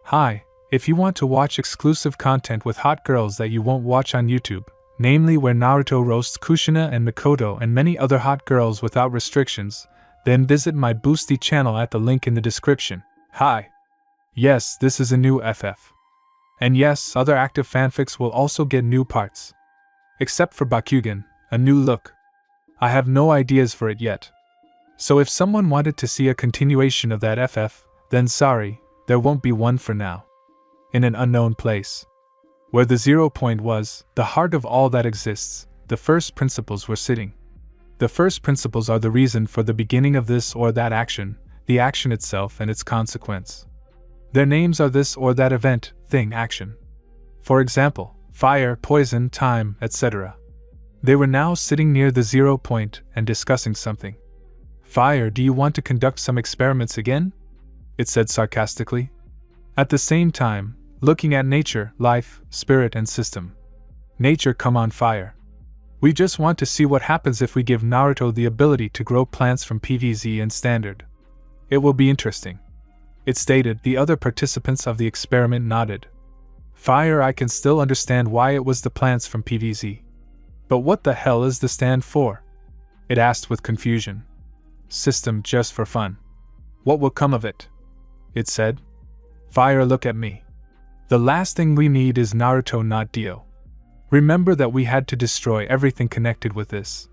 Hi, if you want to watch exclusive content with hot girls that you won't watch on YouTube, namely where Naruto roasts Kushina and Mikoto and many other hot girls without restrictions, then visit my Boosty channel at the link in the description. Hi. Yes, this is a new FF. And yes, other active fanfics will also get new parts. Except for Bakugan, a new look. I have no ideas for it yet. So if someone wanted to see a continuation of that FF, then sorry, there won't be one for now. In an unknown place. Where the 0 point was, the heart of all that exists, the first principles were sitting. The first principles are the reason for the beginning of this or that action, the action itself and its consequence. Their names are this or that event, thing, action. For example, fire, poison, time, etc. They were now sitting near the 0 point and discussing something. Fire, do you want to conduct some experiments again? It said sarcastically. At the same time, looking at nature, life, spirit and system. Nature, come on, fire. We just want to see what happens if we give Naruto the ability to grow plants from PVZ and standard. It will be interesting. It stated. The other participants of the experiment nodded. Fire, I can still understand why it was the plants from PVZ. But what the hell is the stand for? It asked with confusion. System, just for fun. What will come of it? It said. Fire, look at me. The last thing we need is Naruto, not Dio. Remember that we had to destroy everything connected with this.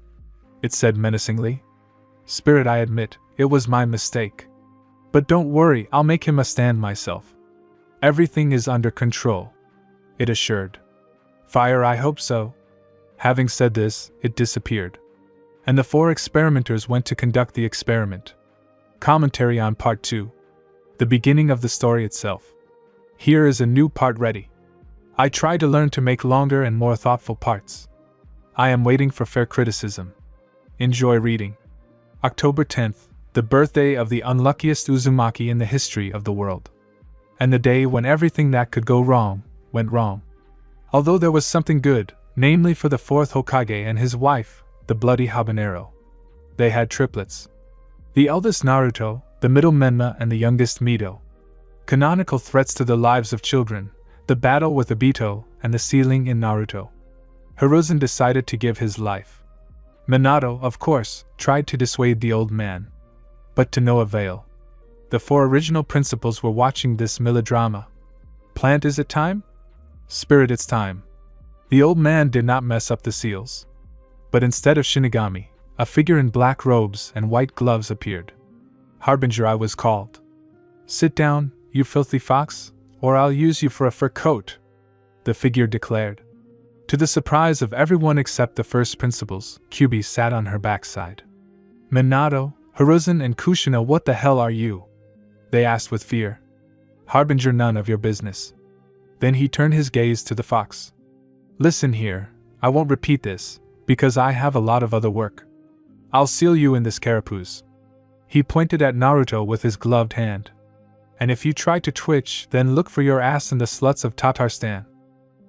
It said menacingly. Spirit, I admit, it was my mistake. But don't worry, I'll make him a stand myself. Everything is under control. It assured. Fire, I hope so. Having said this, it disappeared. And the 4 experimenters went to conduct the experiment. Commentary on Part 2. The beginning of the story itself. Here is a new part ready. I try to learn to make longer and more thoughtful parts. I am waiting for fair criticism. Enjoy reading. October 10th, the birthday of the unluckiest Uzumaki in the history of the world. And the day when everything that could go wrong, went wrong. Although there was something good, namely for the 4th Hokage and his wife, the bloody habanero. They had triplets. The eldest Naruto, the middle Menma and the youngest Mito. Canonical threats to the lives of children, the battle with Obito, and the ceiling in Naruto. Hiruzen decided to give his life. Minato, of course, tried to dissuade the old man. But to no avail. The 4 original principals were watching this melodrama. Plant, is it time? Spirit, it's time. The old man did not mess up the seals. But instead of Shinigami, a figure in black robes and white gloves appeared. Harbinger, I was called. Sit down, you filthy fox, or I'll use you for a fur coat, the figure declared. To the surprise of everyone except the first principals, Kyubi sat on her backside. Minato, Hiruzen and Kushina, what the hell are you? They asked with fear. Harbinger, none of your business. Then he turned his gaze to the fox. Listen here, I won't repeat this, because I have a lot of other work. I'll seal you in this carapace. He pointed at Naruto with his gloved hand. And if you try to twitch, then look for your ass in the sluts of Tatarstan.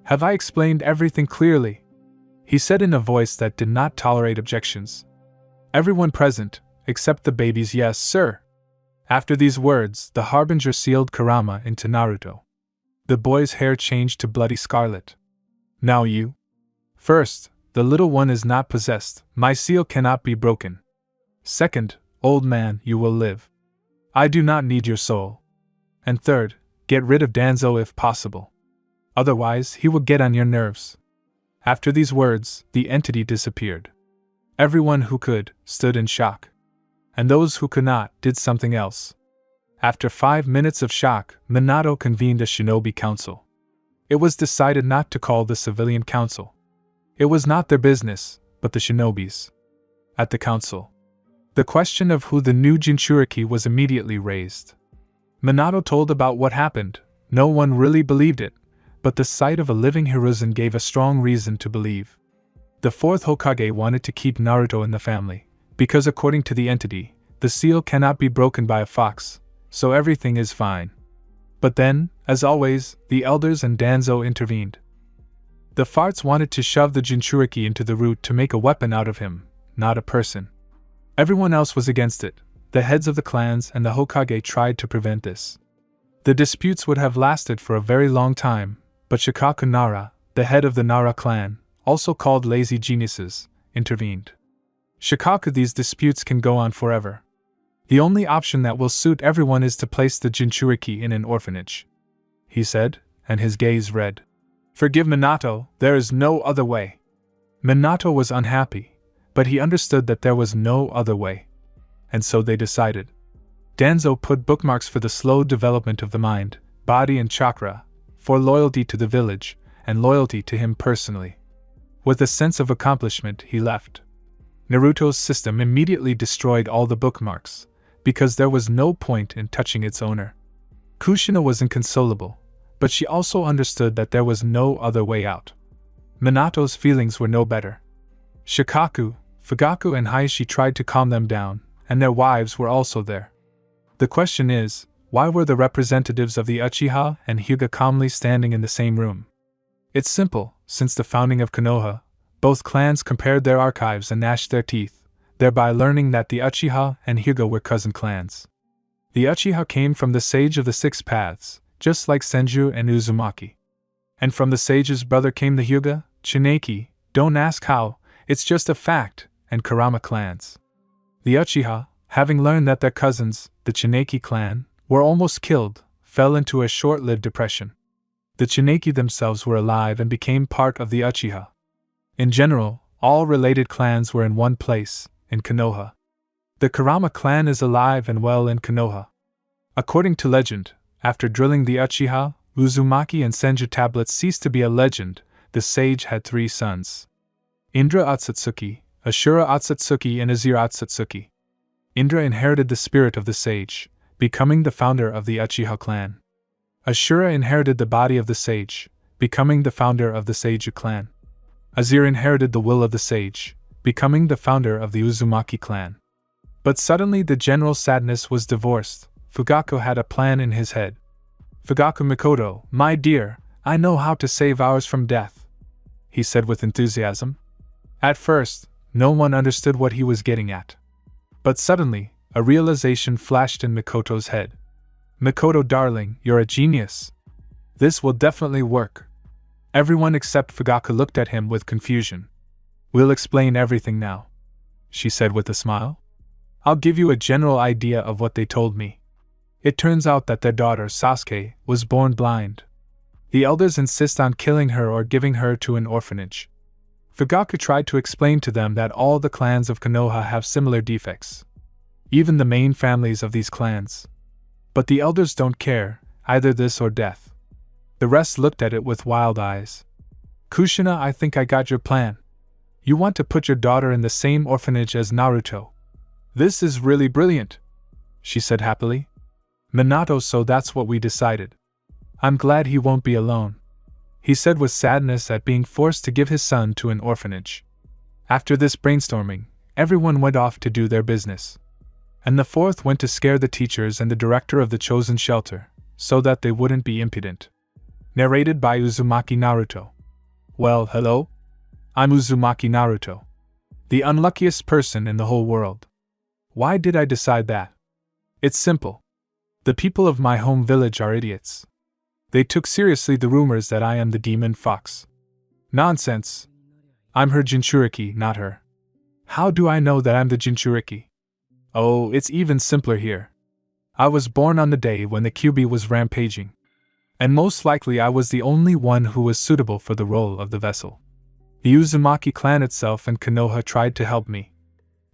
Have I explained everything clearly? He said in a voice that did not tolerate objections. Everyone present, except the babies, yes, sir. After these words, the Harbinger sealed Kurama into Naruto. The boy's hair changed to bloody scarlet. Now you. First, the little one is not possessed, my seal cannot be broken. Second, old man, you will live. I do not need your soul. And third, get rid of Danzo if possible. Otherwise, he will get on your nerves. After these words, the entity disappeared. Everyone who could, stood in shock. And those who could not, did something else. After 5 minutes of shock, Minato convened a shinobi council. It was decided not to call the civilian council. It was not their business, but the shinobis. At the council, the question of who the new Jinchuriki was immediately raised. Minato told about what happened. No one really believed it, but the sight of a living Hiruzen gave a strong reason to believe. The 4th Hokage wanted to keep Naruto in the family, because according to the entity, the seal cannot be broken by a fox, so everything is fine. But then, as always, the elders and Danzo intervened. The farts wanted to shove the Jinchuriki into the root to make a weapon out of him, not a person. Everyone else was against it. The heads of the clans and the Hokage tried to prevent this. The disputes would have lasted for a very long time, but Shikaku Nara, the head of the Nara clan, also called lazy geniuses, intervened. Shikaku, these disputes can go on forever. The only option that will suit everyone is to place the Jinchuriki in an orphanage, he said, and his gaze read. Forgive Minato, there is no other way. Minato was unhappy, but he understood that there was no other way. And so they decided. Danzo put bookmarks for the slow development of the mind, body and chakra, for loyalty to the village, and loyalty to him personally. With a sense of accomplishment, he left. Naruto's system immediately destroyed all the bookmarks, because there was no point in touching its owner. Kushina was inconsolable, but she also understood that there was no other way out. Minato's feelings were no better. Shikaku, Fugaku and Hayashi tried to calm them down, and their wives were also there. The question is, why were the representatives of the Uchiha and Hyuga calmly standing in the same room? It's simple. Since the founding of Konoha, both clans compared their archives and gnashed their teeth, thereby learning that the Uchiha and Hyuga were cousin clans. The Uchiha came from the Sage of the Six Paths, just like Senju and Uzumaki. And from the Sage's brother came the Hyuga, Tsuneki, don't ask how, it's just a fact, and Kurama clans. The Uchiha, having learned that their cousins, the Tsuneki clan, were almost killed, fell into a short-lived depression. The Tsuneki themselves were alive and became part of the Uchiha. In general, all related clans were in one place, in Konoha. The Kurama clan is alive and well in Konoha. According to legend, after drilling the Uchiha, Uzumaki and Senju tablets ceased to be a legend. The sage had 3 sons: Indra Otsutsuki, Ashura Otsutsuki and Azir Otsutsuki. Indra inherited the spirit of the sage, becoming the founder of the Uchiha clan. Ashura inherited the body of the sage, becoming the founder of the Seiju clan. Azir inherited the will of the sage, becoming the founder of the Uzumaki clan. But suddenly the general sadness was divorced. Fugaku had a plan in his head. Fugaku Mikoto, my dear, I know how to save ours from death, he said with enthusiasm. At first, no one understood what he was getting at. But suddenly, a realization flashed in Mikoto's head. Mikoto darling, you're a genius. This will definitely work. Everyone except Fugaku looked at him with confusion. We'll explain everything now, she said with a smile. I'll give you a general idea of what they told me. It turns out that their daughter, Sasuke, was born blind. The elders insist on killing her or giving her to an orphanage. Fugaku tried to explain to them that all the clans of Konoha have similar defects. Even the main families of these clans. But the elders don't care, either this or death. The rest looked at it with wild eyes. Kushina, I think I got your plan. You want to put your daughter in the same orphanage as Naruto. This is really brilliant, she said happily. Minato, so that's what we decided. I'm glad he won't be alone, he said with sadness at being forced to give his son to an orphanage. After this brainstorming, everyone went off to do their business. And the fourth went to scare the teachers and the director of the chosen shelter, so that they wouldn't be impudent. Narrated by Uzumaki Naruto. Well, hello? I'm Uzumaki Naruto. The unluckiest person in the whole world. Why did I decide that? It's simple. The people of my home village are idiots. They took seriously the rumors that I am the demon fox. Nonsense. I'm her Jinchuriki, not her. How do I know that I'm the Jinchuriki? Oh, it's even simpler here. I was born on the day when the Kyuubi was rampaging. And most likely I was the only one who was suitable for the role of the vessel. The Uzumaki clan itself and Konoha tried to help me.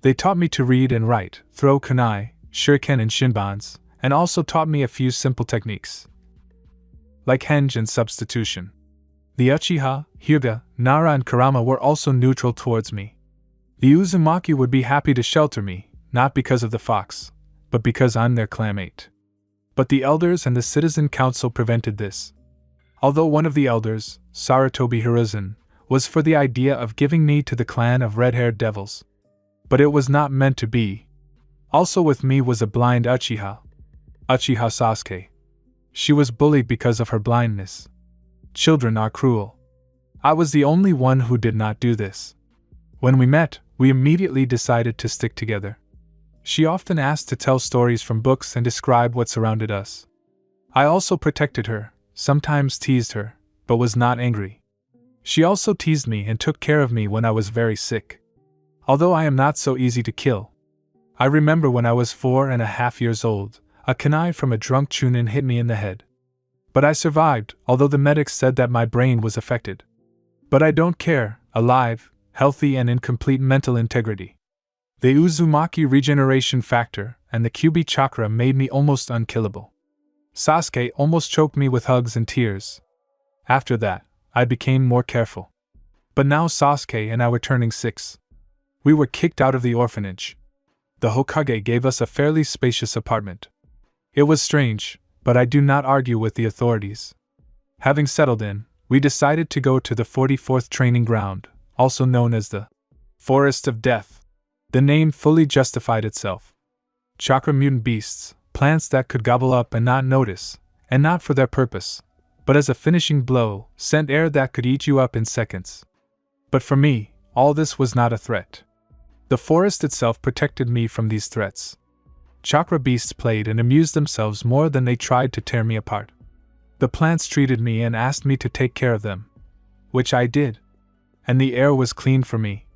They taught me to read and write, throw kunai, shuriken and shinbans, and also taught me a few simple techniques. Like henge and substitution. The Uchiha, Hyuga, Nara and Kurama were also neutral towards me. The Uzumaki would be happy to shelter me, not because of the fox, but because I'm their clanmate. But the elders and the citizen council prevented this. Although one of the elders, Sarutobi Hiruzen, was for the idea of giving me to the clan of red-haired devils. But it was not meant to be. Also with me was a blind Uchiha. Uchiha Sasuke. She was bullied because of her blindness. Children are cruel. I was the only one who did not do this. When we met, we immediately decided to stick together. She often asked to tell stories from books and describe what surrounded us. I also protected her, sometimes teased her, but was not angry. She also teased me and took care of me when I was very sick. Although I am not so easy to kill. I remember when I was 4.5 years old, a kunai from a drunk chunin hit me in the head. But I survived, although the medics said that my brain was affected. But I don't care, alive, healthy and in complete mental integrity. The Uzumaki regeneration factor and the Kyuubi chakra made me almost unkillable. Sasuke almost choked me with hugs and tears. After that, I became more careful. But now Sasuke and I were turning 6. We were kicked out of the orphanage. The Hokage gave us a fairly spacious apartment. It was strange, but I do not argue with the authorities. Having settled in, we decided to go to the 44th training ground, also known as the Forest of Death. The name fully justified itself. Chakra mutant beasts, plants that could gobble up and not notice, and not for their purpose, but as a finishing blow, sent air that could eat you up in seconds. But for me, all this was not a threat. The forest itself protected me from these threats. Chakra beasts played and amused themselves more than they tried to tear me apart. The plants treated me and asked me to take care of them. Which I did. And the air was clean for me.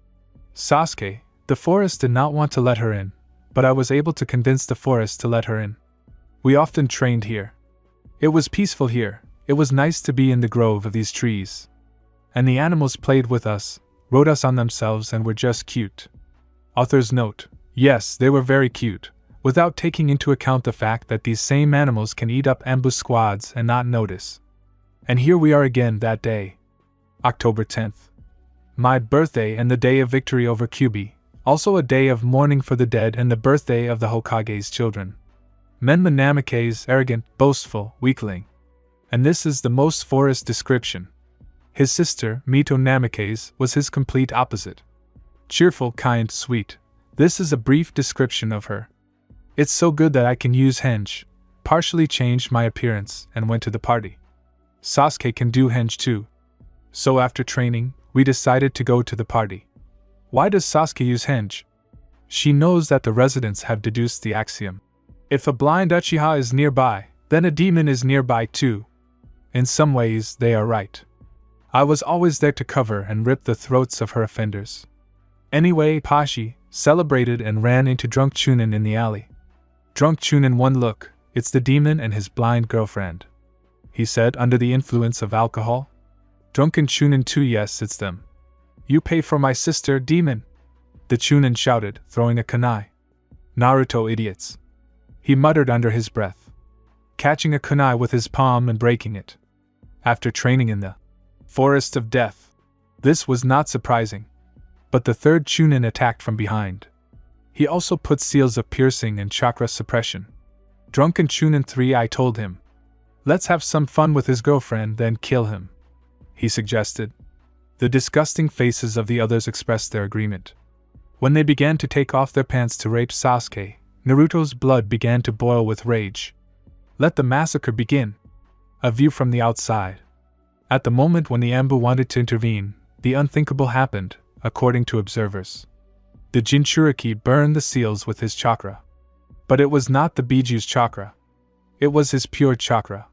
Sasuke, the forest did not want to let her in, but I was able to convince the forest to let her in. We often trained here. It was peaceful here, it was nice to be in the grove of these trees. And the animals played with us, rode us on themselves and were just cute. Author's note: yes, they were very cute, without taking into account the fact that these same animals can eat up ambush squads and not notice. And here we are again that day. October 10th. My birthday and the day of victory over Kyuubi, also a day of mourning for the dead and the birthday of the Hokage's children. Menma Namake's arrogant, boastful, weakling. And this is the most forest description. His sister, Mito Namake's, was his complete opposite. Cheerful, kind, sweet. This is a brief description of her. It's so good that I can use henge. Partially changed my appearance and went to the party. Sasuke can do henge too. So after training, we decided to go to the party. Why does Sasuke use henge? She knows that the residents have deduced the axiom. If a blind Uchiha is nearby, then a demon is nearby too. In some ways, they are right. I was always there to cover and rip the throats of her offenders. Anyway, Pashi celebrated and ran into Drunk Chunin in the alley. Drunk Chunin, one look, it's the demon and his blind girlfriend, he said under the influence of alcohol. Drunken Chunin too, yes, it's them. You pay for my sister, demon, the Chunin shouted, throwing a kunai. Naruto idiots, he muttered under his breath, catching a kunai with his palm and breaking it. After training in the Forest of Death, this was not surprising. But the third Chunin attacked from behind. He also put seals of piercing and chakra suppression. Drunken Chunin 3, I told him. Let's have some fun with his girlfriend, then kill him, he suggested. The disgusting faces of the others expressed their agreement. When they began to take off their pants to rape Sasuke, Naruto's blood began to boil with rage. Let the massacre begin. A view from the outside. At the moment when the Anbu wanted to intervene, the unthinkable happened. According to observers, the Jinchuriki burned the seals with his chakra. But it was not the Biju's chakra. It was his pure chakra.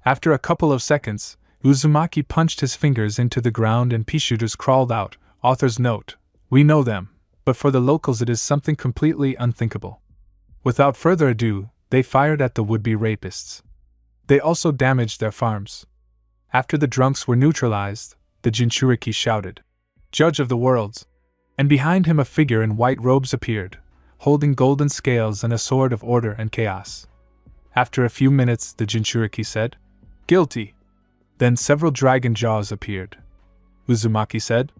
After a couple of seconds, Uzumaki punched his fingers into the ground and pea shooters crawled out. Author's note: we know them, but for the locals it is something completely unthinkable. Without further ado, they fired at the would-be rapists. They also damaged their farms. After the drunks were neutralized, the Jinchuriki shouted, "Judge of the worlds!" And behind him a figure in white robes appeared, holding golden scales and a sword of order and chaos. After a few minutes, the Jinchuriki said, "Guilty." Then several dragon jaws appeared. Uzumaki said,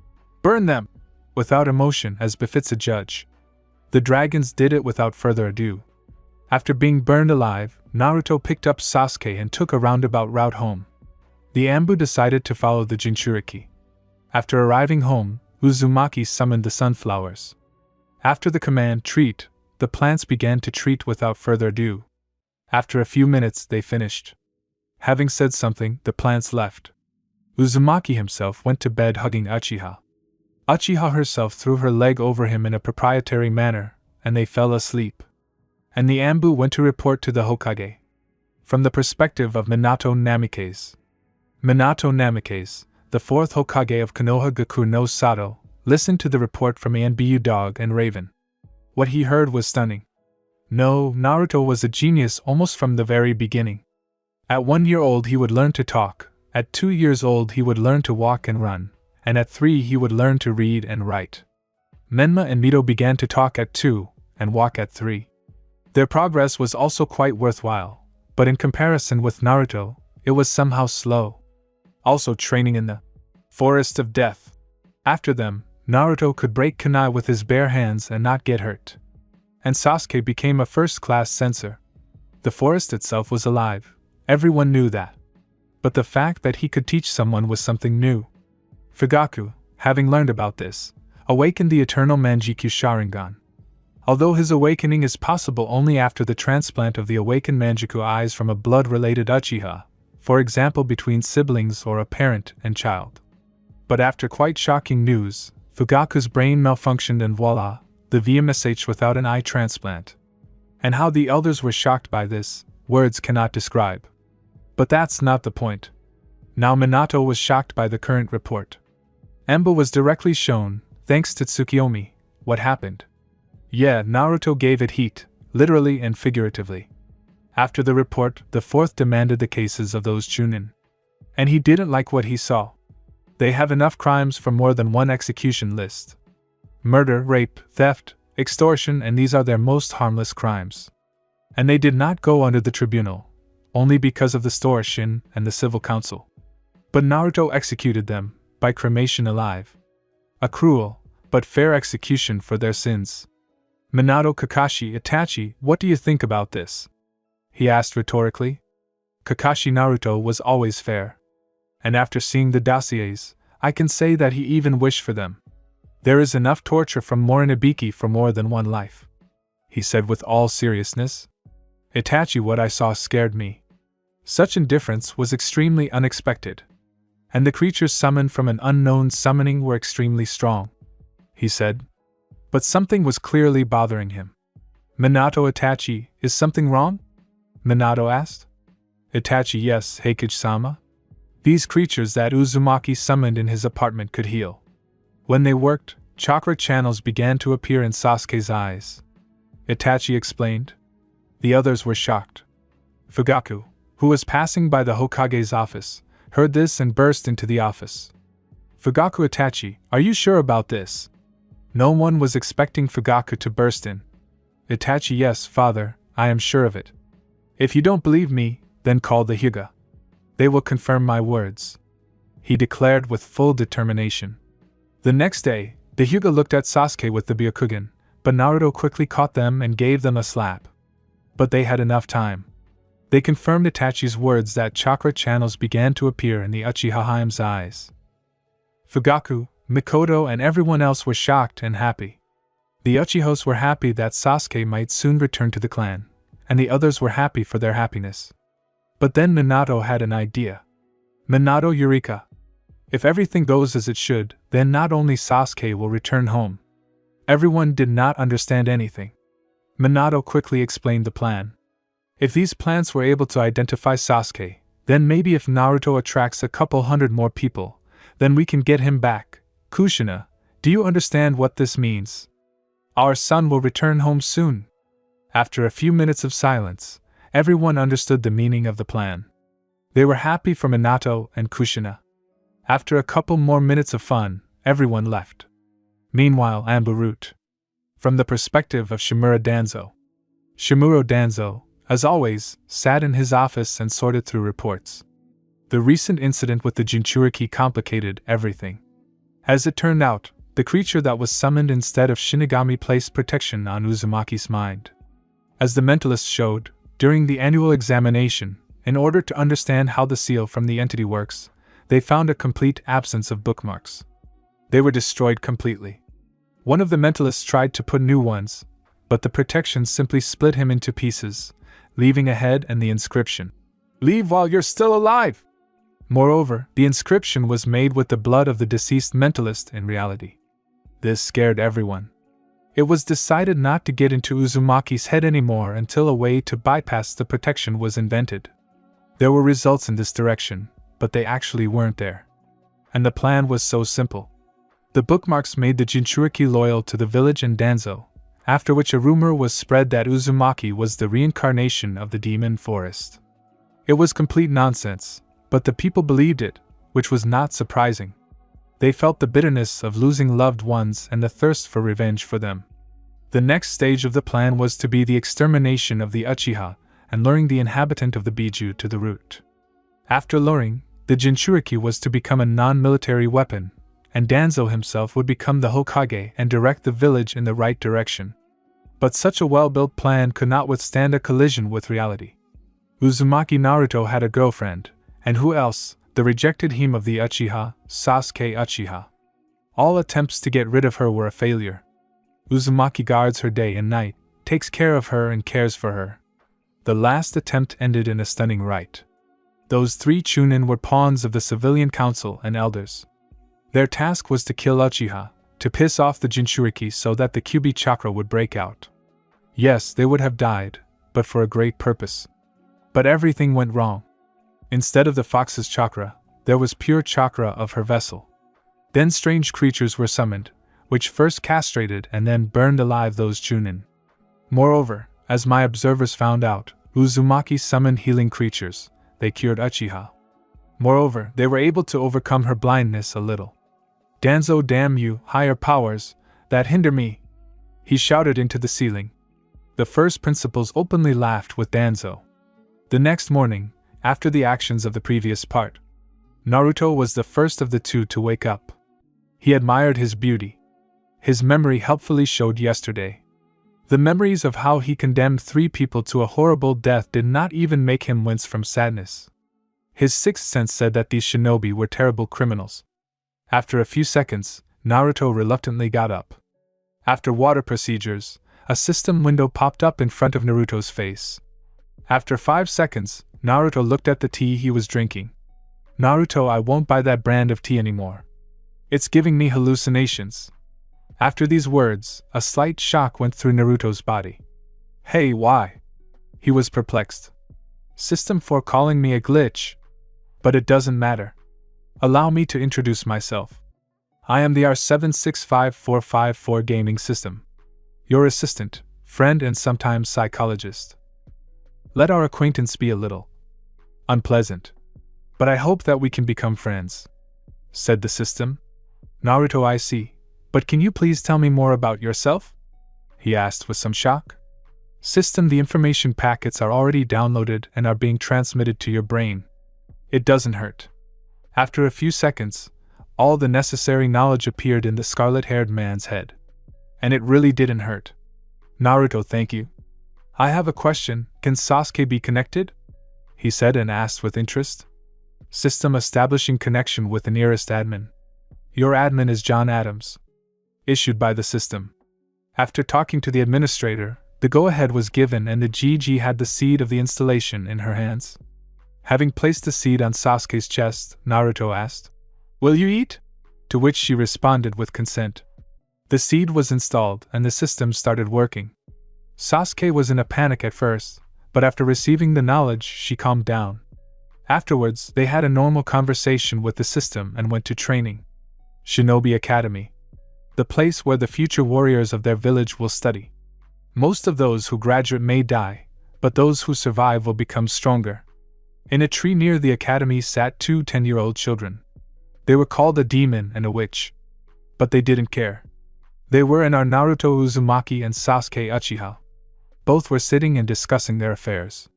"Burn them!" without emotion as befits a judge. The dragons did it without further ado. After being burned alive, Naruto picked up Sasuke and took a roundabout route home. The Anbu decided to follow the Jinchuriki. After arriving home, Uzumaki summoned the sunflowers. After the command treat, the plants began to treat without further ado. After a few minutes, they finished. Having said something, the plants left. Uzumaki himself went to bed hugging Uchiha. Uchiha herself threw her leg over him in a proprietary manner, and they fell asleep. And the Anbu went to report to the Hokage. From the perspective of Minato Namikaze. Minato Namikaze, the fourth Hokage of Konoha no Sato, listened to the report from Anbu Dog and Raven. What he heard was stunning. No, Naruto was a genius almost from the very beginning. At 1 year old he would learn to talk, at 2 years old he would learn to walk and run, and at 3 he would learn to read and write. Menma and Mito began to talk at 2, and walk at 3. Their progress was also quite worthwhile, but in comparison with Naruto, it was somehow slow. Also training in the Forest of Death. After them, Naruto could break kunai with his bare hands and not get hurt. And Sasuke became a first-class censor. The forest itself was alive, everyone knew that. But the fact that he could teach someone was something new. Fugaku, having learned about this, awakened the eternal Manjikyu Sharingan. Although his awakening is possible only after the transplant of the awakened Manjikyu eyes from a blood-related Uchiha, for example between siblings or a parent and child. But after quite shocking news, Fugaku's brain malfunctioned and voila, the VMSH without an eye transplant. And how the elders were shocked by this, words cannot describe. But that's not the point. Now Minato was shocked by the current report. Emba was directly shown, thanks to Tsukiyomi, what happened. Yeah, Naruto gave it heat, literally and figuratively. After the report, the fourth demanded the cases of those Chunin. And he didn't like what he saw. They have enough crimes for more than one execution list. Murder, rape, theft, extortion, and these are their most harmless crimes. And they did not go under the tribunal, only because of the Storshin and the civil council. But Naruto executed them, by cremation alive. A cruel, but fair execution for their sins. Minato Kakashi Itachi, what do you think about this? He asked rhetorically. Kakashi Naruto was always fair. And after seeing the dossiers, I can say that he even wished for them. There is enough torture from Morinobiki for more than one life, he said with all seriousness. Itachi, what I saw scared me. Such indifference was extremely unexpected. And the creatures summoned from an unknown summoning were extremely strong, he said. But something was clearly bothering him. Minato Itachi, is something wrong? Minato asked. Itachi, yes, Heikage-sama. These creatures that Uzumaki summoned in his apartment could heal. When they worked, chakra channels began to appear in Sasuke's eyes. Itachi explained. The others were shocked. Fugaku, who was passing by the Hokage's office, heard this and burst into the office. Fugaku Itachi, are you sure about this? No one was expecting Fugaku to burst in. Itachi, yes, father, I am sure of it. If you don't believe me, then call the Hyuga. They will confirm my words, he declared with full determination. The next day, the Hyuga looked at Sasuke with the Byakugan, but Naruto quickly caught them and gave them a slap. But they had enough time. They confirmed Itachi's words that chakra channels began to appear in the Uchiha Heime's eyes. Fugaku, Mikoto and everyone else were shocked and happy. The Uchihos were happy that Sasuke might soon return to the clan, and the others were happy for their happiness. But then Minato had an idea. Minato Eureka! If everything goes as it should, then not only Sasuke will return home. Everyone did not understand anything. Minato quickly explained the plan. If these plants were able to identify Sasuke, then maybe if Naruto attracts a couple hundred more people, then we can get him back. Kushina, do you understand what this means? Our son will return home soon. After a few minutes of silence, everyone understood the meaning of the plan. They were happy for Minato and Kushina. After a couple more minutes of fun, everyone left. Meanwhile, Amberroot. From the perspective of Shimura Danzo. Shimura Danzo, as always, sat in his office and sorted through reports. The recent incident with the Jinchuriki complicated everything. As it turned out, the creature that was summoned instead of Shinigami placed protection on Uzumaki's mind. As the mentalist showed, during the annual examination, in order to understand how the seal from the entity works, they found a complete absence of bookmarks. They were destroyed completely. One of the mentalists tried to put new ones, but the protection simply split him into pieces, leaving a head and the inscription, "Leave while you're still alive!" Moreover, the inscription was made with the blood of the deceased mentalist in reality. This scared everyone. It was decided not to get into Uzumaki's head anymore until a way to bypass the protection was invented. There were results in this direction, but they actually weren't there. And the plan was so simple. The bookmarks made the Jinchuriki loyal to the village and Danzo, after which a rumor was spread that Uzumaki was the reincarnation of the demon forest. It was complete nonsense, but the people believed it, which was not surprising. They felt the bitterness of losing loved ones and the thirst for revenge for them. The next stage of the plan was to be the extermination of the Uchiha and luring the inhabitant of the Biju to the root. After luring, the Jinchuriki was to become a non-military weapon, and Danzo himself would become the Hokage and direct the village in the right direction. But such a well-built plan could not withstand a collision with reality. Uzumaki Naruto had a girlfriend, and who else? The rejected heme of the Uchiha, Sasuke Uchiha. All attempts to get rid of her were a failure. Uzumaki guards her day and night, takes care of her and cares for her. The last attempt ended in a stunning rite. Those 3 Chunin were pawns of the civilian council and elders. Their task was to kill Uchiha, to piss off the Jinchuriki so that the Kyuubi chakra would break out. Yes, they would have died, but for a great purpose. But everything went wrong. Instead of the fox's chakra, there was pure chakra of her vessel. Then strange creatures were summoned, which first castrated and then burned alive those Chunin. Moreover, as my observers found out, Uzumaki summoned healing creatures. They cured Uchiha. Moreover, they were able to overcome her blindness a little. Danzo, damn you, higher powers, that hinder me! He shouted into the ceiling. The first principals openly laughed with Danzo. The next morning, after the actions of the previous part, Naruto was the first of the 2 to wake up. He admired his beauty. His memory helpfully showed yesterday. The memories of how he condemned 3 people to a horrible death did not even make him wince from sadness. His sixth sense said that these shinobi were terrible criminals. After a few seconds, Naruto reluctantly got up. After water procedures, a system window popped up in front of Naruto's face. After 5 seconds, Naruto looked at the tea he was drinking. Naruto, I won't buy that brand of tea anymore. It's giving me hallucinations. After these words, a slight shock went through Naruto's body. Hey, why? He was perplexed. System 4 calling me a glitch. But it doesn't matter. Allow me to introduce myself. I am the R765454 gaming system. Your assistant, friend and sometimes psychologist. Let our acquaintance be a little unpleasant. But I hope that we can become friends, said the system. Naruto, I see. But can you please tell me more about yourself? He asked with some shock. System, the information packets are already downloaded and are being transmitted to your brain. It doesn't hurt. After a few seconds, all the necessary knowledge appeared in the scarlet-haired man's head. And it really didn't hurt. Naruto, thank you. I have a question, can Sasuke be connected? He said and asked with interest. System, establishing connection with the nearest admin. Your admin is John Adams. Issued by the system. After talking to the administrator, the go-ahead was given and the GG had the seed of the installation in her hands. Having placed the seed on Sasuke's chest, Naruto asked, Will you eat? To which she responded with consent. The seed was installed and the system started working. Sasuke was in a panic at first, but after receiving the knowledge, she calmed down. Afterwards, they had a normal conversation with the system and went to training. Shinobi Academy. The place where the future warriors of their village will study. Most of those who graduate may die, but those who survive will become stronger. In a tree near the academy sat 2 10-year-old children. They were called a demon and a witch. But they didn't care. They were and are Naruto Uzumaki and Sasuke Uchiha. Both were sitting and discussing their affairs.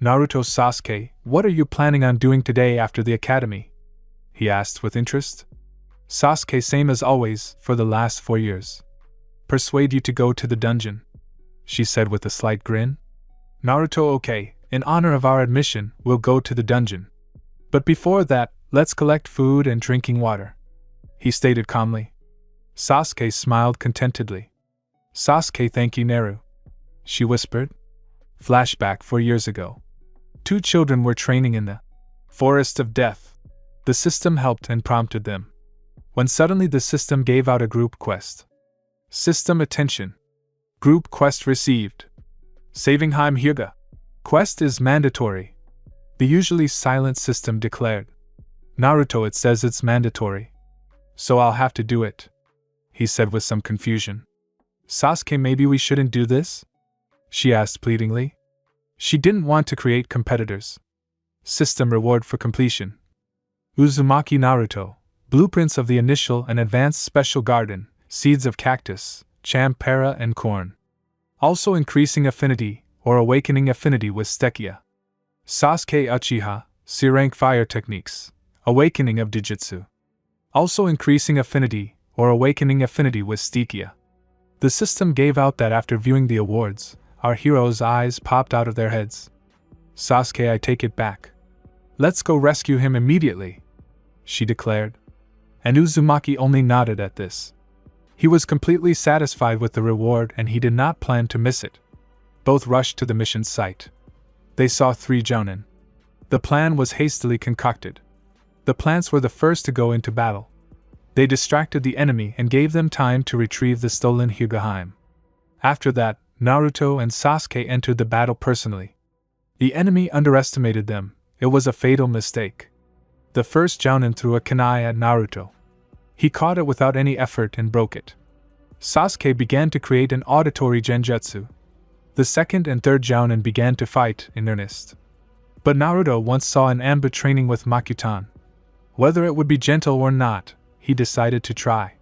Naruto, Sasuke, what are you planning on doing today after the academy? He asked with interest. Sasuke, same as always, for the last 4 years. Persuade you to go to the dungeon, she said with a slight grin. Naruto, okay, in honor of our admission, we'll go to the dungeon. But before that, let's collect food and drinking water, he stated calmly. Sasuke smiled contentedly. Sasuke, thank you, Naru, she whispered. Flashback 4 years ago. 2 children were training in the Forest of Death. The system helped and prompted them. When suddenly the system gave out a group quest. System attention. Group quest received. Saving Heim Hyuga. Quest is mandatory. The usually silent system declared. Naruto, it says it's mandatory. So I'll have to do it, he said with some confusion. Sasuke, maybe we shouldn't do this? She asked pleadingly. She didn't want to create competitors. System reward for completion. Uzumaki Naruto, blueprints of the initial and advanced special garden, seeds of cactus, champera and corn. Also increasing affinity, or awakening affinity with Stekia. Sasuke Uchiha, C-rank fire techniques, awakening of Dijutsu. Also increasing affinity, or awakening affinity with Stekia. The system gave out that after viewing the awards, our heroes' eyes popped out of their heads. Sasuke, I take it back. Let's go rescue him immediately, she declared. And Uzumaki only nodded at this. He was completely satisfied with the reward and he did not plan to miss it. Both rushed to the mission site. They saw 3 jounin. The plan was hastily concocted. The plants were the first to go into battle. They distracted the enemy and gave them time to retrieve the stolen Hyuga. After that, Naruto and Sasuke entered the battle personally. The enemy underestimated them. It was a fatal mistake. The first jounin threw a kunai at Naruto. He caught it without any effort and broke it. Sasuke began to create an auditory genjutsu. The second and third jounin began to fight in earnest. But Naruto once saw an Amba training with Makutan. Whether it would be gentle or not, he decided to try.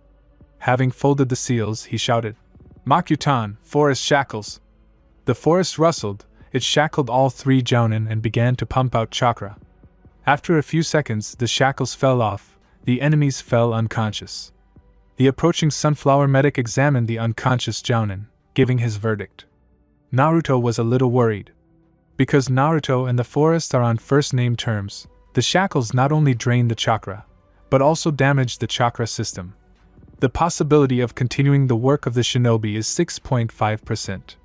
Having folded the seals, he shouted, Makutan, forest shackles! The forest rustled, it shackled all 3 jounin and began to pump out chakra. After a few seconds, the shackles fell off, the enemies fell unconscious. The approaching sunflower medic examined the unconscious jounin, giving his verdict. Naruto was a little worried. Because Naruto and the forest are on first-name terms, the shackles not only drained the chakra, but also damaged the chakra system. The possibility of continuing the work of the shinobi is 6.5%.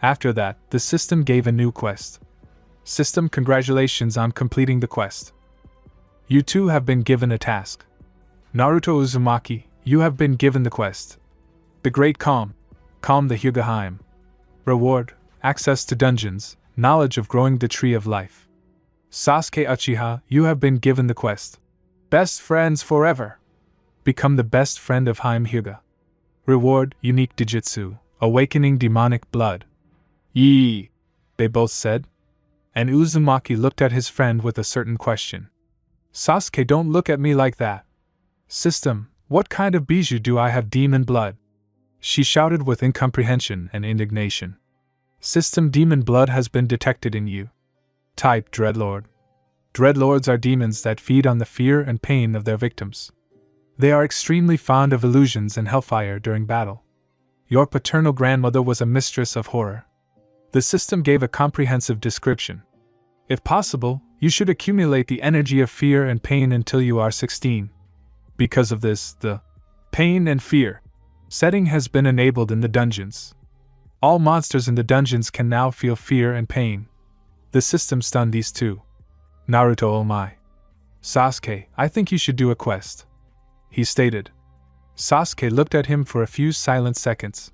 After that, the system gave a new quest. System, congratulations on completing the quest. You two have been given a task. Naruto Uzumaki, you have been given the quest. The Great Calm. Calm the Hyuga. Reward, access to dungeons, knowledge of growing the tree of life. Sasuke Uchiha, you have been given the quest. Best friends forever. Become the best friend of Hyuga. Reward, unique Dijutsu, awakening demonic blood. Yee, they both said. And Uzumaki looked at his friend with a certain question. Sasuke, don't look at me like that. System, what kind of bijou do I have demon blood? She shouted with incomprehension and indignation. System, demon blood has been detected in you. Type, Dreadlord. Dreadlords are demons that feed on the fear and pain of their victims. They are extremely fond of illusions and hellfire during battle. Your paternal grandmother was a mistress of horror. The system gave a comprehensive description. If possible, you should accumulate the energy of fear and pain until you are 16. Because of this, the pain and fear setting has been enabled in the dungeons. All monsters in the dungeons can now feel fear and pain. The system stunned these two. Naruto, oh my. Sasuke, I think you should do a quest, he stated. Sasuke looked at him for a few silent seconds.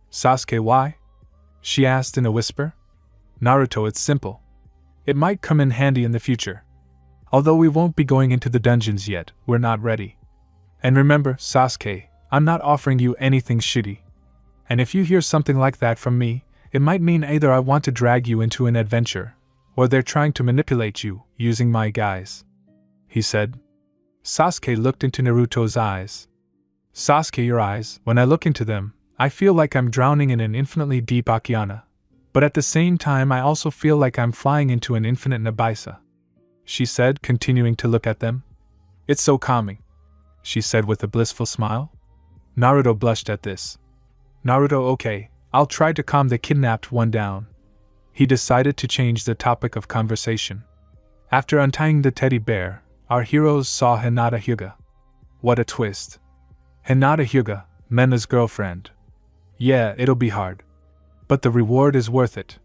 Sasuke, why? She asked in a whisper. Naruto, it's simple. It might come in handy in the future. Although we won't be going into the dungeons yet, we're not ready. And remember, Sasuke, I'm not offering you anything shitty. And if you hear something like that from me, it might mean either I want to drag you into an adventure, or they're trying to manipulate you, using my guise, he said. Sasuke looked into Naruto's eyes. Sasuke, your eyes, when I look into them, I feel like I'm drowning in an infinitely deep oceana, but at the same time I also feel like I'm flying into an infinite Nabisa, she said, continuing to look at them. It's so calming, she said with a blissful smile. Naruto blushed at this. Naruto, okay, I'll try to calm the kidnapped one down. He decided to change the topic of conversation. After untying the teddy bear, our heroes saw Hinata Hyuga. What a twist. Hinata Hyuga, Mena's girlfriend. Yeah, it'll be hard. But the reward is worth it,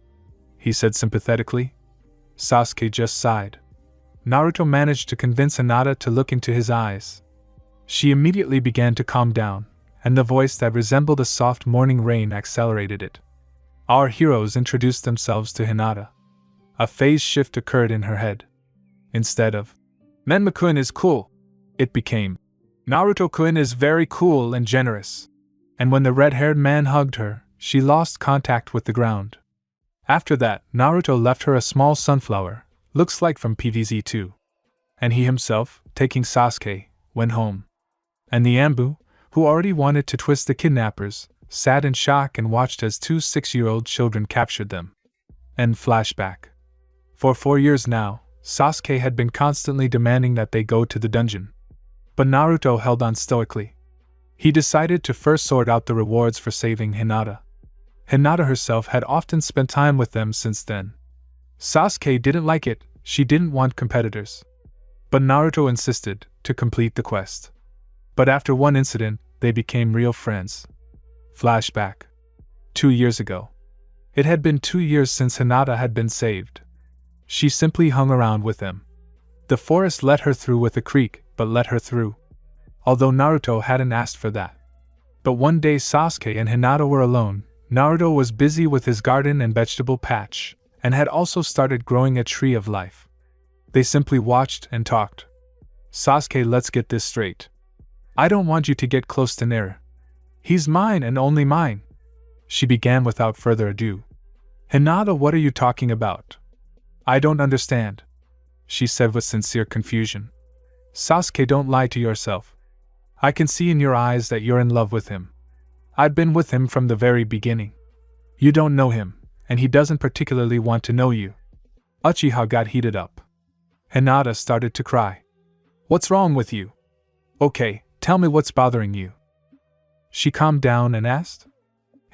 he said sympathetically. Sasuke just sighed. Naruto managed to convince Hinata to look into his eyes. She immediately began to calm down, and the voice that resembled a soft morning rain accelerated it. Our heroes introduced themselves to Hinata. A phase shift occurred in her head. Instead of, Menma-kun is cool, it became, Naruto-kun is very cool and generous. And when the red-haired man hugged her, she lost contact with the ground. After that, Naruto left her a small sunflower, looks like from PVZ2. And he himself, taking Sasuke, went home. And the Ambu, who already wanted to twist the kidnappers, sat in shock and watched as 2 6-year-old children captured them. End flashback. For 4 years now, Sasuke had been constantly demanding that they go to the dungeon. But Naruto held on stoically. He decided to first sort out the rewards for saving Hinata. Hinata herself had often spent time with them since then. Sasuke didn't like it, she didn't want competitors. But Naruto insisted to complete the quest. But after one incident, they became real friends. Flashback. 2 years ago. It had been 2 years since Hinata had been saved. She simply hung around with him. The forest let her through with a creek, but let her through. Although Naruto hadn't asked for that. But one day Sasuke and Hinata were alone. Naruto was busy with his garden and vegetable patch, and had also started growing a tree of life. They simply watched and talked. Sasuke, let's get this straight. I don't want you to get close to Naru. He's mine and only mine. She began without further ado. Hinata, what are you talking about? I don't understand, she said with sincere confusion. Sasuke, don't lie to yourself. I can see in your eyes that you're in love with him. I've been with him from the very beginning. You don't know him, and he doesn't particularly want to know you. Uchiha got heated up. Hinata started to cry. What's wrong with you? Okay, tell me what's bothering you. She calmed down and asked.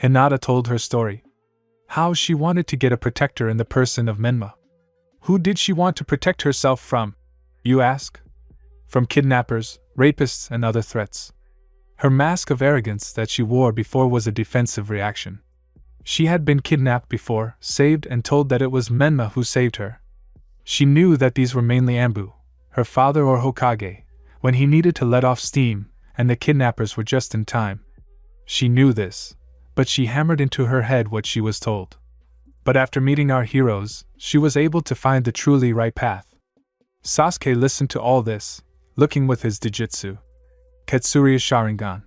Hinata told her story. How she wanted to get a protector in the person of Menma. Who did she want to protect herself from, you ask? From kidnappers, rapists, and other threats. Her mask of arrogance that she wore before was a defensive reaction. She had been kidnapped before, saved, and told that it was Menma who saved her. She knew that these were mainly Ambu, her father or Hokage, when he needed to let off steam, and the kidnappers were just in time. She knew this, but she hammered into her head what she was told. But after meeting our heroes, she was able to find the truly right path. Sasuke listened to all this, looking with his Dijutsu. Katsuriya Sharingan.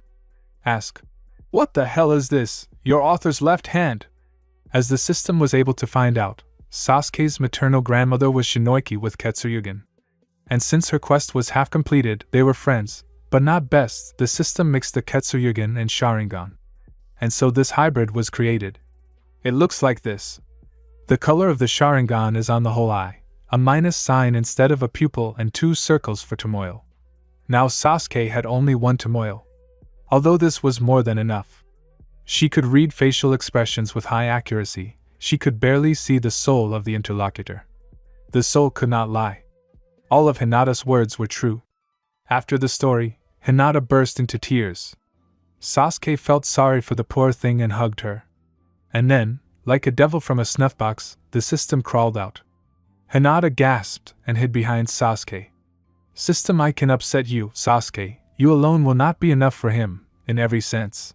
Ask, what the hell is this, your author's left hand? As the system was able to find out, Sasuke's maternal grandmother was Shinoiki with Katsuryugen. And since her quest was half completed, they were friends, but not best. The system mixed the Katsuryugen and Sharingan. And so this hybrid was created. It looks like this. The color of the Sharingan is on the whole eye, a minus sign instead of a pupil and 2 circles for turmoil. Now Sasuke had only 1 turmoil. Although this was more than enough. She could read facial expressions with high accuracy, she could barely see the soul of the interlocutor. The soul could not lie. All of Hinata's words were true. After the story, Hinata burst into tears. Sasuke felt sorry for the poor thing and hugged her. And then, like a devil from a snuff box, the system crawled out. Hinata gasped and hid behind Sasuke. System, I can upset you, Sasuke. You alone will not be enough for him, in every sense.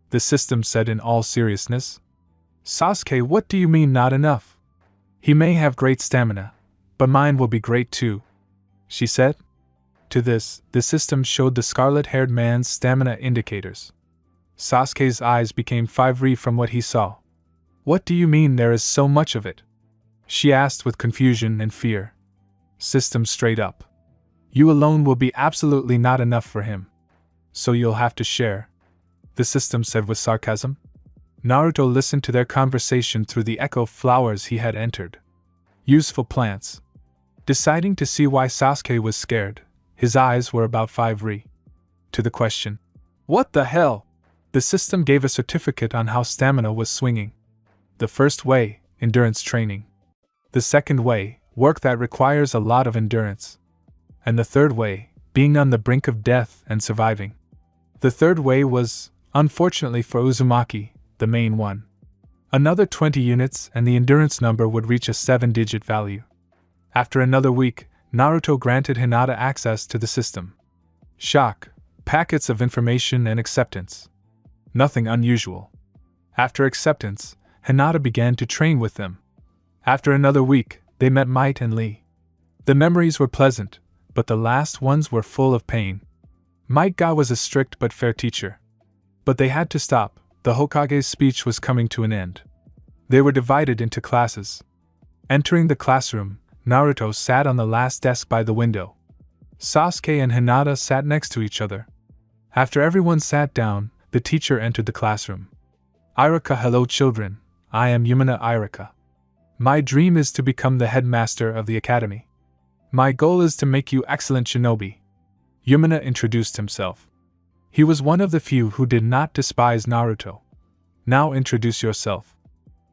The system said in all seriousness. Sasuke, what do you mean not enough? He may have great stamina, but mine will be great too, she said. To this, the system showed the scarlet-haired man's stamina indicators. Sasuke's eyes became fiery from what he saw. What do you mean there is so much of it? She asked with confusion and fear. System straight up. You alone will be absolutely not enough for him. So you'll have to share, the system said with sarcasm. Naruto listened to their conversation through the echo flowers he had entered. Useful plants. Deciding to see why Sasuke was scared, his eyes were about 5 ri. To the question, what the hell? The system gave a certificate on how stamina was swinging. The first way, endurance training. The second way, work that requires a lot of endurance. And the third way, being on the brink of death and surviving. The third way was, unfortunately for Uzumaki, the main one. Another 20 units and the endurance number would reach a 7-digit value. After another week, Naruto granted Hinata access to the system. Shock, packets of information and acceptance. Nothing unusual. After acceptance, Hinata began to train with them. After another week, they met Might and Lee. The memories were pleasant, but the last ones were full of pain. Might Ga was a strict but fair teacher. But they had to stop, the Hokage's speech was coming to an end. They were divided into classes. Entering the classroom, Naruto sat on the last desk by the window. Sasuke and Hinata sat next to each other. After everyone sat down, the teacher entered the classroom. Irika, hello children, I am Yumina Irika. My dream is to become the headmaster of the academy. My goal is to make you excellent shinobi. Yumina introduced himself. He was one of the few who did not despise Naruto. Now introduce yourself.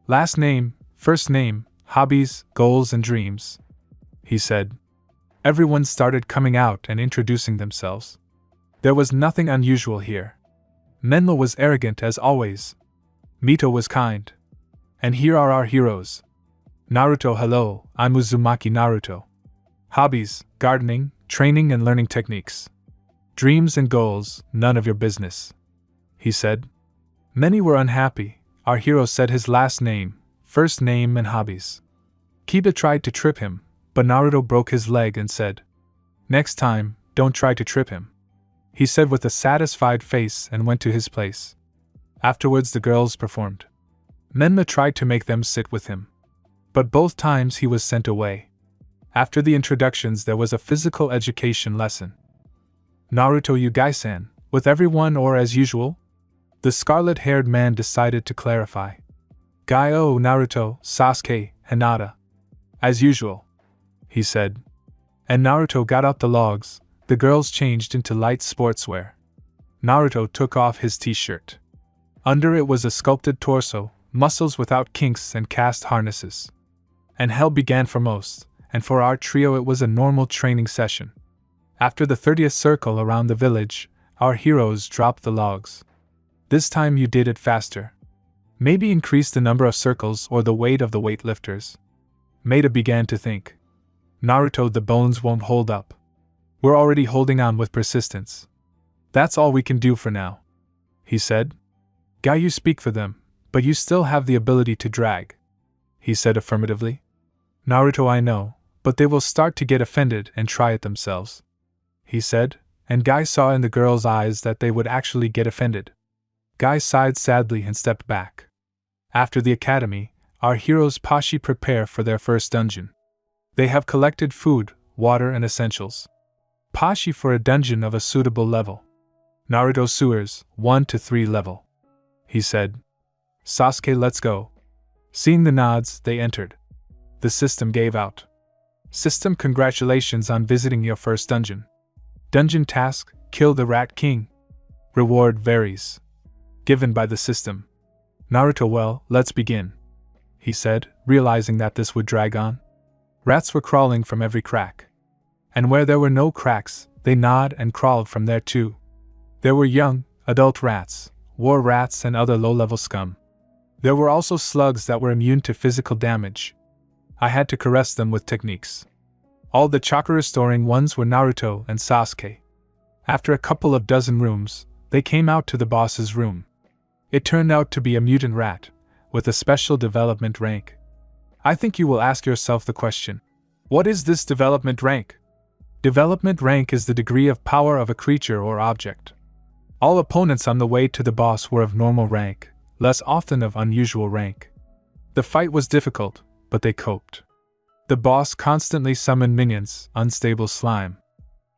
Last name, first name, hobbies, goals and dreams, he said. Everyone started coming out and introducing themselves. There was nothing unusual here. Menlo was arrogant as always. Mito was kind. And here are our heroes. Naruto, hello, I'm Uzumaki Naruto. Hobbies, gardening, training and learning techniques. Dreams and goals, none of your business, he said. Many were unhappy. Our hero said his last name, first name and hobbies. Kiba tried to trip him, but Naruto broke his leg and said, "Next time, don't try to trip him," he said with a satisfied face and went to his place. Afterwards the girls performed. Menma tried to make them sit with him. But both times he was sent away. After the introductions there was a physical education lesson. Naruto, you Gai-san, with everyone or as usual? The scarlet-haired man decided to clarify. Gai-o, Naruto, Sasuke, Hinata. As usual, he said. And Naruto got out the logs. The girls changed into light sportswear. Naruto took off his t-shirt. Under it was a sculpted torso, muscles without kinks and cast harnesses. And hell began for most, and for our trio it was a normal training session. After the 30th circle around the village, our heroes dropped the logs. This time you did it faster. Maybe increase the number of circles or the weight of the weightlifters. Maida began to think. Naruto, the bones won't hold up. We're already holding on with persistence. That's all we can do for now, he said. Guy, you speak for them, but you still have the ability to drag, he said affirmatively. Naruto, I know, but they will start to get offended and try it themselves, he said, and Guy saw in the girl's eyes that they would actually get offended. Guy sighed sadly and stepped back. After the academy, our heroes Pashi prepare for their first dungeon. They have collected food, water and essentials. Pashi for a dungeon of a suitable level. Naruto sewers, 1 to 3 level, he said. Sasuke, let's go. Seeing the nods, they entered. The system gave out. System, congratulations on visiting your first dungeon. Dungeon task, kill the Rat King. Reward varies. Given by the system. Naruto, well, let's begin, he said, realizing that this would drag on. Rats were crawling from every crack. And where there were no cracks, they gnawed and crawled from there too. There were young, adult rats, war rats and other low-level scum. There were also slugs that were immune to physical damage. I had to caress them with techniques. All the chakra-restoring ones were Naruto and Sasuke. After a couple of dozen rooms, they came out to the boss's room. It turned out to be a mutant rat, with a special development rank. I think you will ask yourself the question, what is this development rank? Development rank is the degree of power of a creature or object. All opponents on the way to the boss were of normal rank, less often of unusual rank. The fight was difficult, but they coped. The boss constantly summoned minions, unstable slime.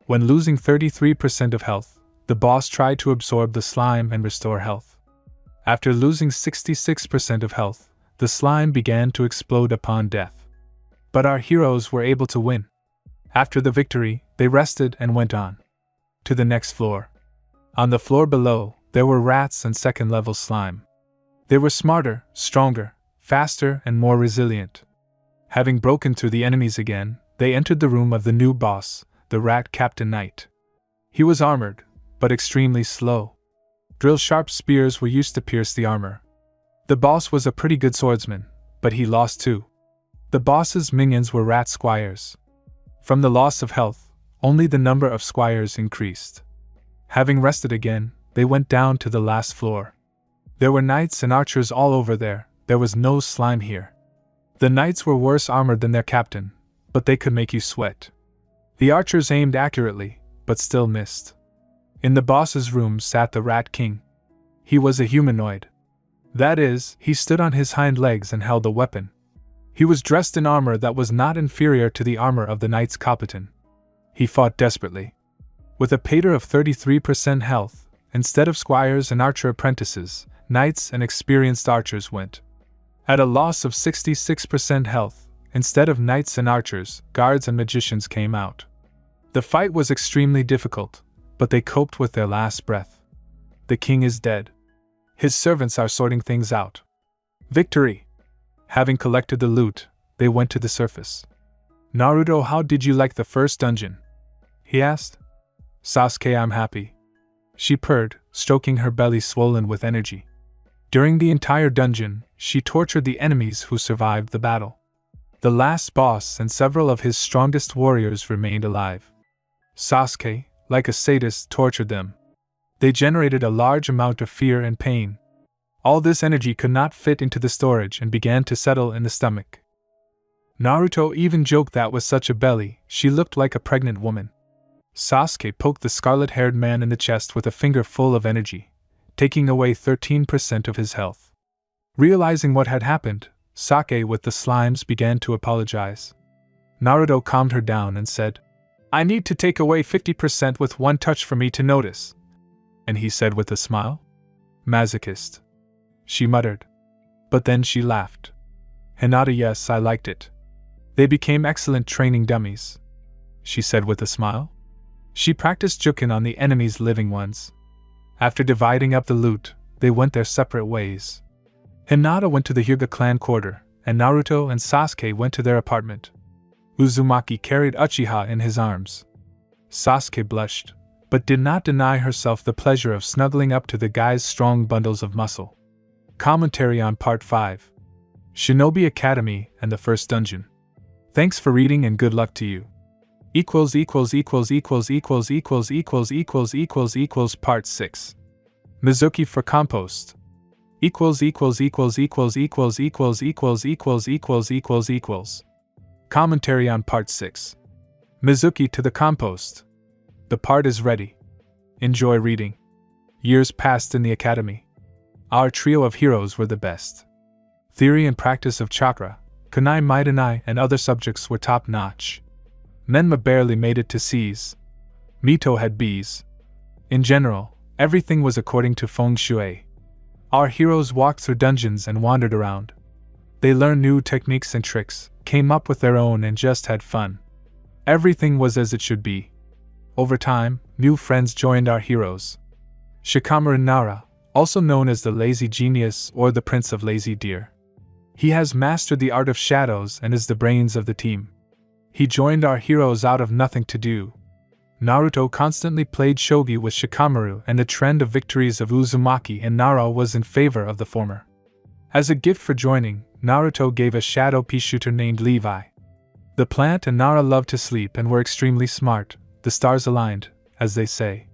When losing 33% of health, the boss tried to absorb the slime and restore health. After losing 66% of health, the slime began to explode upon death. But our heroes were able to win. After the victory, they rested and went on to the next floor. On the floor below, there were rats and second-level slime. They were smarter, stronger, faster, and more resilient. Having broken through the enemies again, they entered the room of the new boss, the Rat Captain Knight. He was armored, but extremely slow. Drill-sharp spears were used to pierce the armor. The boss was a pretty good swordsman, but he lost too. The boss's minions were rat squires. From the loss of health, only the number of squires increased. Having rested again, they went down to the last floor. There were knights and archers all over there was no slime here. The knights were worse armored than their captain, but they could make you sweat. The archers aimed accurately, but still missed. In the boss's room sat the Rat King. He was a humanoid. That is, he stood on his hind legs and held a weapon. He was dressed in armor that was not inferior to the armor of the Knights Capitan. He fought desperately. With a pater of 33% health, instead of squires and archer apprentices, knights and experienced archers went. At a loss of 66% health, instead of knights and archers, guards and magicians came out. The fight was extremely difficult, but they coped with their last breath. The king is dead. His servants are sorting things out. Victory! Having collected the loot, they went to the surface. Naruto, how did you like the first dungeon? He asked. Sasuke, I'm happy. She purred, stroking her belly swollen with energy. During the entire dungeon, she tortured the enemies who survived the battle. The last boss and several of his strongest warriors remained alive. Sasuke, like a sadist, tortured them. They generated a large amount of fear and pain. All this energy could not fit into the storage and began to settle in the stomach. Naruto even joked that with such a belly, she looked like a pregnant woman. Sasuke poked the scarlet-haired man in the chest with a finger full of energy, taking away 13% of his health. Realizing what had happened, Sasuke with the slimes began to apologize. Naruto calmed her down and said, I need to take away 50% with one touch for me to notice. And he said with a smile, Masochist. She muttered. But then she laughed. Hinata, yes, I liked it. They became excellent training dummies. She said with a smile. She practiced jukin on the enemy's living ones. After dividing up the loot, they went their separate ways. Hinata went to the Hyuga clan quarter, and Naruto and Sasuke went to their apartment. Uzumaki carried Uchiha in his arms. Sasuke blushed, but did not deny herself the pleasure of snuggling up to the guy's strong bundles of muscle. Commentary on Part 5. Shinobi Academy and the First Dungeon. Thanks for reading and good luck to you. Part 6. Mizuki for compost. Commentary on Part 6. Mizuki to the compost. The part is ready. Enjoy reading. Years passed in the academy. Our trio of heroes were the best. Theory and practice of chakra, kunai maidanai, and other subjects were top-notch. Menma barely made it to C's. Mito had B's. In general, everything was according to feng shui. Our heroes walked through dungeons and wandered around. They learned new techniques and tricks, came up with their own, and just had fun. Everything was as it should be. Over time, new friends joined our heroes. Shikamaru Nara, also known as the Lazy Genius or the Prince of Lazy Deer. He has mastered the art of shadows and is the brains of the team. He joined our heroes out of nothing to do. Naruto constantly played shogi with Shikamaru, and the trend of victories of Uzumaki and Nara was in favor of the former. As a gift for joining, Naruto gave a shadow pea shooter named Levi. The plant and Nara loved to sleep and were extremely smart, the stars aligned, as they say.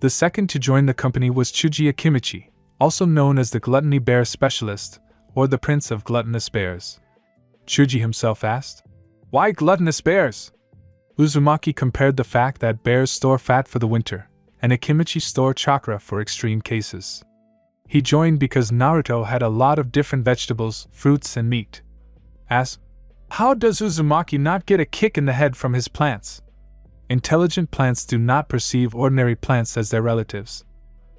The second to join the company was Chuji Akimichi, also known as the Gluttony Bear Specialist, or the Prince of Gluttonous Bears. Chuji himself asked, Why gluttonous bears? Uzumaki compared the fact that bears store fat for the winter, and Akimichi store chakra for extreme cases. He joined because Naruto had a lot of different vegetables, fruits, and meat. Asked, How does Uzumaki not get a kick in the head from his plants? Intelligent plants do not perceive ordinary plants as their relatives.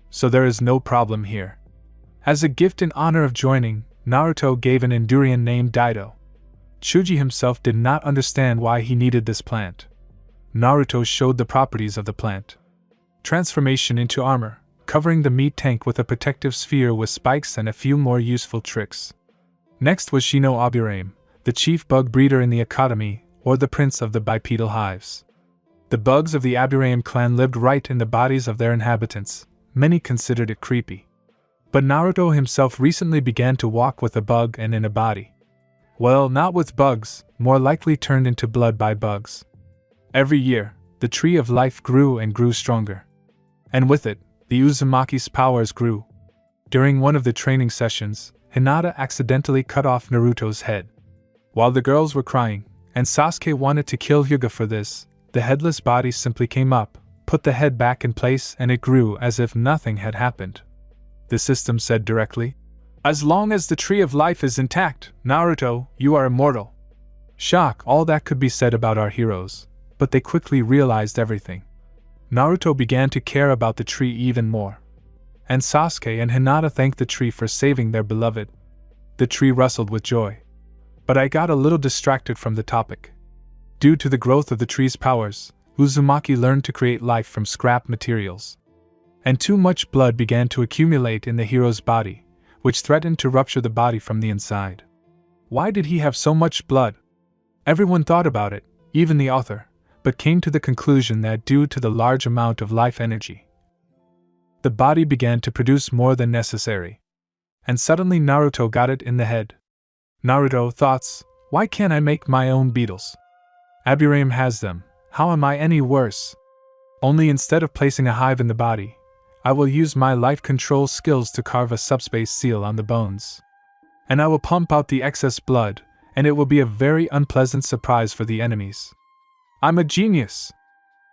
So there is no problem here. As a gift in honor of joining, Naruto gave an Endurian named Daido. Chuji himself did not understand why he needed this plant. Naruto showed the properties of the plant. Transformation into armor, covering the meat tank with a protective sphere with spikes and a few more useful tricks. Next was Shino Aburame, the chief bug breeder in the academy, or the prince of the bipedal hives. The bugs of the Aburame clan lived right in the bodies of their inhabitants. Many considered it creepy. But Naruto himself recently began to walk with a bug and in a body. Well, not with bugs, more likely turned into blood by bugs. Every year, the tree of life grew and grew stronger. And with it, the Uzumaki's powers grew. During one of the training sessions, Hinata accidentally cut off Naruto's head. While the girls were crying, and Sasuke wanted to kill Hyuga for this, the headless body simply came up, put the head back in place, and it grew as if nothing had happened. The system said directly, "As long as the tree of life is intact, Naruto, you are immortal." Shock, all that could be said about our heroes, but they quickly realized everything. Naruto began to care about the tree even more. And Sasuke and Hinata thanked the tree for saving their beloved. The tree rustled with joy. But I got a little distracted from the topic. Due to the growth of the tree's powers, Uzumaki learned to create life from scrap materials. And too much blood began to accumulate in the hero's body, which threatened to rupture the body from the inside. Why did he have so much blood? Everyone thought about it, even the author, but came to the conclusion that due to the large amount of life energy, the body began to produce more than necessary. And suddenly Naruto got it in the head. Naruto thoughts, why can't I make my own beetles? Aburame has them, how am I any worse? Only instead of placing a hive in the body, I will use my life control skills to carve a subspace seal on the bones. And I will pump out the excess blood, and it will be a very unpleasant surprise for the enemies. I'm a genius,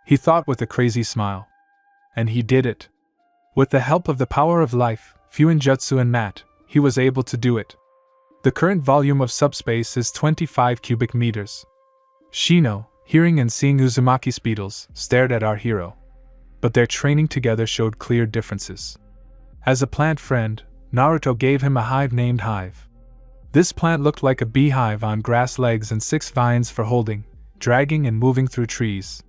he thought with a crazy smile. And he did it. With the help of the power of life, Fuinjutsu and Mat, he was able to do it. The current volume of subspace is 25 cubic meters. Shino, hearing and seeing Uzumaki's beetles, stared at our hero. But their training together showed clear differences. As a plant friend, Naruto gave him a hive named Hive. This plant looked like a beehive on grass legs and 6 vines for holding, dragging and moving through trees.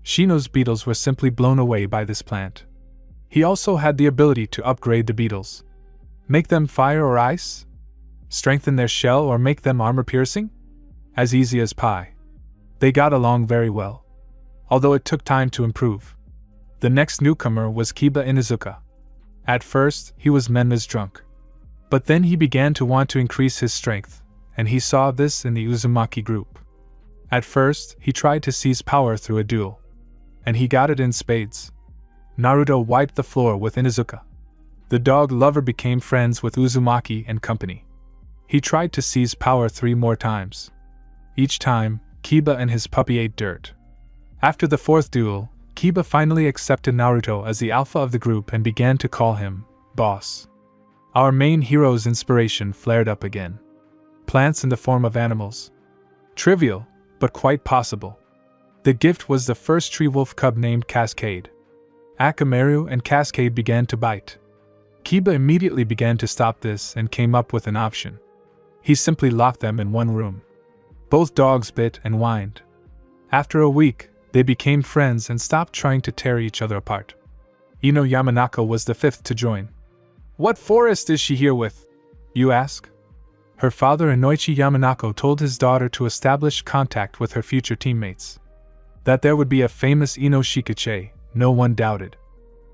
Shino's beetles were simply blown away by this plant. He also had the ability to upgrade the beetles. Make them fire or ice? Strengthen their shell or make them armor-piercing? As easy as pie. They got along very well. Although it took time to improve. The next newcomer was Kiba Inuzuka. At first, he was Menma's drunk. But then he began to want to increase his strength, and he saw this in the Uzumaki group. At first, he tried to seize power through a duel. And he got it in spades. Naruto wiped the floor with Inuzuka. The dog lover became friends with Uzumaki and company. He tried to seize power 3 more times. Each time, Kiba and his puppy ate dirt. After the 4th duel, Kiba finally accepted Naruto as the alpha of the group and began to call him boss. Our main hero's inspiration flared up again. Plants in the form of animals. Trivial, but quite possible. The gift was the first tree wolf cub named Cascade. Akamaru and Cascade began to bite. Kiba immediately began to stop this and came up with an option. He simply locked them in one room. Both dogs bit and whined. After a week, they became friends and stopped trying to tear each other apart. Ino Yamanaka was the 5th to join. What forest is she here with? You ask? Her father Inoichi Yamanaka told his daughter to establish contact with her future teammates. That there would be a famous Ino Shikache, no one doubted.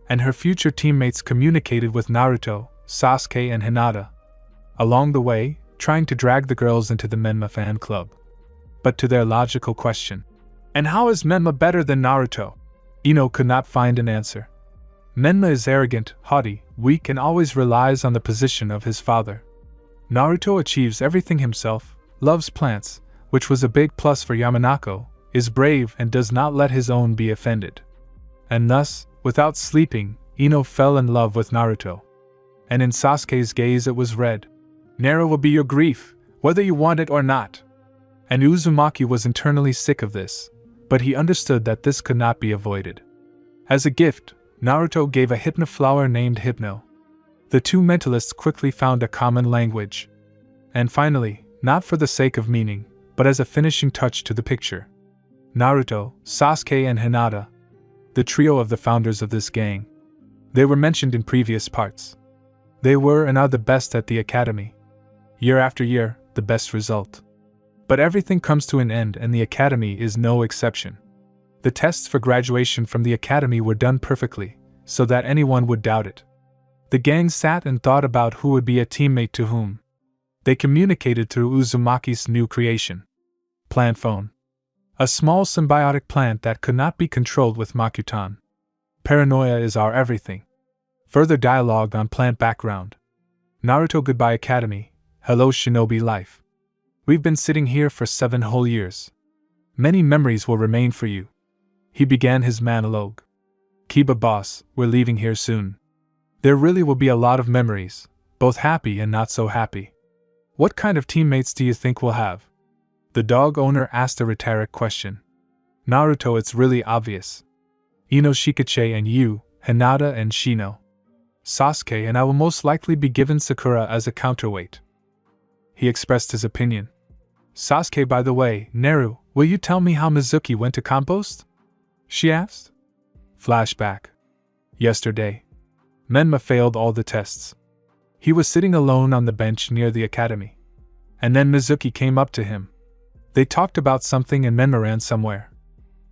And her future teammates communicated with Naruto, Sasuke and Hinata. Along the way, trying to drag the girls into the Menma fan club. But to their logical question, and how is Menma better than Naruto? Ino could not find an answer. Menma is arrogant, haughty, weak and always relies on the position of his father. Naruto achieves everything himself, loves plants, which was a big plus for Yamanaka, is brave and does not let his own be offended. And thus, without sleeping, Ino fell in love with Naruto. And in Sasuke's gaze it was red. Narrow will be your grief, whether you want it or not. And Uzumaki was internally sick of this, but he understood that this could not be avoided. As a gift, Naruto gave a hypnoflower named Hypno. The 2 mentalists quickly found a common language. And finally, not for the sake of meaning, but as a finishing touch to the picture, Naruto, Sasuke and Hinata, the trio of the founders of this gang. They were mentioned in previous parts. They were and are the best at the academy. Year after year, the best result. But everything comes to an end and the academy is no exception. The tests for graduation from the academy were done perfectly, so that anyone would doubt it. The gang sat and thought about who would be a teammate to whom. They communicated through Uzumaki's new creation. Plant phone. A small symbiotic plant that could not be controlled with Makutan. Paranoia is our everything. Further dialogue on plant background. Naruto Goodbye Academy. Hello Shinobi Life. We've been sitting here for 7 whole years. Many memories will remain for you. He began his monologue. Kiba boss, we're leaving here soon. There really will be a lot of memories, both happy and not so happy. What kind of teammates do you think we'll have? The dog owner asked a rhetoric question. Naruto, it's really obvious. Ino Shikache and you, Hinata and Shino. Sasuke and I will most likely be given Sakura as a counterweight. He expressed his opinion. Sasuke, by the way, Neru, will you tell me how Mizuki went to compost? She asked. Flashback. Yesterday. Menma failed all the tests. He was sitting alone on the bench near the academy. And then Mizuki came up to him. They talked about something and Menma ran somewhere.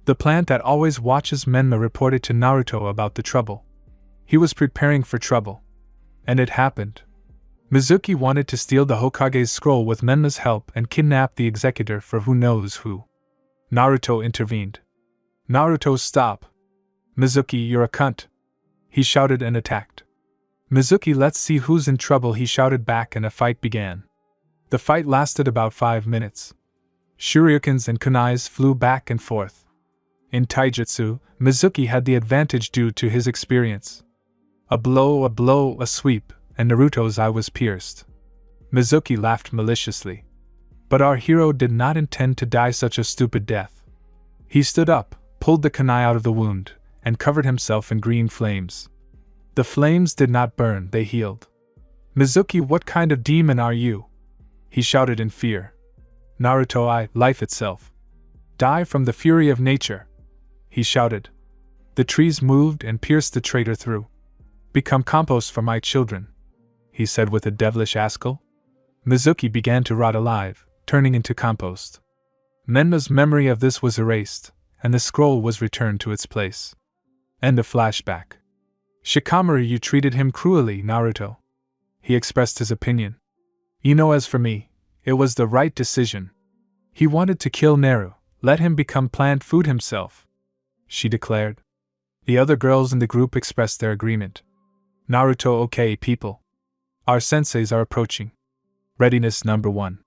The plant that always watches Menma reported to Naruto about the trouble. He was preparing for trouble. And it happened. Mizuki wanted to steal the Hokage's scroll with Menma's help and kidnap the executor for who knows who. Naruto intervened. Naruto, stop. Mizuki, you're a cunt. He shouted and attacked. Mizuki, let's see who's in trouble, he shouted back, and a fight began. The fight lasted about 5 minutes. Shurikens and kunais flew back and forth. In taijutsu, Mizuki had the advantage due to his experience. A blow, a sweep, and Naruto's eye was pierced. Mizuki laughed maliciously. But our hero did not intend to die such a stupid death. He stood up, pulled the kunai out of the wound, and covered himself in green flames. The flames did not burn, they healed. Mizuki, what kind of demon are you? He shouted in fear. Naruto, I, life itself. Die from the fury of nature. He shouted. The trees moved and pierced the traitor through. Become compost for my children, he said with a devilish askel. Mizuki began to rot alive, turning into compost. Menma's memory of this was erased, and the scroll was returned to its place. End of flashback. Shikamaru, you treated him cruelly, Naruto. He expressed his opinion. As for me, it was the right decision. He wanted to kill Neru, let him become plant food himself, she declared. The other girls in the group expressed their agreement. Naruto, okay, people. Our senseis are approaching. Readiness number 1,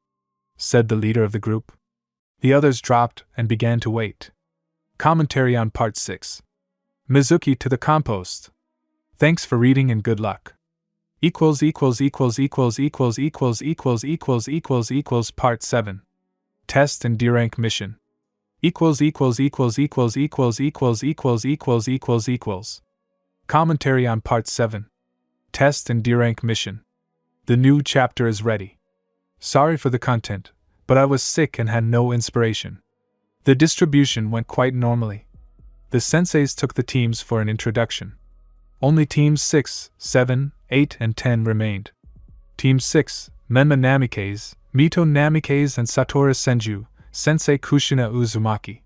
said the leader of the group. The others dropped and began to wait. Commentary on Part 6. Mizuki to the compost. Thanks for reading and good luck. Part 7. Test and D-rank mission. Commentary on Part 7. Test and D-rank mission. The new chapter is ready. Sorry for the content, but I was sick and had no inspiration. The distribution went quite normally. The senseis took the teams for an introduction. Only Teams 6, 7, 8, and 10 remained. Team 6, Menma Namikaze, Mito Namikaze and Satoru Senju, Sensei Kushina Uzumaki.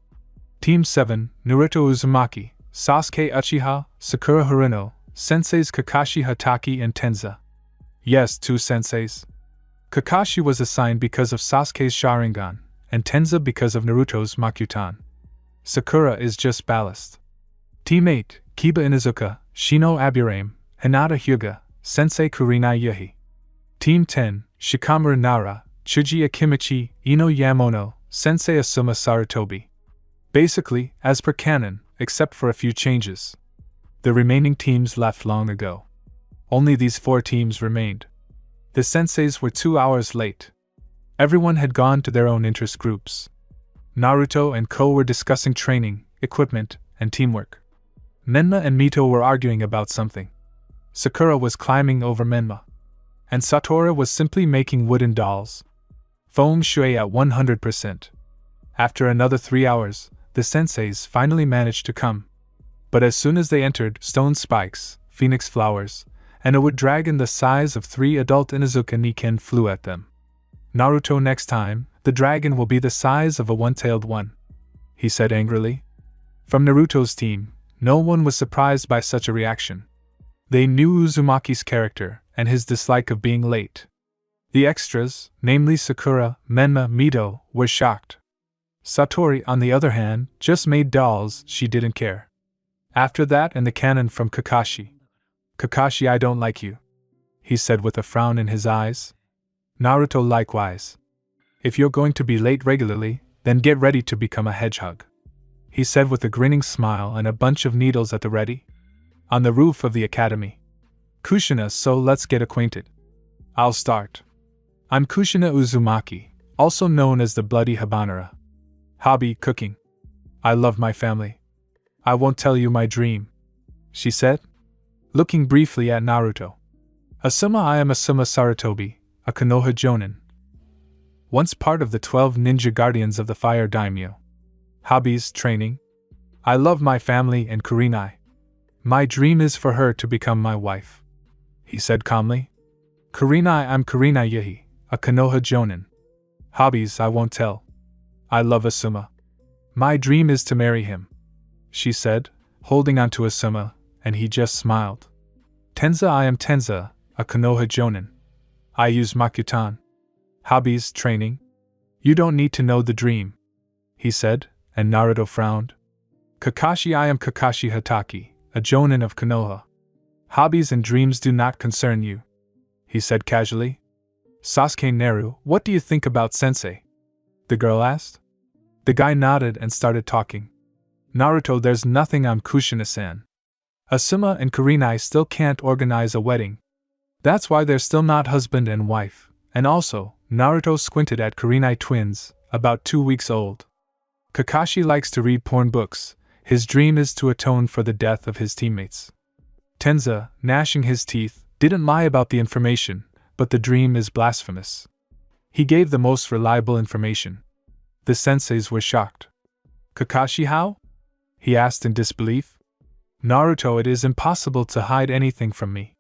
Team 7, Naruto Uzumaki, Sasuke Uchiha, Sakura Haruno, Senseis Kakashi Hatake and Tenza. Yes, 2 senseis. Kakashi was assigned because of Sasuke's Sharingan, and Tenza because of Naruto's Makutan. Sakura is just ballast. Team 8, Kiba Inuzuka, Shino Aburame, Hinata Hyuga, Sensei Kurinai Yuhi. Team 10, Shikamaru Nara, Chuji Akimichi, Ino Yamono, Sensei Asuma Sarutobi. Basically, as per canon, except for a few changes. The remaining teams left long ago. Only these 4 teams remained. The senseis were 2 hours late. Everyone had gone to their own interest groups. Naruto and Ko were discussing training, equipment, and teamwork. Menma and Mito were arguing about something. Sakura was climbing over Menma. And Satoru was simply making wooden dolls. Feng Shui at 100%. After another 3 hours, the senseis finally managed to come. But as soon as they entered, stone spikes, phoenix flowers, and a wood dragon the size of 3 adult Inuzuka Niken flew at them. Naruto, next time, the dragon will be the size of a one-tailed one, he said angrily. From Naruto's team, no one was surprised by such a reaction. They knew Uzumaki's character and his dislike of being late. The extras, namely Sakura, Menma, Mito, were shocked. Satori, on the other hand, just made dolls, she didn't care. After that, and the cannon from Kakashi. Kakashi, I don't like you, he said with a frown in his eyes. Naruto likewise. If you're going to be late regularly, then get ready to become a hedgehog," he said with a grinning smile and a bunch of needles at the ready. On the roof of the academy. "Kushina, so let's get acquainted. I'll start. I'm Kushina Uzumaki, also known as the Bloody Habanera. Hobby, cooking. I love my family. I won't tell you my dream," she said, looking briefly at Naruto. "Asuma, I am Asuma Sarutobi, a Konoha Jonin. Once part of the 12 ninja guardians of the Fire Daimyo. Hobbies, training. I love my family and Kurinai. My dream is for her to become my wife," he said calmly. "Kurinai, I'm Kurinai Yahi, a Konoha Jonin. Hobbies, I won't tell. I love Asuma. My dream is to marry him," she said, holding on to Asuma, and he just smiled. "Tenza, I am Tenza, a Konoha Jonin. I use Makutan. Hobbies, training. You don't need to know the dream," he said, and Naruto frowned. "Kakashi, I am Kakashi Hataki, a Jonin of Konoha. Hobbies and dreams do not concern you," he said casually. "Sasuke Neru, what do you think about sensei?" the girl asked. The guy nodded and started talking. "Naruto, there's nothing on Kushina-san. Asuma and Kurinai still can't organize a wedding. That's why they're still not husband and wife, and also," Naruto squinted at Kurinai twins, about 2 weeks old. "Kakashi likes to read porn books. His dream is to atone for the death of his teammates." Tenza, gnashing his teeth, didn't lie about the information, but the dream is blasphemous. He gave the most reliable information. The senseis were shocked. "Kakashi, how?" he asked in disbelief. "Naruto, it is impossible to hide anything from me.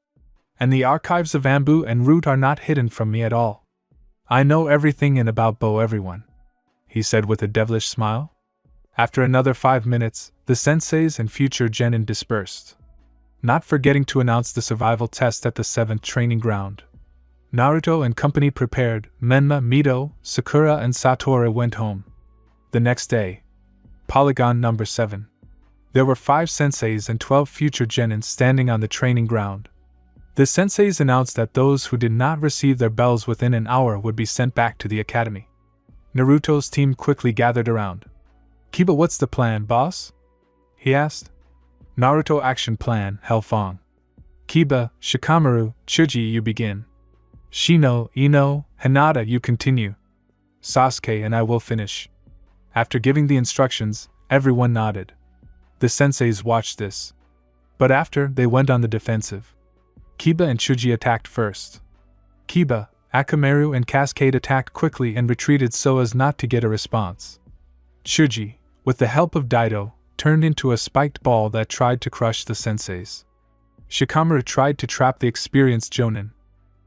And the archives of Ambu and Root are not hidden from me at all. I know everything and about everyone," he said with a devilish smile. After another 5 minutes, the senseis and future genin dispersed, not forgetting to announce the survival test at the 7th training ground. Naruto and company prepared. Menma, Mito, Sakura, and Satoru went home. The next day. Polygon number 7. There were 5 senseis and 12 future genin standing on the training ground. The senseis announced that those who did not receive their bells within an hour would be sent back to the academy. Naruto's team quickly gathered around. "Kiba, what's the plan, boss?" he asked. "Naruto action plan, Hellfang. Kiba, Shikamaru, Chuji, you begin. Shino, Ino, Hinata, you continue. Sasuke and I will finish." After giving the instructions, everyone nodded. The senseis watched this. But after, they went on the defensive. Kiba and Chuji attacked first. Kiba, Akamaru, and Cascade attacked quickly and retreated so as not to get a response. Chuji, with the help of Daido, turned into a spiked ball that tried to crush the senseis. Shikamaru tried to trap the experienced Jonin.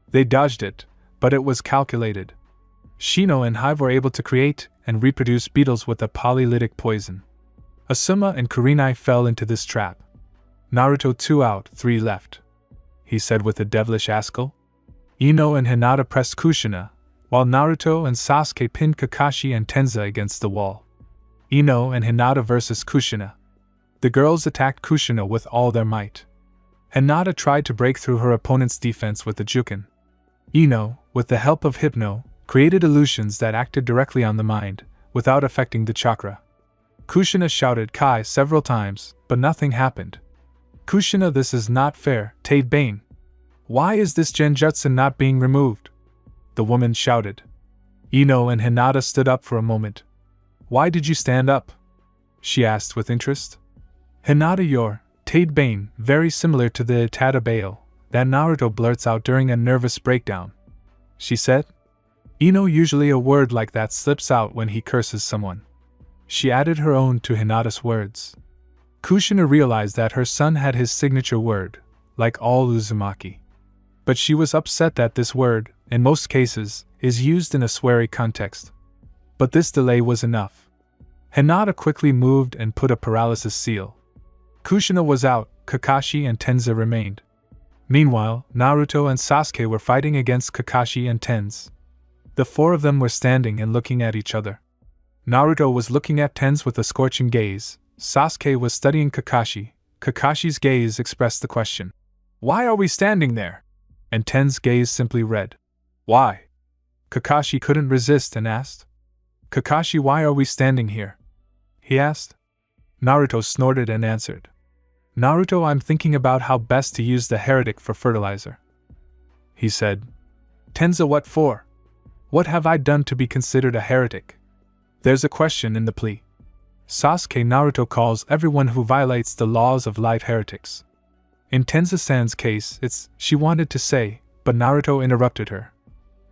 They dodged it, but it was calculated. Shino and Hive were able to create and reproduce beetles with a polylytic poison. Asuma and Kurinai fell into this trap. "Naruto 2 out, 3 left," he said with a devilish askle. Ino and Hinata pressed Kushina, while Naruto and Sasuke pinned Kakashi and Tenza against the wall. Ino and Hinata versus Kushina. The girls attacked Kushina with all their might. Hinata tried to break through her opponent's defense with the Juken. Ino, with the help of Hypno, created illusions that acted directly on the mind, without affecting the chakra. Kushina shouted Kai several times, but nothing happened. "Kushina, this is not fair, Tade Bane. Why is this genjutsu not being removed?" the woman shouted. Ino and Hinata stood up for a moment. "Why did you stand up?" she asked with interest. "Hinata, you're Tade Bane, very similar to the Tadabao that Naruto blurts out during a nervous breakdown," she said. Ino, usually a word like that slips out when he curses someone. She added her own to Hinata's words. Kushina realized that her son had his signature word, like all Uzumaki. But she was upset that this word, in most cases, is used in a sweary context. But this delay was enough. Hinata quickly moved and put a paralysis seal. Kushina was out, Kakashi and Tenza remained. Meanwhile, Naruto and Sasuke were fighting against Kakashi and Tenz. The 4 of them were standing and looking at each other. Naruto was looking at Tenz with a scorching gaze. Sasuke was studying Kakashi. Kakashi's gaze expressed the question, "Why are we standing there?" And Ten's gaze simply read, "Why?" Kakashi couldn't resist and asked. Kakashi, why are we standing here? He asked. Naruto snorted and answered. Naruto, I'm thinking about how best to use the heretic for fertilizer. He said. Tenza, what for? What have I done to be considered a heretic? There's a question in the plea. Sasuke, Naruto calls everyone who violates the laws of life heretics. In Tenza-san's case, she wanted to say, but Naruto interrupted her.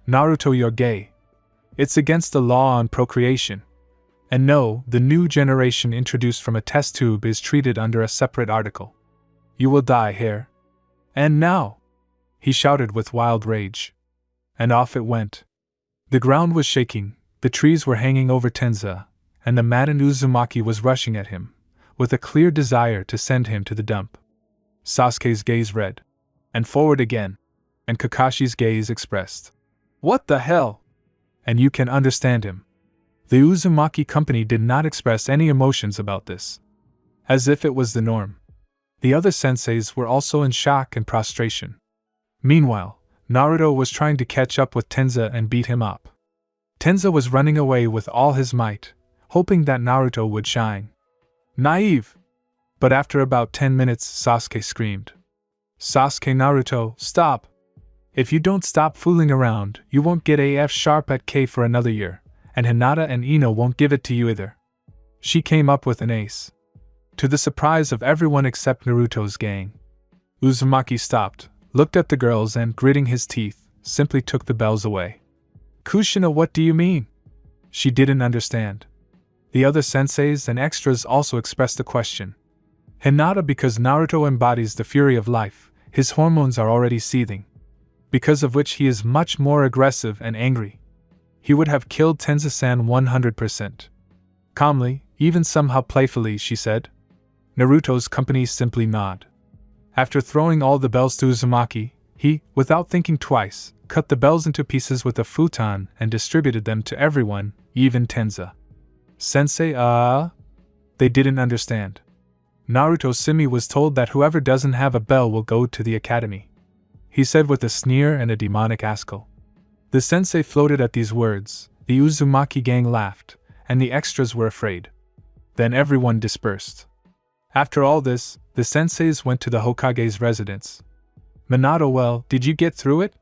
Naruto, you're gay. It's against the law on procreation. And no, the new generation introduced from a test tube is treated under a separate article. You will die here. And now! He shouted with wild rage. And off it went. The ground was shaking, the trees were hanging over Tenza, and the maddened Uzumaki was rushing at him, with a clear desire to send him to the dump. Sasuke's gaze read. And forward again. And Kakashi's gaze expressed. What the hell? And you can understand him. The Uzumaki company did not express any emotions about this. As if it was the norm. The other senseis were also in shock and prostration. Meanwhile, Naruto was trying to catch up with Tenza and beat him up. Tenza was running away with all his might, hoping that Naruto would shine. Naive! But after about 10 minutes, Sasuke screamed. Sasuke, Naruto, stop! If you don't stop fooling around, you won't get a F sharp at K for another year, and Hinata and Ino won't give it to you either. She came up with an ace. To the surprise of everyone except Naruto's gang. Uzumaki stopped, looked at the girls and, gritting his teeth, simply took the bells away. Kushina, what do you mean? She didn't understand. The other senseis and extras also expressed a question. Hinata, because Naruto embodies the fury of life, his hormones are already seething. Because of which he is much more aggressive and angry. He would have killed Tenza-san 100%. Calmly, even somehow playfully, she said. Naruto's company simply nodded. After throwing all the bells to Uzumaki, he, without thinking twice, cut the bells into pieces with a futon and distributed them to everyone, even Tenza. Sensei, They didn't understand. Naruto Simi was told that whoever doesn't have a bell will go to the academy. He said with a sneer and a demonic asco. The sensei floated at these words, the Uzumaki gang laughed, and the extras were afraid. Then everyone dispersed. After all this, the senseis went to the Hokage's residence. Minato, well, did you get through it?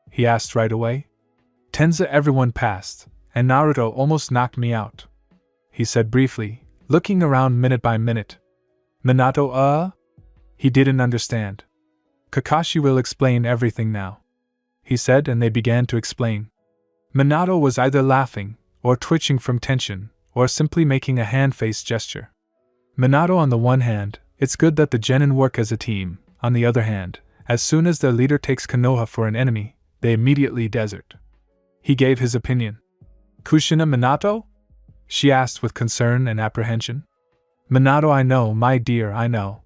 He asked right away. Tenza, everyone passed, and Naruto almost knocked me out. He said briefly, looking around minute by minute. Minato, He didn't understand. Kakashi will explain everything now. He said, and they began to explain. Minato was either laughing, or twitching from tension, or simply making a hand-face gesture. Minato, on the one hand, it's good that the genin work as a team. On the other hand, as soon as their leader takes Konoha for an enemy, they immediately desert. He gave his opinion. Kushina, Minato? She asked with concern and apprehension. Minato, I know, my dear, I know.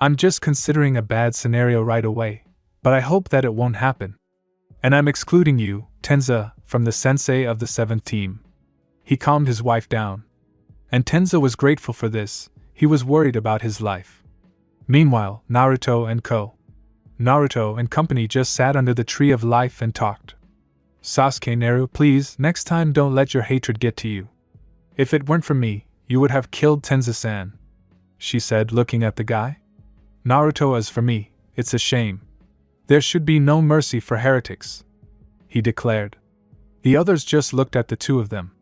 I'm just considering a bad scenario right away, but I hope that it won't happen. And I'm excluding you, Tenza, from the sensei of the 7th team. He calmed his wife down. And Tenza was grateful for this, he was worried about his life. Meanwhile, Naruto and company just sat under the tree of life and talked. Sasuke, Naru, please, next time don't let your hatred get to you. If it weren't for me, you would have killed Tenza-san, she said, looking at the guy. Naruto, as for me, it's a shame. There should be no mercy for heretics, he declared. The others just looked at the two of them.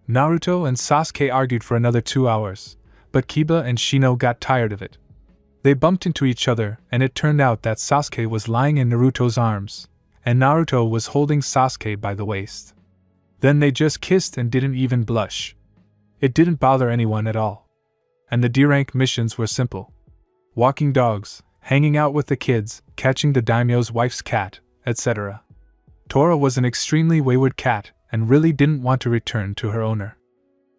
Naruto and Sasuke argued for another 2 hours, but Kiba and Shino got tired of it. They bumped into each other, and it turned out that Sasuke was lying in Naruto's arms, and Naruto was holding Sasuke by the waist. Then they just kissed and didn't even blush. It didn't bother anyone at all. And the D-rank missions were simple. Walking dogs, hanging out with the kids, catching the daimyo's wife's cat, etc. Tora was an extremely wayward cat, and really didn't want to return to her owner.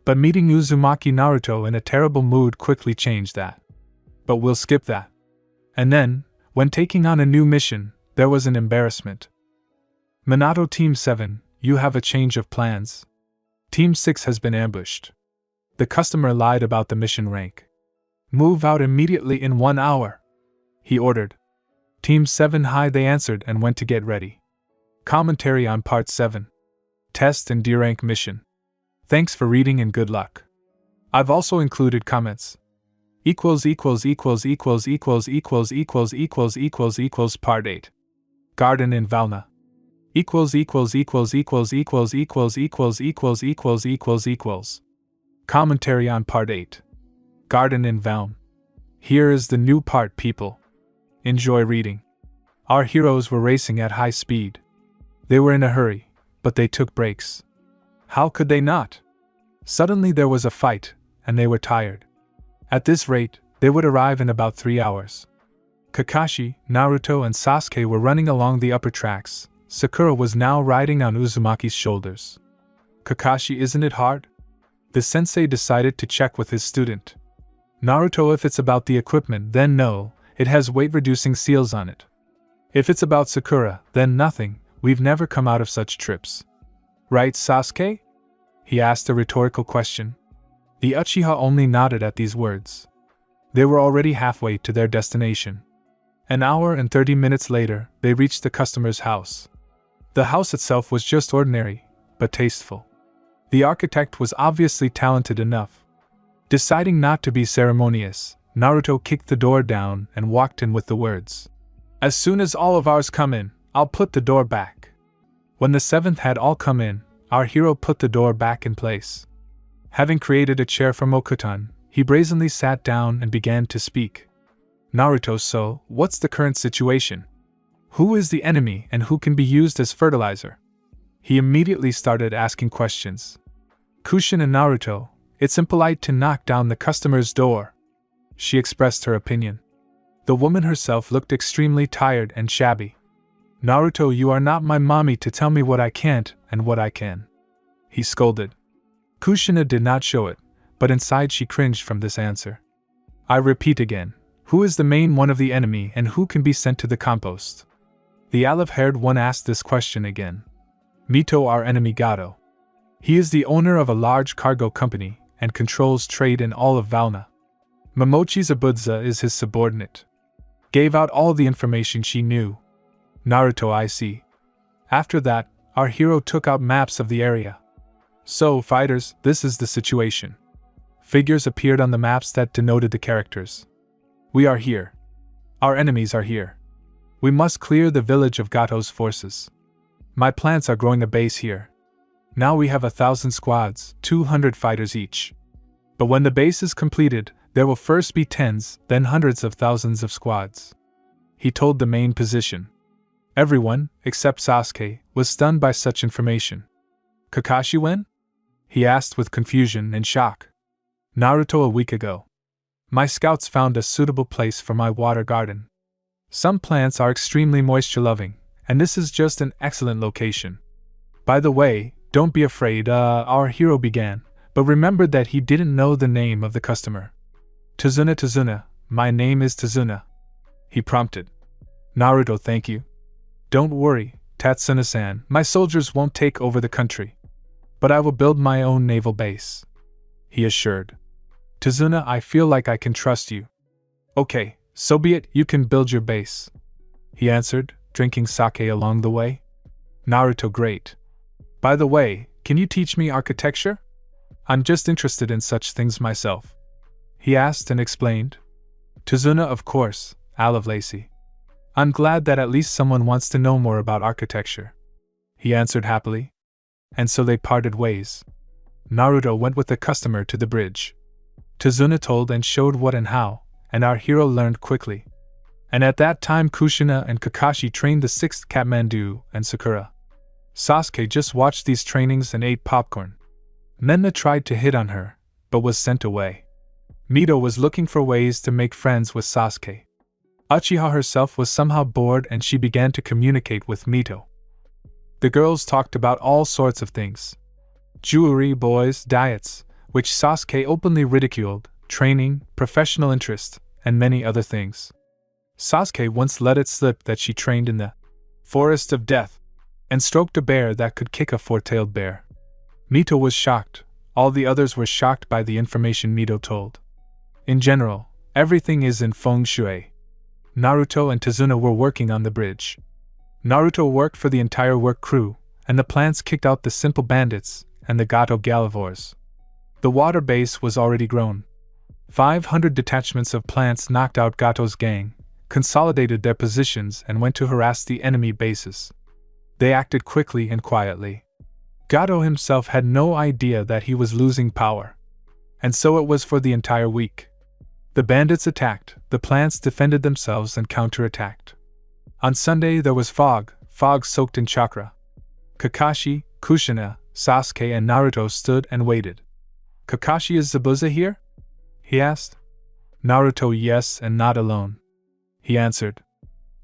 But meeting Uzumaki Naruto in a terrible mood quickly changed that. But we'll skip that. And then, when taking on a new mission, there was an embarrassment. Minato Team 7, you have a change of plans. Team 6 has been ambushed. The customer lied about the mission rank. Move out immediately in 1 hour, he ordered. Team 7 hi, they answered and went to get ready. Commentary on Part 7. test and D-rank mission. Thanks for reading and good luck. I've also included comments. Part 8. Garden in Valna. Commentary on Part 8. Garden in Valm. Here is the new part, people. Enjoy reading. Our heroes were racing at high speed. They were in a hurry, but they took breaks. How could they not? Suddenly there was a fight, and they were tired. At this rate, they would arrive in about 3 hours. Kakashi, Naruto, and Sasuke were running along the upper tracks. Sakura was now riding on Uzumaki's shoulders. Kakashi, isn't it hard? The sensei decided to check with his student. Naruto, if it's about the equipment, then no, it has weight-reducing seals on it. If it's about Sakura, then nothing, we've never come out of such trips. Right, Sasuke? He asked a rhetorical question. The Uchiha only nodded at these words. They were already halfway to their destination. An hour and 30 minutes later, they reached the customer's house. The house itself was just ordinary, but tasteful. The architect was obviously talented enough. Deciding not to be ceremonious, Naruto kicked the door down and walked in with the words, "As soon as all of ours come in, I'll put the door back." When the 7th had all come in, our hero put the door back in place. Having created a chair for Mokutan, he brazenly sat down and began to speak. Naruto, so, what's the current situation? Who is the enemy and who can be used as fertilizer? He immediately started asking questions. Kushina and Naruto, it's impolite to knock down the customer's door. She expressed her opinion. The woman herself looked extremely tired and shabby. Naruto, you are not my mommy to tell me what I can't and what I can. He scolded. Kushina did not show it, but inside she cringed from this answer. I repeat again, who is the main one of the enemy and who can be sent to the compost? The olive-haired one asked this question again. Mito, our enemy Gato. He is the owner of a large cargo company and controls trade in all of Valna. Momochi Zabudza is his subordinate. Gave out all the information she knew. Naruto, I see. After that, our hero took out maps of the area. So, fighters, this is the situation. Figures appeared on the maps that denoted the characters. We are here. Our enemies are here. We must clear the village of Gato's forces. My plants are growing a base here. Now we have 1,000 squads, 200 fighters each. But when the base is completed, there will first be tens, then hundreds of thousands of squads. He told the main position. Everyone, except Sasuke, was stunned by such information. Kakashi when? He asked with confusion and shock. Naruto, a week ago. My scouts found a suitable place for my water garden. Some plants are extremely moisture-loving, and this is just an excellent location. By the way, don't be afraid, our hero began, but remembered that he didn't know the name of the customer. Tazuna, my name is Tazuna. He prompted. Naruto, thank you. Don't worry, Tatsuna-san, my soldiers won't take over the country. But I will build my own naval base. He assured. Tazuna, I feel like I can trust you. Okay, so be it, you can build your base. He answered, drinking sake along the way. Naruto, great. By the way, can you teach me architecture? I'm just interested in such things myself. He asked and explained. Tazuna, of course, Olive Lacey. I'm glad that at least someone wants to know more about architecture. He answered happily. And so they parted ways. Naruto went with the customer to the bridge. Tazuna told and showed what and how, and our hero learned quickly. And at that time Kushina and Kakashi trained the 6th Kathmandu and Sakura. Sasuke just watched these trainings and ate popcorn. Nenna tried to hit on her, but was sent away. Mito was looking for ways to make friends with Sasuke. Uchiha herself was somehow bored and she began to communicate with Mito. The girls talked about all sorts of things. Jewelry, boys, diets, which Sasuke openly ridiculed, training, professional interest, and many other things. Sasuke once let it slip that she trained in the Forest of Death, and stroked a bear that could kick a four-tailed bear. Mito was shocked, all the others were shocked by the information Mito told. In general, everything is in feng shui. Naruto and Tazuna were working on the bridge. Naruto worked for the entire work crew, and the plants kicked out the simple bandits and the Gato Galivores. The water base was already grown. 500 detachments of plants knocked out Gato's gang, consolidated their positions, and went to harass the enemy bases. They acted quickly and quietly. Gato himself had no idea that he was losing power. And so it was for the entire week. The bandits attacked, the plants defended themselves and counterattacked. On Sunday there was fog soaked in chakra. Kakashi, Kushina, Sasuke, and Naruto stood and waited. "Kakashi, is Zabuza here?" he asked. Naruto, "Yes, and not alone," he answered.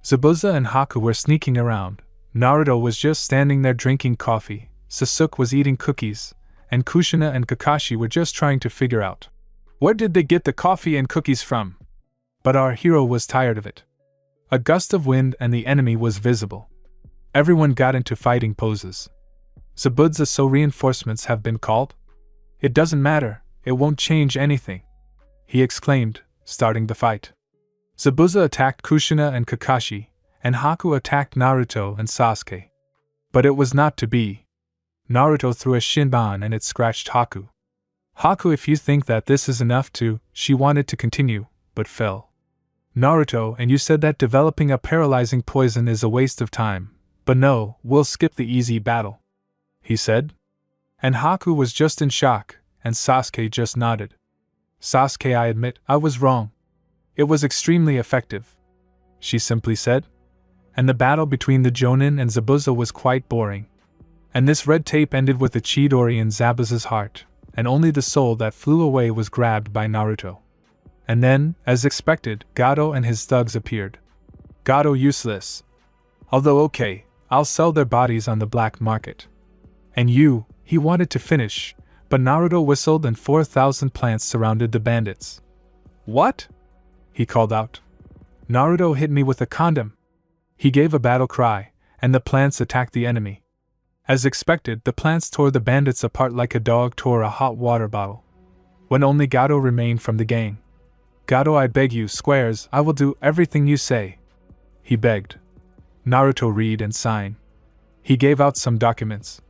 Zabuza and Haku were sneaking around. Naruto was just standing there drinking coffee, Sasuke was eating cookies, and Kushina and Kakashi were just trying to figure out where did they get the coffee and cookies from. But our hero was tired of it. A gust of wind and the enemy was visible. Everyone got into fighting poses. "Zabuza, so reinforcements have been called?" "It doesn't matter, it won't change anything," he exclaimed, starting the fight. Zabuza attacked Kushina and Kakashi, and Haku attacked Naruto and Sasuke. But it was not to be. Naruto threw a shinban and it scratched Haku. "Haku, if you think that this is enough to," she wanted to continue, but fell. "Naruto, and you said that developing a paralyzing poison is a waste of time, but no, we'll skip the easy battle," he said. And Haku was just in shock, and Sasuke just nodded. "Sasuke, I admit, I was wrong. It was extremely effective," she simply said. And the battle between the Jonin and Zabuza was quite boring. And this red tape ended with the Chidori in Zabuza's heart, and only the soul that flew away was grabbed by Naruto. And then, as expected, Gato and his thugs appeared. Gato useless. Although okay, I'll sell their bodies on the black market. And you, he wanted to finish, but Naruto whistled and 4,000 plants surrounded the bandits. "What?" he called out. "Naruto hit me with a condom." He gave a battle cry, and the plants attacked the enemy. As expected, the plants tore the bandits apart like a dog tore a hot water bottle. When only Gato remained from the gang. "Gato, I beg you, squares, I will do everything you say," he begged. Naruto, read and sign. He gave out some documents.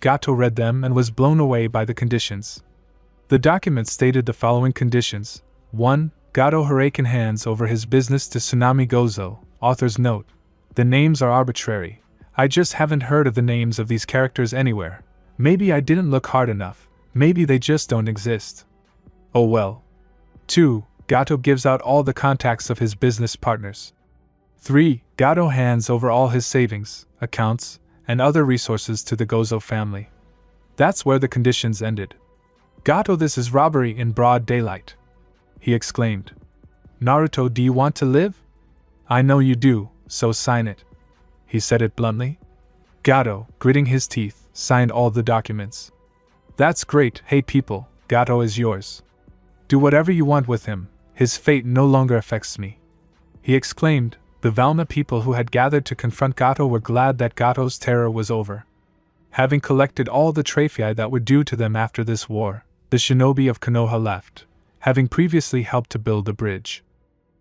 Gato read them and was blown away by the conditions. The documents stated the following conditions. 1. Gato Huraken hands over his business to Tsunami Gozo. Author's note: the names are arbitrary. I just haven't heard of the names of these characters anywhere. Maybe I didn't look hard enough. Maybe they just don't exist. Oh well. 2. Gato gives out all the contacts of his business partners. 3. Gato hands over all his savings, accounts, and other resources to the Gozo family. That's where the conditions ended. "Gato, this is robbery in broad daylight," he exclaimed. "Naruto, do you want to live?" "I know you do, so sign it." He said it bluntly. Gato, gritting his teeth, signed all the documents. "That's great, hey people, Gato is yours. Do whatever you want with him, his fate no longer affects me," he exclaimed. The Valma people who had gathered to confront Gato were glad that Gato's terror was over. Having collected all the trophy that were due to them after this war, the shinobi of Konoha left, having previously helped to build the bridge.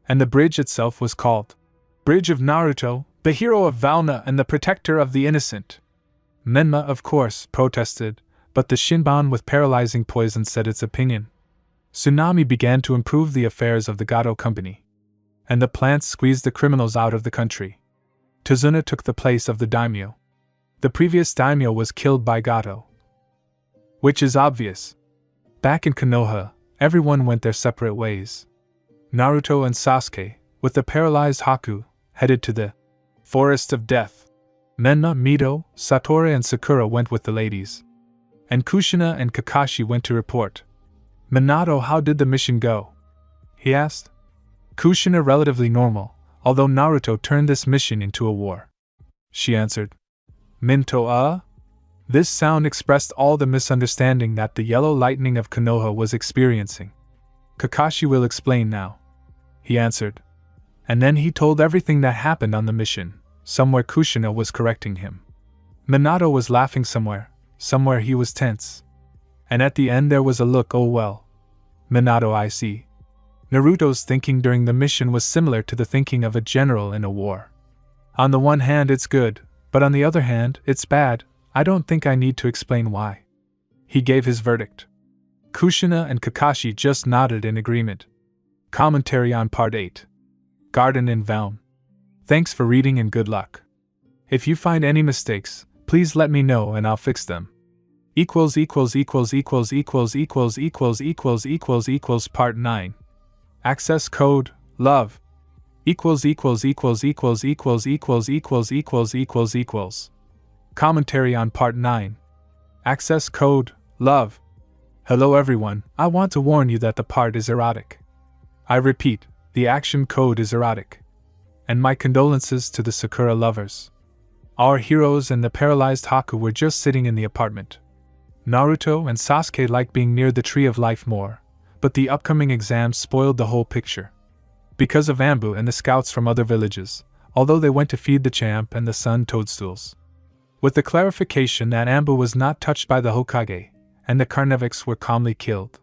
And the bridge itself was called Bridge of Naruto, the hero of Valna and the protector of the innocent. Menma, of course, protested, but the Shinban with paralyzing poison said its opinion. Tsunami began to improve the affairs of the Gato company. And the plants squeezed the criminals out of the country. Tazuna took the place of the daimyo. The previous daimyo was killed by Gato. Which is obvious. Back in Konoha, everyone went their separate ways. Naruto and Sasuke, with the paralyzed Haku, headed to the Forest of Death. Menma, Mito, Satoru, and Sakura went with the ladies. And Kushina and Kakashi went to report. "Minato, how did the mission go?" he asked. "Kushina, relatively normal, although Naruto turned this mission into a war," she answered. "Minto, This sound expressed all the misunderstanding that the yellow lightning of Konoha was experiencing. "Kakashi will explain now," he answered. And then he told everything that happened on the mission. Somewhere Kushina was correcting him. Minato was laughing somewhere he was tense. And at the end there was a look, "Oh well. Minato, I see." Naruto's thinking during the mission was similar to the thinking of a general in a war. On the one hand it's good, but on the other hand it's bad. I don't think I need to explain why. He gave his verdict. Kushina and Kakashi just nodded in agreement. Commentary on Part 8. Garden in Valm. Thanks for reading and good luck. If you find any mistakes, please let me know and I'll fix them. Part 9. Access code love Commentary on Part 9. Access code love. Hello everyone, I want to warn you that the part is erotic. I repeat, the action code is erotic. And my condolences to the Sakura lovers. Our heroes and the paralyzed Haku were just sitting in the apartment. Naruto and Sasuke like being near the Tree of Life more, but the upcoming exams spoiled the whole picture. Because of Ambu and the scouts from other villages, although they went to feed the champ and the sun toadstools. With the clarification that Ambu was not touched by the Hokage, and the Carnivics were calmly killed.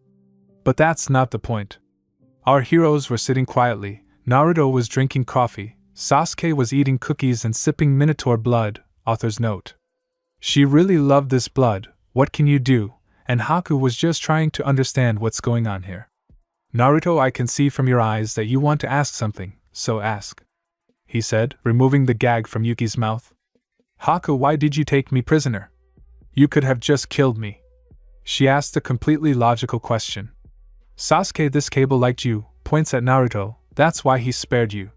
But that's not the point. Our heroes were sitting quietly, Naruto was drinking coffee, Sasuke was eating cookies and sipping Minotaur blood, author's note. She really loved this blood, what can you do, and Haku was just trying to understand what's going on here. Naruto, I can see from your eyes that you want to ask something, so ask. He said, removing the gag from Yuki's mouth. Haku, why did you take me prisoner? You could have just killed me. She asked a completely logical question. Sasuke, this cable liked you, points at Naruto, that's why he spared you.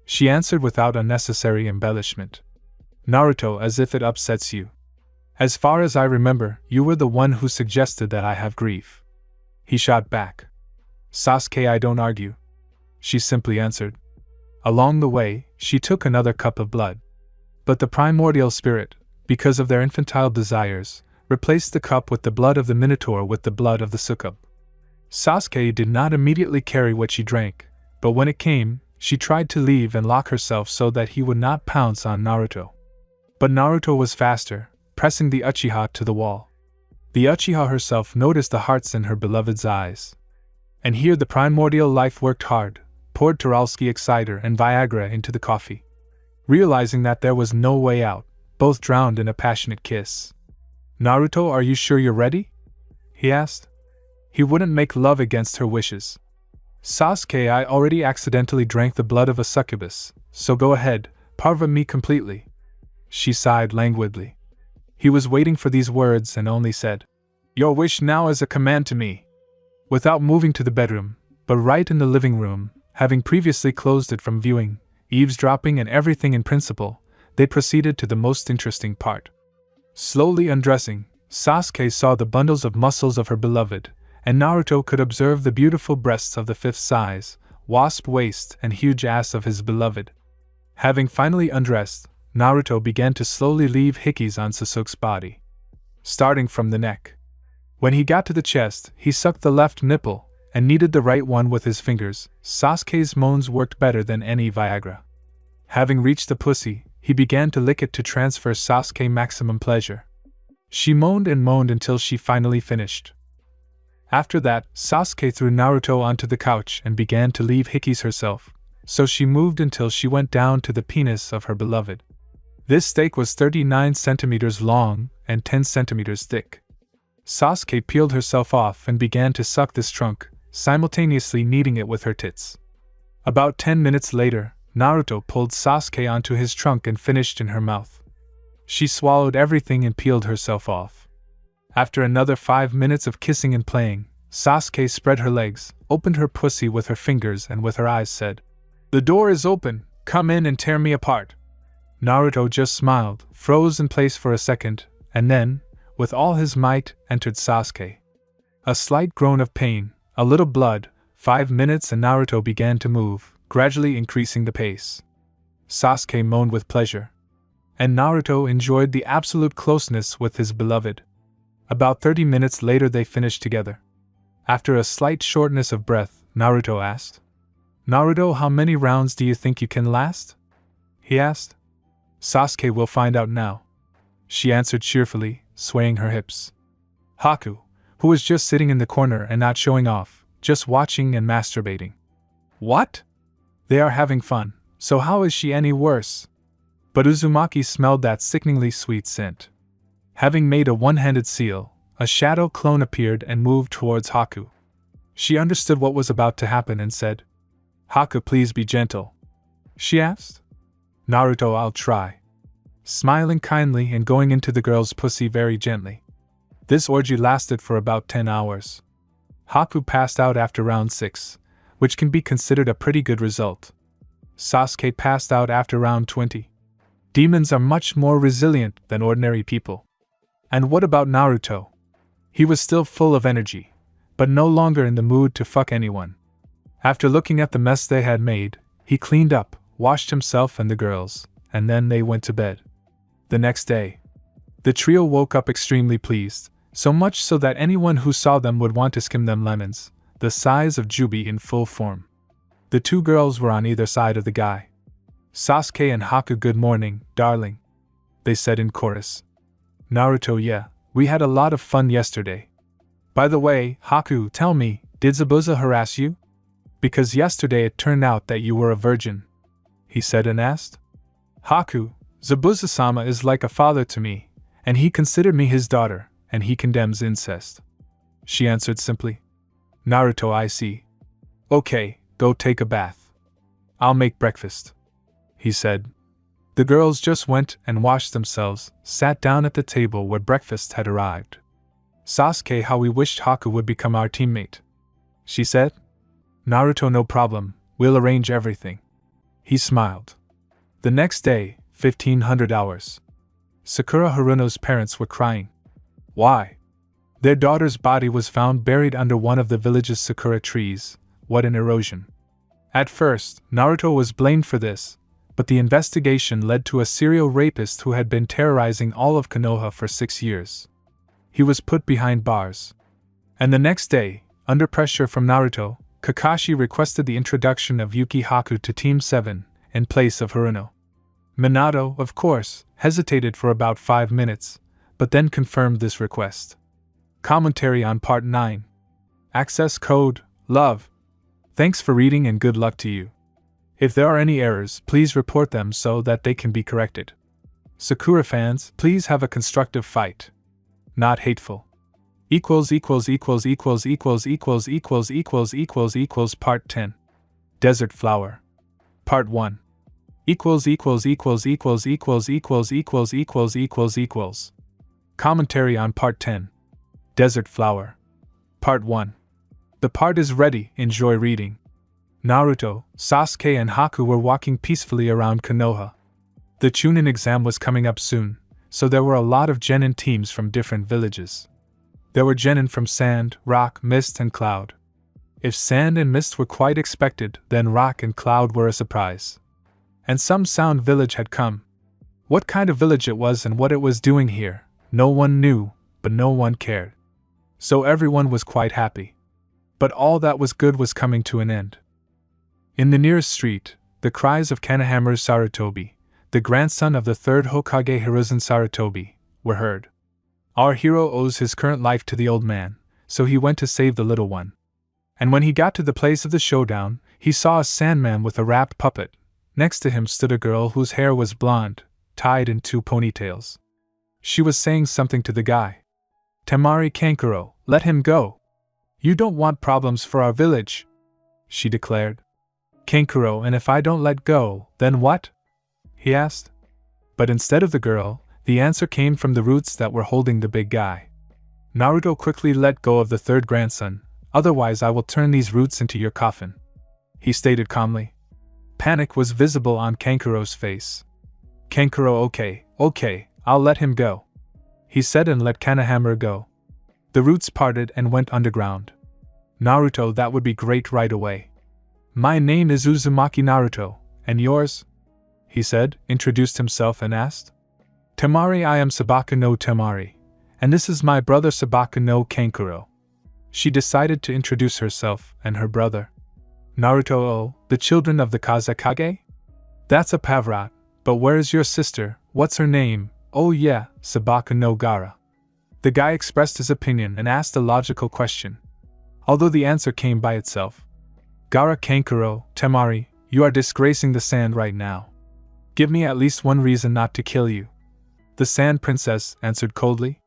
She answered without unnecessary embellishment. Naruto, as if it upsets you. As far as I remember, you were the one who suggested that I have grief. He shot back. Sasuke, I don't argue. She simply answered. Along the way, she took another cup of blood. But the primordial spirit, because of their infantile desires, replaced the cup with the blood of the Minotaur with the blood of the succub. Sasuke did not immediately carry what she drank, but when it came, she tried to leave and lock herself so that he would not pounce on Naruto. But Naruto was faster, pressing the Uchiha to the wall. The Uchiha herself noticed the hearts in her beloved's eyes. And here the primordial life worked hard, poured Turalski Exciter and Viagra into the coffee. Realizing that there was no way out, both drowned in a passionate kiss. Naruto, are you sure you're ready? He asked. He wouldn't make love against her wishes. Sasuke, I already accidentally drank the blood of a succubus, so go ahead, parva me completely. She sighed languidly. He was waiting for these words and only said, Your wish now is a command to me. Without moving to the bedroom, but right in the living room, having previously closed it from viewing, eavesdropping and everything in principle, they proceeded to the most interesting part. Slowly undressing, Sasuke saw the bundles of muscles of her beloved, and Naruto could observe the beautiful breasts of the fifth size, wasp waist and huge ass of his beloved. Having finally undressed, Naruto began to slowly leave hickeys on Sasuke's body. Starting from the neck. When he got to the chest, he sucked the left nipple, and kneaded the right one with his fingers. Sasuke's moans worked better than any Viagra. Having reached the pussy, he began to lick it to transfer Sasuke maximum pleasure. She moaned and moaned until she finally finished. After that, Sasuke threw Naruto onto the couch and began to leave hickeys herself, so she moved until she went down to the penis of her beloved. This steak was 39 centimeters long and 10 centimeters thick. Sasuke peeled herself off and began to suck this trunk, simultaneously kneading it with her tits. About 10 minutes later, Naruto pulled Sasuke onto his trunk and finished in her mouth. She swallowed everything and peeled herself off. After another 5 minutes of kissing and playing, Sasuke spread her legs, opened her pussy with her fingers and with her eyes said, "The door is open, come in and tear me apart." Naruto just smiled, froze in place for a second, and then, with all his might, entered Sasuke. A slight groan of pain, a little blood, 5 minutes and Naruto began to move, gradually increasing the pace. Sasuke moaned with pleasure. And Naruto enjoyed the absolute closeness with his beloved. About 30 minutes later they finished together. After a slight shortness of breath, Naruto asked, "Naruto, how many rounds do you think you can last?" he asked. "Sasuke will find out now," she answered cheerfully, swaying her hips. Haku, who was just sitting in the corner and not showing off, just watching and masturbating. "What? They are having fun, so how is she any worse?" But Uzumaki smelled that sickeningly sweet scent. Having made a one-handed seal, a shadow clone appeared and moved towards Haku. She understood what was about to happen and said, "Haku, please be gentle." She asked. "Naruto, I'll try." Smiling kindly and going into the girl's pussy very gently. This orgy lasted for about 10 hours. Haku passed out after round 6, which can be considered a pretty good result. Sasuke passed out after round 20. Demons are much more resilient than ordinary people. And what about Naruto? He was still full of energy, but no longer in the mood to fuck anyone. After looking at the mess they had made, he cleaned up, washed himself and the girls, and then they went to bed. The next day, the trio woke up extremely pleased, so much so that anyone who saw them would want to skim them lemons, the size of Jubi in full form. The two girls were on either side of the guy. "Sasuke and Haku, good morning, darling," they said in chorus. "Naruto, yeah, we had a lot of fun yesterday. By the way, Haku, tell me, did Zabuza harass you? Because yesterday it turned out that you were a virgin," he said and asked. "Haku, Zabuza-sama is like a father to me, and he considered me his daughter, and he condemns incest," she answered simply. "Naruto, I see. Okay, go take a bath. I'll make breakfast," he said. The girls just went and washed themselves, sat down at the table where breakfast had arrived. "Sasuke, how we wished Haku would become our teammate," she said. "Naruto, no problem, we'll arrange everything." He smiled. The next day, 1500 hours. Sakura Haruno's parents were crying. Why? Their daughter's body was found buried under one of the village's sakura trees. What an erosion. At first, Naruto was blamed for this, but the investigation led to a serial rapist who had been terrorizing all of Konoha for 6 years. He was put behind bars. And the next day, under pressure from Naruto, Kakashi requested the introduction of Yuki Haku to Team 7, in place of Haruno. Minato, of course, hesitated for about 5 minutes, but then confirmed this request. Commentary on Part 9. Access code, LOVE. Thanks for reading and good luck to you. If there are any errors, please report them so that they can be corrected. Sakura fans, please have a constructive fight. Not hateful. Part 10. Desert Flower. Part 1. Commentary on Part 10. Desert Flower. Part 1. The part is ready, enjoy reading. Naruto, Sasuke and Haku were walking peacefully around Konoha. The Chunin exam was coming up soon, so there were a lot of genin teams from different villages. There were genin from Sand, Rock, Mist and Cloud. If Sand and Mist were quite expected, then Rock and Cloud were a surprise. And some Sound village had come. What kind of village it was and what it was doing here, no one knew, but no one cared. So everyone was quite happy. But all that was good was coming to an end. In the nearest street, the cries of Konohamaru Sarutobi, the grandson of the third Hokage Hiruzen Sarutobi, were heard. Our hero owes his current life to the old man, so he went to save the little one. And when he got to the place of the showdown, he saw a Sandman with a wrapped puppet. Next to him stood a girl whose hair was blonde, tied in 2 ponytails. She was saying something to the guy. "Temari Kankuro, let him go. You don't want problems for our village," she declared. "Kankuro, and if I don't let go, then what?" he asked. But instead of the girl, the answer came from the roots that were holding the big guy. Naruto quickly let go of the third grandson, "Otherwise I will turn these roots into your coffin," he stated calmly. Panic was visible on Kankuro's face. "Kankuro, okay, I'll let him go," he said and let Konohamaru go. The roots parted and went underground. "Naruto, that would be great right away." "My name is Uzumaki Naruto, and yours?" he said, introduced himself and asked. "Temari, I am Sabaka no Temari, and this is my brother Sabaka no Kankuro." She decided to introduce herself and her brother. "Naruto, oh, the children of the Kazekage? That's a Pavrat, but where is your sister, what's her name? Oh yeah, Sabaka no Gara." The guy expressed his opinion and asked a logical question, although the answer came by itself. "Gara Kankuro, Temari, you are disgracing the sand right now. Give me at least one reason not to kill you." The Sand Princess answered coldly.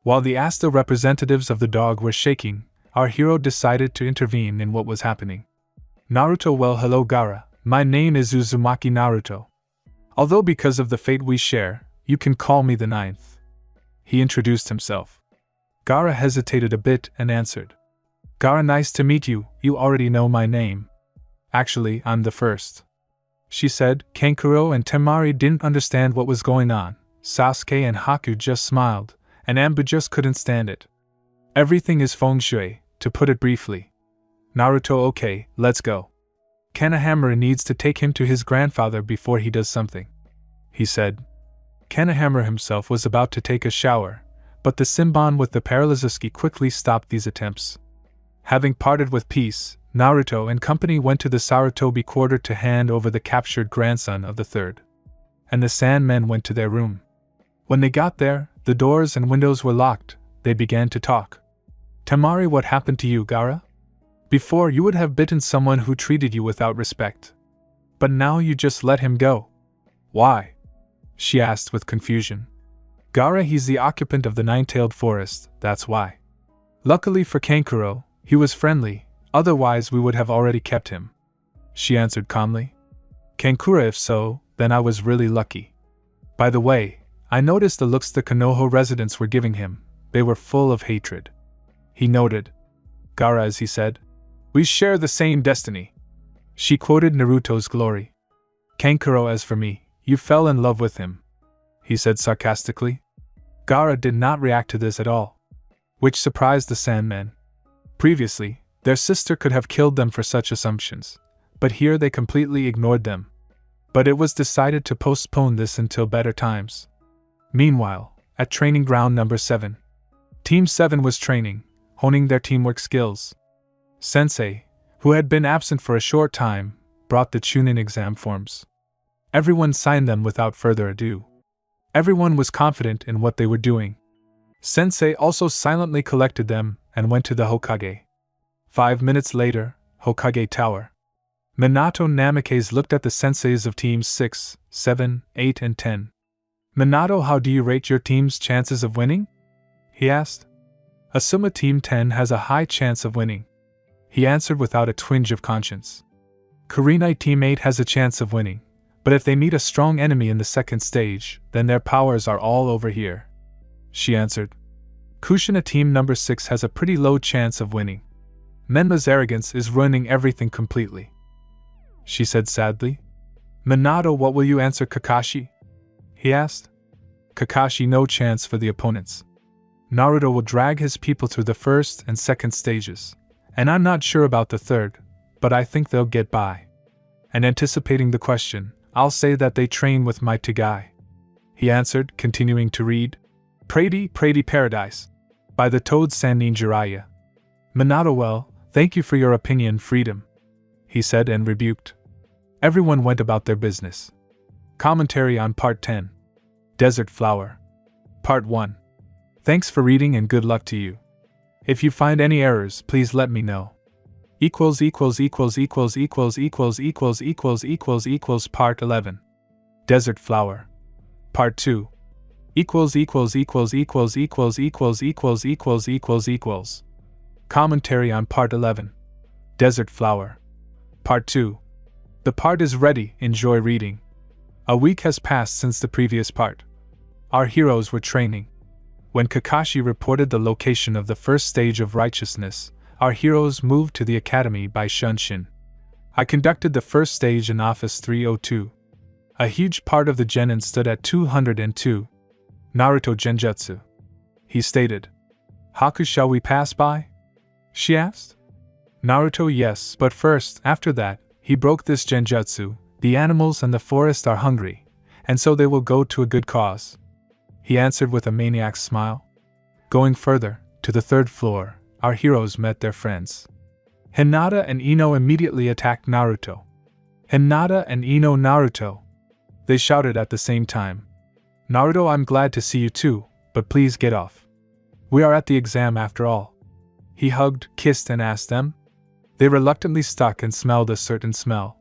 While the Asta representatives of the dog were shaking, our hero decided to intervene in what was happening. Naruto, well, hello Gaara, my name is Uzumaki Naruto. Although because of the fate we share, you can call me the Ninth. He introduced himself. Gaara hesitated a bit and answered. Gaara, nice to meet you, you already know my name. Actually, I'm the first. She said. Kankuro and Temari didn't understand what was going on. Sasuke and Haku just smiled, and Ambu just couldn't stand it. Everything is feng shui, to put it briefly. Naruto, okay, let's go. Konohamaru needs to take him to his grandfather before he does something, he said. Konohamaru himself was about to take a shower, but the Simban with the Paralyzuski quickly stopped these attempts. Having parted with peace, Naruto and company went to the Sarutobi quarter to hand over the captured grandson of the third. And the Sandmen went to their room. When they got there, the doors and windows were locked. They began to talk. Temari, what happened to you, Gaara? Before, you would have bitten someone who treated you without respect. But now you just let him go. Why? She asked with confusion. Gaara, he's the occupant of the nine-tailed forest, that's why. Luckily for Kankuro, he was friendly, otherwise we would have already kept him. She answered calmly. Kankuro, if so, then I was really lucky. By the way, I noticed the looks the Konoha residents were giving him. They were full of hatred. He noted. Gaara, as he said, we share the same destiny. She quoted Naruto's glory. Kankuro, as for me, you fell in love with him, he said sarcastically. Gaara did not react to this at all, which surprised the Sandmen. Previously, their sister could have killed them for such assumptions, but here they completely ignored them. But it was decided to postpone this until better times. Meanwhile, at training ground number 7, Team 7 was training, honing their teamwork skills. Sensei, who had been absent for a short time, brought the Chunin exam forms. Everyone signed them without further ado. Everyone was confident in what they were doing. Sensei also silently collected them and went to the Hokage. 5 minutes later, Hokage Tower. Minato Namikaze looked at the senseis of teams 6, 7, 8 and 10. Minato, how do you rate your team's chances of winning? He asked. Asuma Team 10 has a high chance of winning, he answered without a twinge of conscience. Kurenai Team 8 has a chance of winning, but if they meet a strong enemy in the second stage, then their powers are all over here, she answered. Kushina Team number 6 has a pretty low chance of winning. Menma's arrogance is ruining everything completely, she said sadly. Minato, what will you answer, Kakashi? He asked. Kakashi, no chance for the opponents. Naruto will drag his people through the first and second stages, and I'm not sure about the third, but I think they'll get by. And anticipating the question, I'll say that they train with my Tagai, he answered, continuing to read. Prady Paradise, by the Toad Sannin Jiraiya. Minato, well, thank you for your opinion, freedom, he said and rebuked. Everyone went about their business. Commentary on Part 10. Desert Flower. Part 1. Thanks for reading and good luck to you. If you find any errors, please let me know. Part 11. Desert Flower. Part 2. Commentary on Part 11. Desert Flower. Part 2. The part is ready, enjoy reading. A week has passed since the previous part. Our heroes were training. When Kakashi reported the location of the first stage of righteousness, our heroes moved to the academy by Shunshin. I conducted the first stage in Office 302. A huge part of the genin stood at 202. Naruto Genjutsu, he stated. Haku, shall we pass by? She asked. Naruto, yes, but first, after that, he broke this genjutsu. The animals and the forest are hungry, and so they will go to a good cause, he answered with a maniac's smile. Going further, to the third floor, our heroes met their friends. Hinata and Ino immediately attacked Naruto. Hinata and Ino, Naruto, they shouted at the same time. Naruto, I'm glad to see you too, but please get off. We are at the exam after all. He hugged, kissed and asked them. They reluctantly stuck and smelled a certain smell.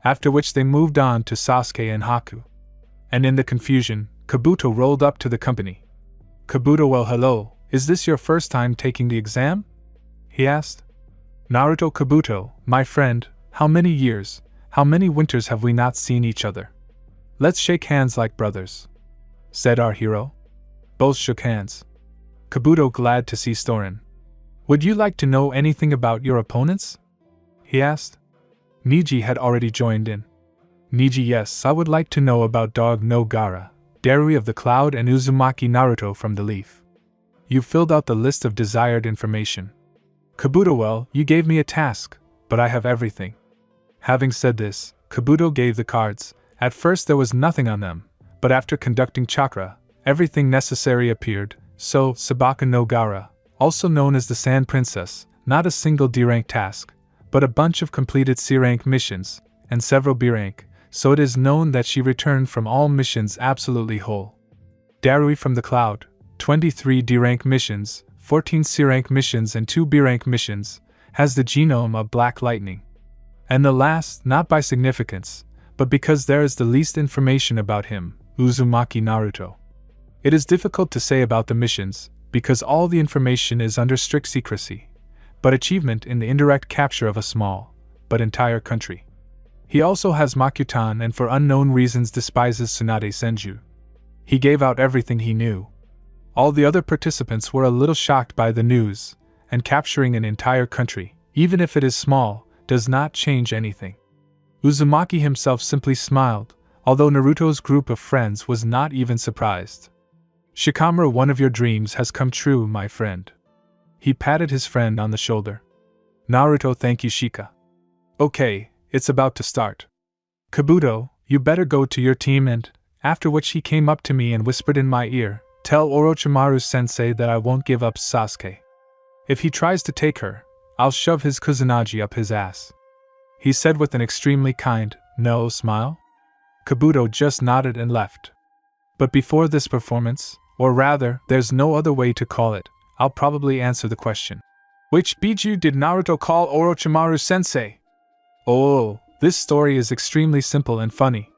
After which they moved on to Sasuke and Haku. And in the confusion, Kabuto rolled up to the company. Kabuto, well, hello, is this your first time taking the exam? He asked. Naruto, Kabuto, my friend, how many years, how many winters have we not seen each other? Let's shake hands like brothers, said our hero. Both shook hands. Kabuto, glad to see Storin. Would you like to know anything about your opponents? He asked. Niji had already joined in. Niji, yes, I would like to know about Dog no Gara, Darui of the Cloud, and Uzumaki Naruto from the Leaf. You filled out the list of desired information. Kabuto, well, you gave me a task, but I have everything. Having said this, Kabuto gave the cards. At first there was nothing on them, but after conducting chakra, everything necessary appeared. So, Sabaka no Gara, also known as the Sand Princess, not a single D-rank task, but a bunch of completed C-rank missions, and several B-rank, so it is known that she returned from all missions absolutely whole. Darui from the Cloud, 23 D-rank missions, 14 C-rank missions and 2 B-rank missions, has the genome of Black Lightning. And the last, not by significance, but because there is the least information about him, Uzumaki Naruto. It is difficult to say about the missions, because all the information is under strict secrecy, but achievement in the indirect capture of a small, but entire country. He also has Makutan and for unknown reasons despises Tsunade Senju. He gave out everything he knew. All the other participants were a little shocked by the news, and capturing an entire country, even if it is small, does not change anything. Uzumaki himself simply smiled, although Naruto's group of friends was not even surprised. Shikamaru, one of your dreams has come true, my friend. He patted his friend on the shoulder. Naruto, thank you, Shika. Okay, it's about to start. Kabuto, you better go to your team and, after which he came up to me and whispered in my ear, tell Orochimaru-sensei that I won't give up Sasuke. If he tries to take her, I'll shove his Kusanagi up his ass. He said with an extremely kind, no smile. Kabuto just nodded and left. But before this performance, or rather, there's no other way to call it, I'll probably answer the question. Which Biju did Naruto call Orochimaru-sensei? Oh, this story is extremely simple and funny.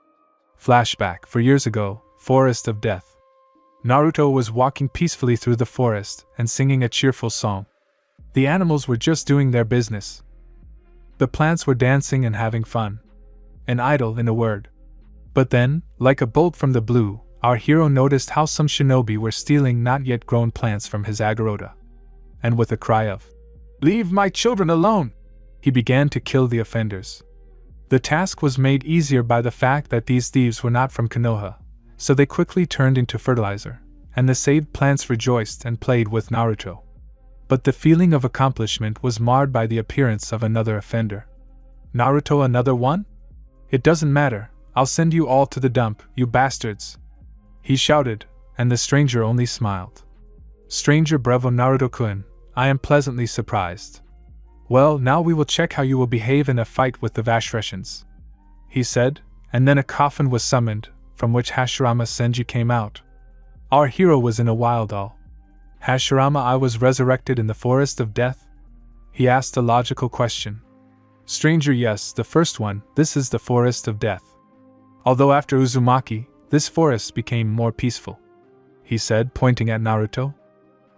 Flashback, for years ago, Forest of Death. Naruto was walking peacefully through the forest and singing a cheerful song. The animals were just doing their business. The plants were dancing and having fun. An idle, in a word. But then, like a bolt from the blue, our hero noticed how some shinobi were stealing not yet grown plants from his agorota. And with a cry of, "Leave my children alone!" he began to kill the offenders. The task was made easier by the fact that these thieves were not from Konoha, so they quickly turned into fertilizer, and the saved plants rejoiced and played with Naruto. But the feeling of accomplishment was marred by the appearance of another offender. Naruto, another one? It doesn't matter, I'll send you all to the dump, you bastards! He shouted, and the stranger only smiled. Stranger, bravo Naruto-kun, I am pleasantly surprised. Well, now we will check how you will behave in a fight with the Vashreshins, he said, and then a coffin was summoned, from which Hashirama Senju came out. Our hero was in a wild all. Hashirama, I was resurrected in the Forest of Death? He asked a logical question. Stranger, yes, the first one, this is the Forest of Death. Although after Uzumaki, this forest became more peaceful, he said, pointing at Naruto.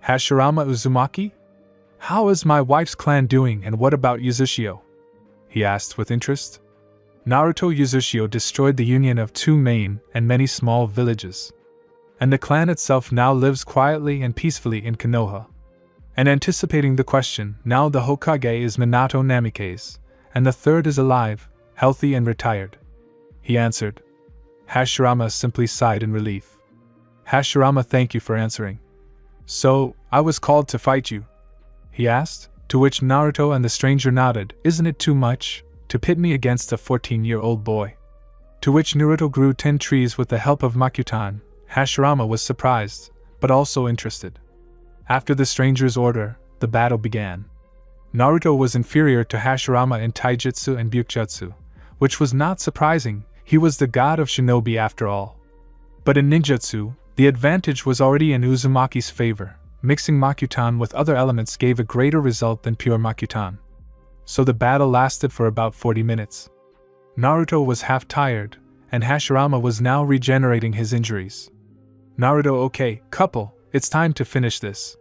Hashirama, Uzumaki? How is my wife's clan doing, and what about Uzushio? He asked with interest. Naruto, Uzushio destroyed the union of 2 main and many small villages. And the clan itself now lives quietly and peacefully in Konoha. And anticipating the question, now the Hokage is Minato Namikaze, and the third is alive, healthy and retired, he answered. Hashirama simply sighed in relief. Hashirama, thank you for answering. So, I was called to fight you? He asked, to which Naruto and the stranger nodded. Isn't it too much, to pit me against a 14-year-old boy? To which Naruto grew 10 trees with the help of Makutan. Hashirama was surprised, but also interested. After the stranger's order, the battle began. Naruto was inferior to Hashirama in taijutsu and byukjutsu, which was not surprising, he was the god of shinobi after all. But in ninjutsu, the advantage was already in Uzumaki's favor. Mixing Makutan with other elements gave a greater result than pure Makutan. So the battle lasted for about 40 minutes. Naruto was half tired, and Hashirama was now regenerating his injuries. Naruto, okay, couple, it's time to finish this,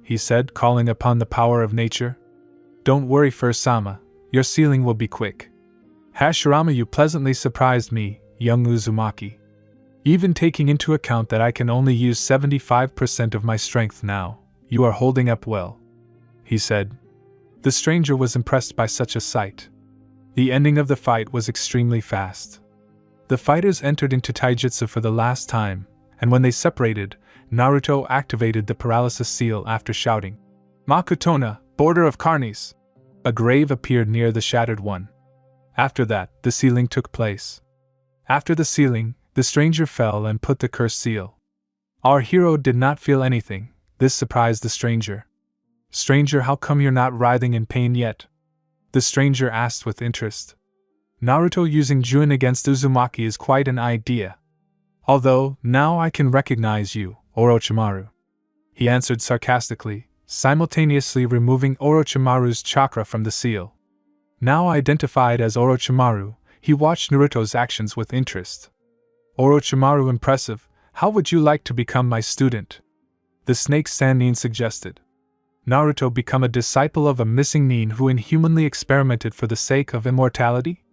he said, calling upon the power of nature. Don't worry, Fursama, your sealing will be quick. Hashirama, you pleasantly surprised me, young Uzumaki. Even taking into account that I can only use 75% of my strength now, you are holding up well, he said. The stranger was impressed by such a sight. The ending of the fight was extremely fast. The fighters entered into taijutsu for the last time, and when they separated, Naruto activated the paralysis seal after shouting, Makutona, border of Carnes! A grave appeared near the shattered one. After that, the sealing took place. After the sealing, the stranger fell and put the cursed seal. Our hero did not feel anything. This surprised the stranger. Stranger, how come you're not writhing in pain yet? The stranger asked with interest. Naruto using Jun against Uzumaki is quite an idea. Although, now I can recognize you, Orochimaru, he answered sarcastically, simultaneously removing Orochimaru's chakra from the seal. Now identified as Orochimaru, he watched Naruto's actions with interest. Orochimaru, impressive, how would you like to become my student? The snake Sannin suggested. Naruto become a disciple of a missing nin who inhumanly experimented for the sake of immortality?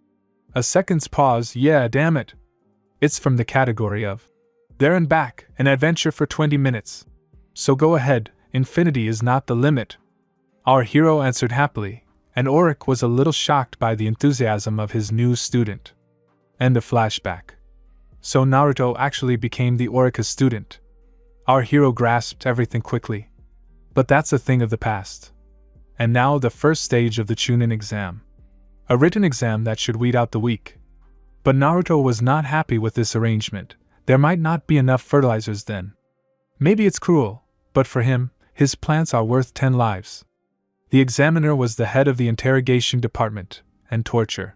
A second's pause, yeah, damn it. It's from the category of there and back, an adventure for 20 minutes. So go ahead, infinity is not the limit. Our hero answered happily, and Auric was a little shocked by the enthusiasm of his new student. And the flashback. So Naruto actually became the Aurica's student. Our hero grasped everything quickly. But that's a thing of the past. And now the first stage of the Chunin exam. A written exam that should weed out the weak. But Naruto was not happy with this arrangement. There might not be enough fertilizers then. Maybe it's cruel, but for him, his plants are worth 10 lives. The examiner was the head of the interrogation department and torture,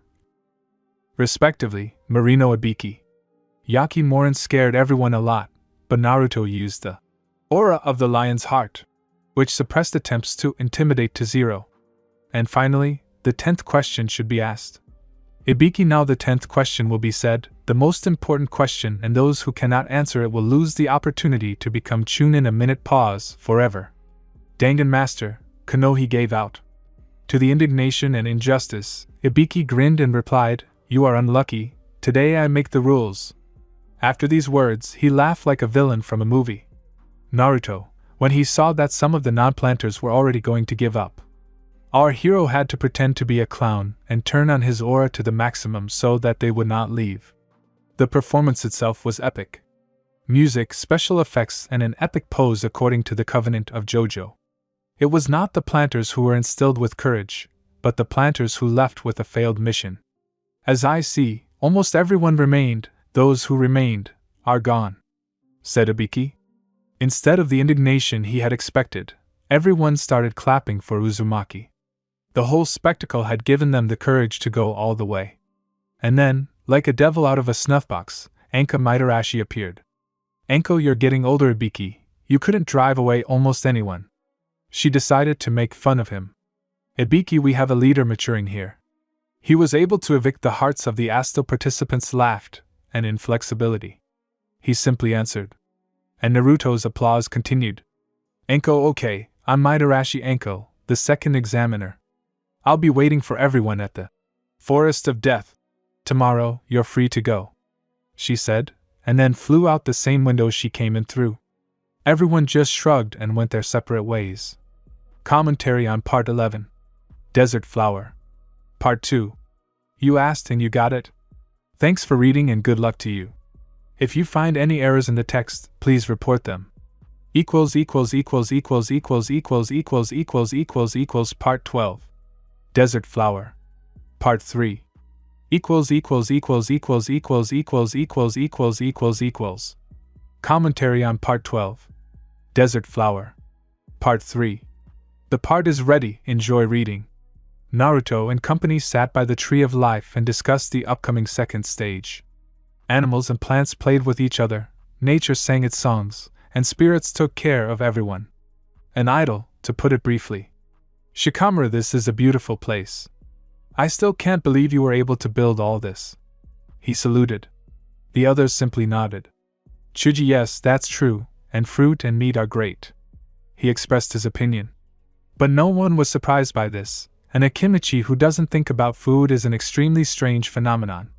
respectively, Marino Ibiki. Yakimorin scared everyone a lot, but Naruto used the aura of the lion's heart, which suppressed attempts to intimidate to zero. And finally, the 10th question should be asked. Ibiki, now the 10th question will be said, the most important question, and those who cannot answer it will lose the opportunity to become Chunin. A minute pause, forever. Dangan Master, Konohi gave out. To the indignation and injustice, Ibiki grinned and replied, you are unlucky, today I make the rules. After these words, he laughed like a villain from a movie. Naruto, when he saw that some of the non-planters were already going to give up. Our hero had to pretend to be a clown and turn on his aura to the maximum so that they would not leave. The performance itself was epic. Music, special effects, and an epic pose according to the covenant of JoJo. It was not the planters who were instilled with courage, but the planters who left with a failed mission. As I see, almost everyone remained, those who remained are gone, said Ibiki. Instead of the indignation he had expected, everyone started clapping for Uzumaki. The whole spectacle had given them the courage to go all the way. And then, like a devil out of a snuffbox, Anka Mitarashi appeared. Anko, you're getting older, Ibiki, you couldn't drive away almost anyone. She decided to make fun of him. Ibiki, we have a leader maturing here. He was able to evict the hearts of the Asto participants, laughed, and inflexibility. He simply answered. And Naruto's applause continued. Anko, okay, I'm Mitarashi Anko, the second examiner. I'll be waiting for everyone at the Forest of Death. Tomorrow, you're free to go, she said, and then flew out the same window she came in through. Everyone just shrugged and went their separate ways. Commentary on Part 11. Desert Flower. Part 2. You asked and you got it. Thanks for reading and good luck to you. If you find any errors in the text, please report them. Part 12. Desert Flower. Part 3. Commentary on Part 12. Desert Flower. Part 3. The part is ready, enjoy reading. Naruto and company sat by the Tree of Life and discussed the upcoming second stage. Animals and plants played with each other, nature sang its songs, and spirits took care of everyone. An idyll, to put it briefly. Shikamaru, this is a beautiful place. I still can't believe you were able to build all this. He saluted. The others simply nodded. Chuji, yes, that's true, and fruit and meat are great. He expressed his opinion. But no one was surprised by this, and a Kimichi who doesn't think about food is an extremely strange phenomenon.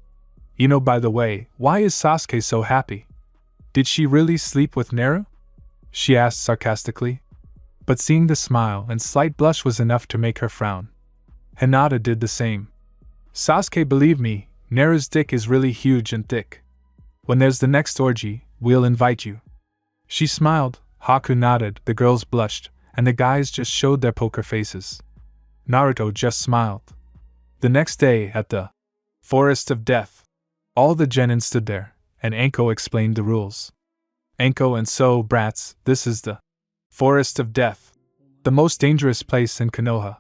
You know, by the way, why is Sasuke so happy? Did she really sleep with Naru? She asked sarcastically. But seeing the smile and slight blush was enough to make her frown. Hinata did the same. Sasuke, believe me, Naru's dick is really huge and thick. When there's the next orgy, we'll invite you. She smiled, Haku nodded, the girls blushed, and the guys just showed their poker faces. Naruto just smiled. The next day, at the Forest of Death, all the genin stood there, and Anko explained the rules. Anko and so, brats, this is the Forest of Death, the most dangerous place in Konoha.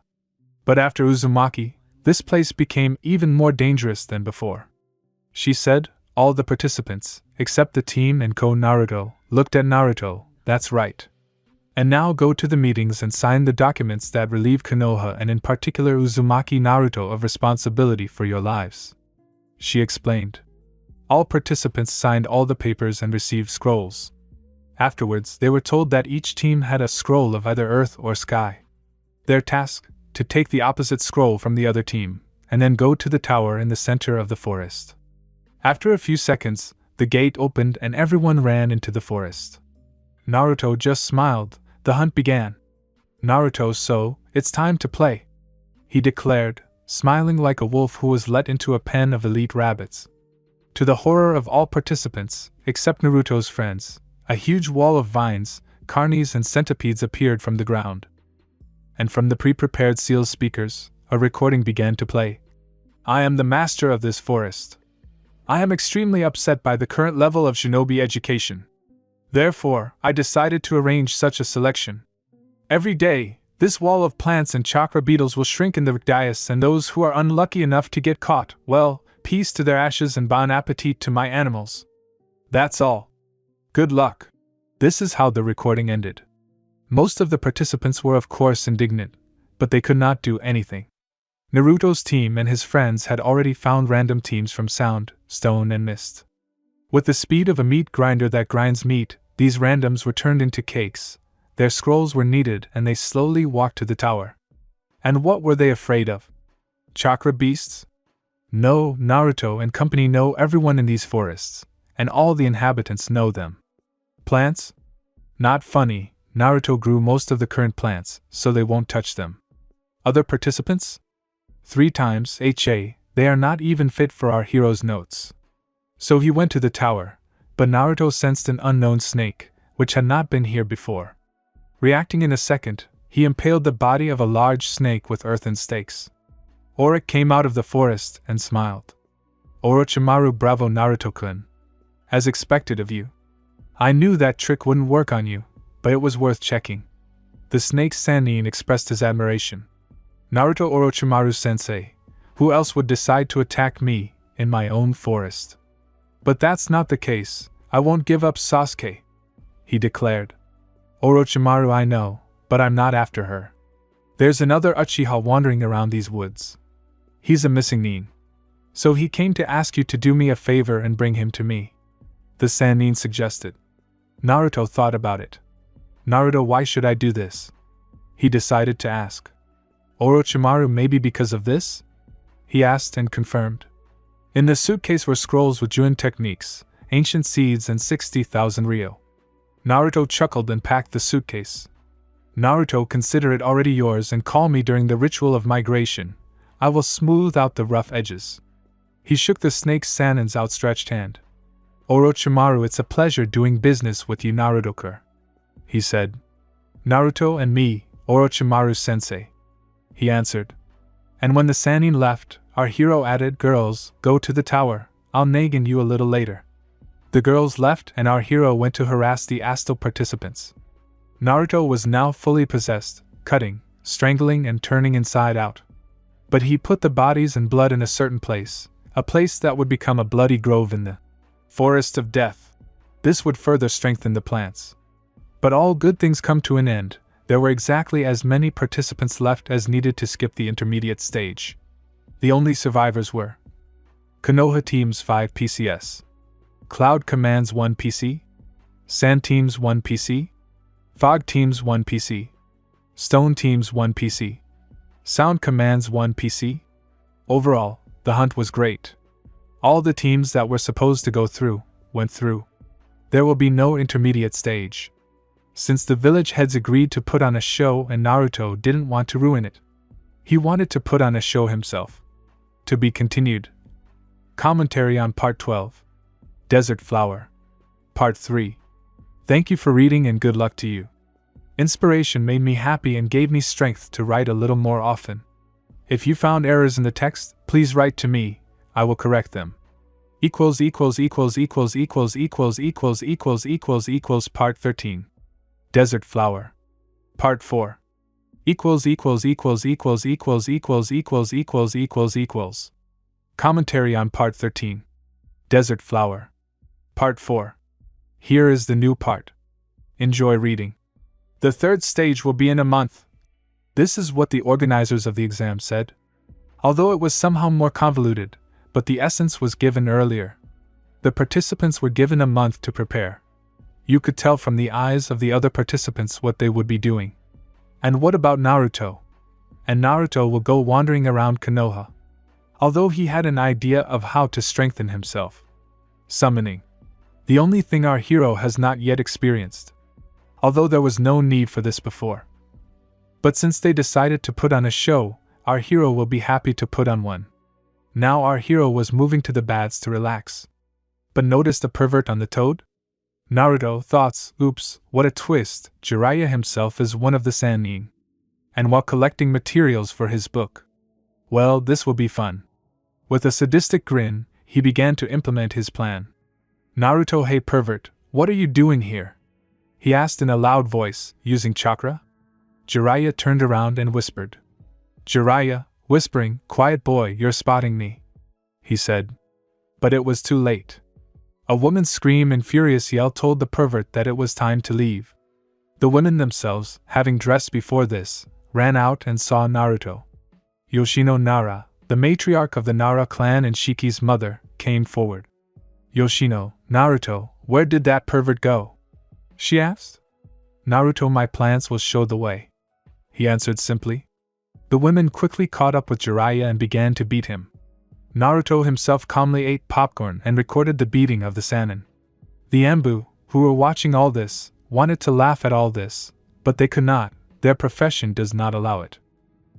But after Uzumaki, this place became even more dangerous than before. She said. All the participants, except the team and Naruto, looked at Naruto. That's right. And now go to the meetings and sign the documents that relieve Konoha and in particular Uzumaki Naruto of responsibility for your lives. She explained. All participants signed all the papers and received scrolls. Afterwards, they were told that each team had a scroll of either earth or sky. Their task, to take the opposite scroll from the other team, and then go to the tower in the center of the forest. After a few seconds, the gate opened and everyone ran into the forest. Naruto just smiled. The hunt began. Naruto, so, it's time to play, he declared, smiling like a wolf who was let into a pen of elite rabbits. To the horror of all participants, except Naruto's friends, a huge wall of vines, carnies and centipedes appeared from the ground. And from the pre-prepared seal speakers, a recording began to play. I am the master of this forest. I am extremely upset by the current level of shinobi education. Therefore, I decided to arrange such a selection. Every day, this wall of plants and chakra beetles will shrink in the dais, and those who are unlucky enough to get caught, well, peace to their ashes and bon appetit to my animals. That's all. Good luck. This is how the recording ended. Most of the participants were of course indignant, but they could not do anything. Naruto's team and his friends had already found random teams from sound, stone and mist. With the speed of a meat grinder that grinds meat, these randoms were turned into cakes. Their scrolls were kneaded and they slowly walked to the tower. And what were they afraid of? Chakra beasts? No, Naruto and company know everyone in these forests, and all the inhabitants know them. Plants? Not funny, Naruto grew most of the current plants, so they won't touch them. Other participants? 3 times HA, they are not even fit for our hero's notes. So he went to the tower, but Naruto sensed an unknown snake, which had not been here before. Reacting in a second, he impaled the body of a large snake with earthen stakes. Oric came out of the forest and smiled. Orochimaru, bravo Naruto-kun. As expected of you. I knew that trick wouldn't work on you, but it was worth checking. The snake Sannin expressed his admiration. Naruto, Orochimaru-sensei, who else would decide to attack me, in my own forest? But that's not the case, I won't give up Sasuke, he declared. Orochimaru, I know, but I'm not after her. There's another Uchiha wandering around these woods. He's a missing nin. So he came to ask you to do me a favor and bring him to me. The Sannin suggested. Naruto thought about it. Naruto, why should I do this? He decided to ask. Orochimaru, maybe because of this? He asked and confirmed. In the suitcase were scrolls with Juin techniques, ancient seeds and 60,000 ryo. Naruto chuckled and packed the suitcase. Naruto, consider it already yours and call me during the ritual of migration. I will smooth out the rough edges. He shook the snake Sannin's outstretched hand. Orochimaru, it's a pleasure doing business with you, Naruto-kun, he said. Naruto and me, Orochimaru-sensei, he answered. And when the Sannin left, our hero added, girls, go to the tower, I'll naggin you a little later. The girls left and our hero went to harass the Astal participants. Naruto was now fully possessed, cutting, strangling and turning inside out. But he put the bodies and blood in a certain place, a place that would become a bloody grove in the Forest of Death. This would further strengthen the plants. But all good things come to an end. There were exactly as many participants left as needed to skip the intermediate stage. The only survivors were Konoha Teams 5 PCS, Cloud Commands 1 PC, Sand teams 1 PC. Fog teams 1 PC. Stone teams 1 PC. Sound commands 1 PC. Overall, the hunt was great. All the teams that were supposed to go through, went through. There will be no intermediate stage. Since the village heads agreed to put on a show and Naruto didn't want to ruin it. He wanted to put on a show himself. To be continued. Commentary on Part 12. Desert Flower. Part 3. Thank you for reading and good luck to you. Inspiration made me happy and gave me strength to write a little more often. If you found errors in the text, please write to me, I will correct them. Part 13. Desert Flower. Part 4. Commentary on Part 13. Desert Flower. Part 4. Here is the new part. Enjoy reading. The third stage will be in a month. This is what the organizers of the exam said. Although it was somehow more convoluted, but the essence was given earlier. The participants were given a month to prepare. You could tell from the eyes of the other participants what they would be doing. And what about Naruto? And Naruto will go wandering around Konoha. Although he had an idea of how to strengthen himself. Summoning. The only thing our hero has not yet experienced. Although there was no need for this before. But since they decided to put on a show, our hero will be happy to put on one. Now our hero was moving to the baths to relax. But notice the pervert on the toad? Naruto thoughts, oops, what a twist, Jiraiya himself is one of the Sannin. And while collecting materials for his book. Well, this will be fun. With a sadistic grin, he began to implement his plan. Naruto, hey pervert, what are you doing here? He asked in a loud voice, using chakra? Jiraiya turned around and whispered. Jiraiya, whispering, quiet boy, you're spotting me. He said. But it was too late. A woman's scream and furious yell told the pervert that it was time to leave. The women themselves, having dressed before this, ran out and saw Naruto. Yoshino Nara, the matriarch of the Nara clan and Shiki's mother, came forward. Yoshino, Naruto, where did that pervert go? She asked. Naruto, my plans will show the way. He answered simply. The women quickly caught up with Jiraiya and began to beat him. Naruto himself calmly ate popcorn and recorded the beating of the Sannin. The Anbu, who were watching all this, wanted to laugh at all this, but they could not, their profession does not allow it.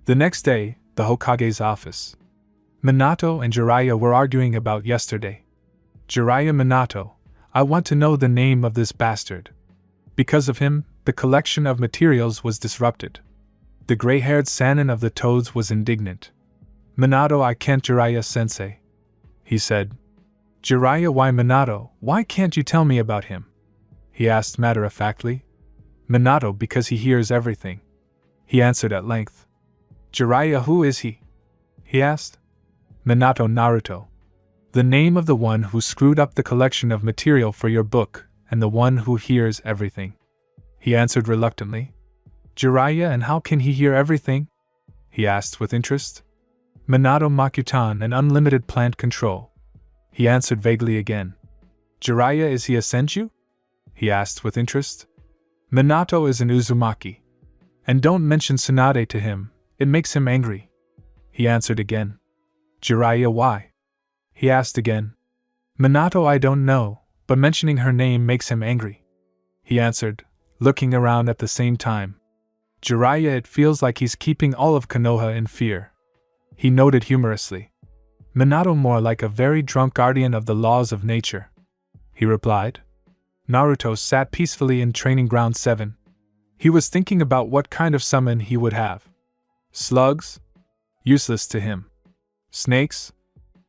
The next day, the Hokage's office. Minato and Jiraiya were arguing about yesterday. Jiraiya, Minato, I want to know the name of this bastard. Because of him, the collection of materials was disrupted. The gray-haired Sannin of the Toads was indignant. Minato, I can't, Jiraiya-sensei. He said. Jiraiya, why Minato, why can't you tell me about him? He asked matter-of-factly. Minato, because he hears everything. He answered at length. Jiraiya, who is he? He asked. Minato, Naruto. The name of the one who screwed up the collection of material for your book, and the one who hears everything. He answered reluctantly. Jiraiya, and how can he hear everything? He asked with interest. Minato, Makutan and unlimited plant control. He answered vaguely again. Jiraiya, is he a senju? He asked with interest. Minato is an Uzumaki. And don't mention Tsunade to him, it makes him angry. He answered again. Jiraiya, why? He asked again. Minato, I don't know, but mentioning her name makes him angry. He answered, looking around at the same time. Jiraiya, it feels like he's keeping all of Konoha in fear. He noted humorously. Minato, more like a very drunk guardian of the laws of nature. He replied. Naruto sat peacefully in Training Ground 7. He was thinking about what kind of summon he would have. Slugs? Useless to him. Snakes?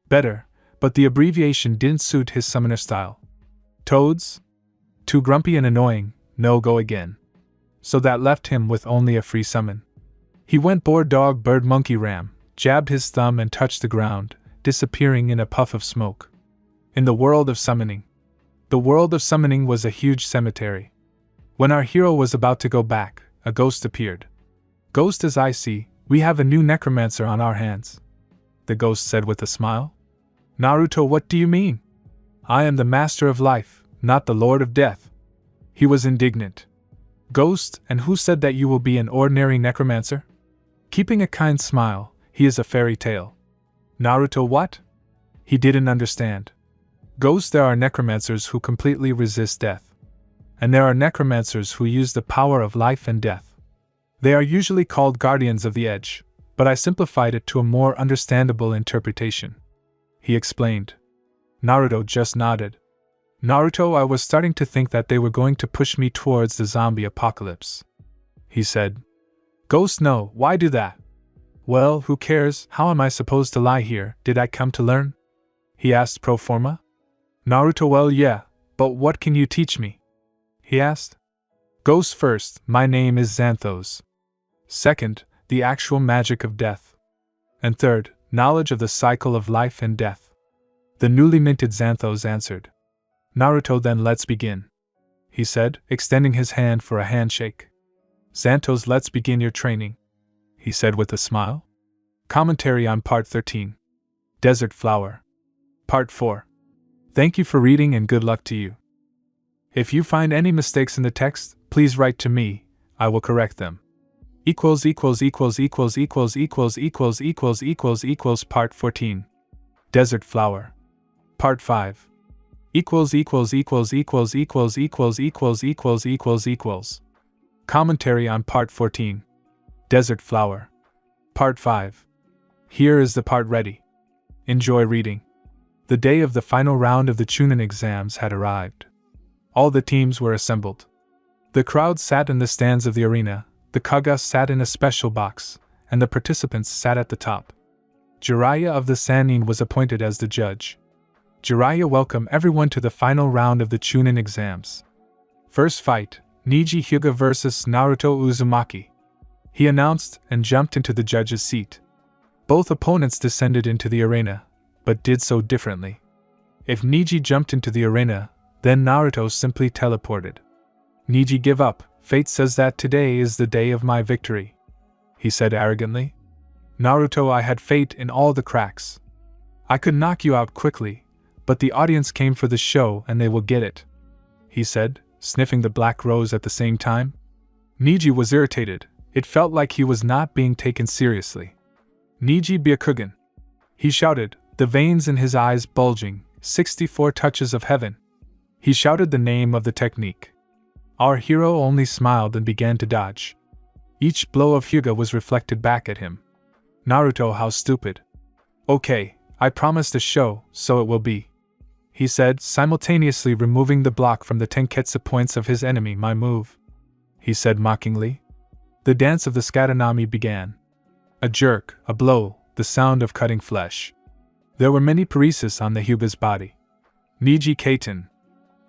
Better, but the abbreviation didn't suit his summoner style. Toads? Too grumpy and annoying, no go again. So that left him with only a free summon. He went boar dog bird monkey ram, jabbed his thumb and touched the ground, disappearing in a puff of smoke. In the world of summoning. The world of summoning was a huge cemetery. When our hero was about to go back, a ghost appeared. Ghost, as I see, we have a new necromancer on our hands. The ghost said with a smile. Naruto, what do you mean? I am the master of life, not the lord of death. He was indignant. Ghost, and who said that you will be an ordinary necromancer? Keeping a kind smile, he is a fairy tale. Naruto what? He didn't understand. Ghost, there are necromancers who completely resist death. And there are necromancers who use the power of life and death. They are usually called guardians of the edge, but I simplified it to a more understandable interpretation. He explained. Naruto just nodded. Naruto, I was starting to think that they were going to push me towards the zombie apocalypse. He said. Ghost, no, why do that? Well, who cares, how am I supposed to lie here, did I come to learn? He asked pro forma. Naruto, well yeah, but what can you teach me? He asked. Ghost, first, my name is Xanthos. Second, the actual magic of death. And third, knowledge of the cycle of life and death. The newly minted Xanthos answered. Naruto, then let's begin. He said, extending his hand for a handshake. Xanthos, let's begin your training. He said with a smile. Commentary on Part 13. Desert Flower. Part 4. Thank you for reading and good luck to you. If you find any mistakes in the text, please write to me, I will correct them. Part 14. Desert Flower. Part 5. Commentary on Part 14. Desert Flower. Part 5. Here is the part ready. Enjoy reading. The day of the final round of the Chunin exams had arrived. All the teams were assembled. The crowd sat in the stands of the arena, the Kaga sat in a special box, and the participants sat at the top. Jiraiya of the Sannin was appointed as the judge. Jiraiya welcomed everyone to the final round of the Chunin exams. First fight, Neji Hyuga vs Naruto Uzumaki. He announced and jumped into the judge's seat. Both opponents descended into the arena, but did so differently. If Neji jumped into the arena, then Naruto simply teleported. Neji, give up, fate says that today is the day of my victory, he said arrogantly. Naruto, I had fate in all the cracks. I could knock you out quickly, but the audience came for the show and they will get it, he said, sniffing the black rose at the same time. Neji was irritated. It felt like he was not being taken seriously. Neji Byakugan, he shouted, the veins in his eyes bulging, 64 touches of heaven. He shouted the name of the technique. Our hero only smiled and began to dodge. Each blow of Hyuga was reflected back at him. Naruto, how stupid. Okay, I promised a show, so it will be, he said, simultaneously removing the block from the tenketsu points of his enemy. My move, he said mockingly. The dance of the Skatanami began. A jerk, a blow, the sound of cutting flesh. There were many paresis on the Hyuga's body. Neji Kaiten,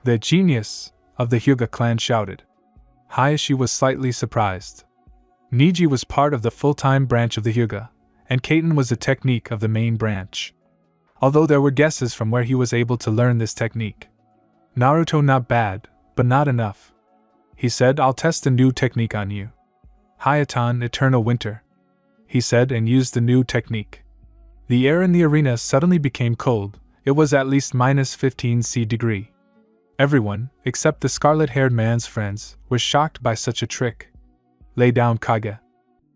the genius of the Hyuga clan, shouted. Hayashi was slightly surprised. Neji was part of the full-time branch of the Hyuga, and Kaiten was the technique of the main branch. Although there were guesses from where he was able to learn this technique. Naruto, not bad, but not enough, he said. I'll test a new technique on you. Hayatan, Eternal Winter, he said, and used the new technique. The air in the arena suddenly became cold. It was at least -15°C. Everyone, except the scarlet-haired man's friends, was shocked by such a trick. Lay down, Kage.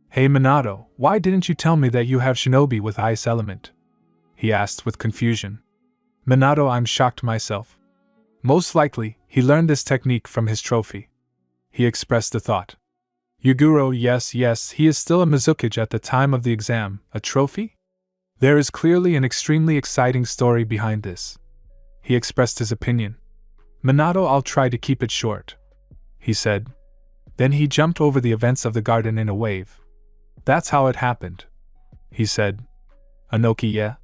Hey Minato, why didn't you tell me that you have shinobi with ice element? He asked with confusion. Minato, I'm shocked myself. Most likely, he learned this technique from his trophy. He expressed the thought. Yuguro, yes, he is still a Mizukage at the time of the exam. A trophy? There is clearly an extremely exciting story behind this. He expressed his opinion. Minato, I'll try to keep it short, he said. Then he jumped over the events of the garden in a wave. That's how it happened, he said. Anoki, yeah?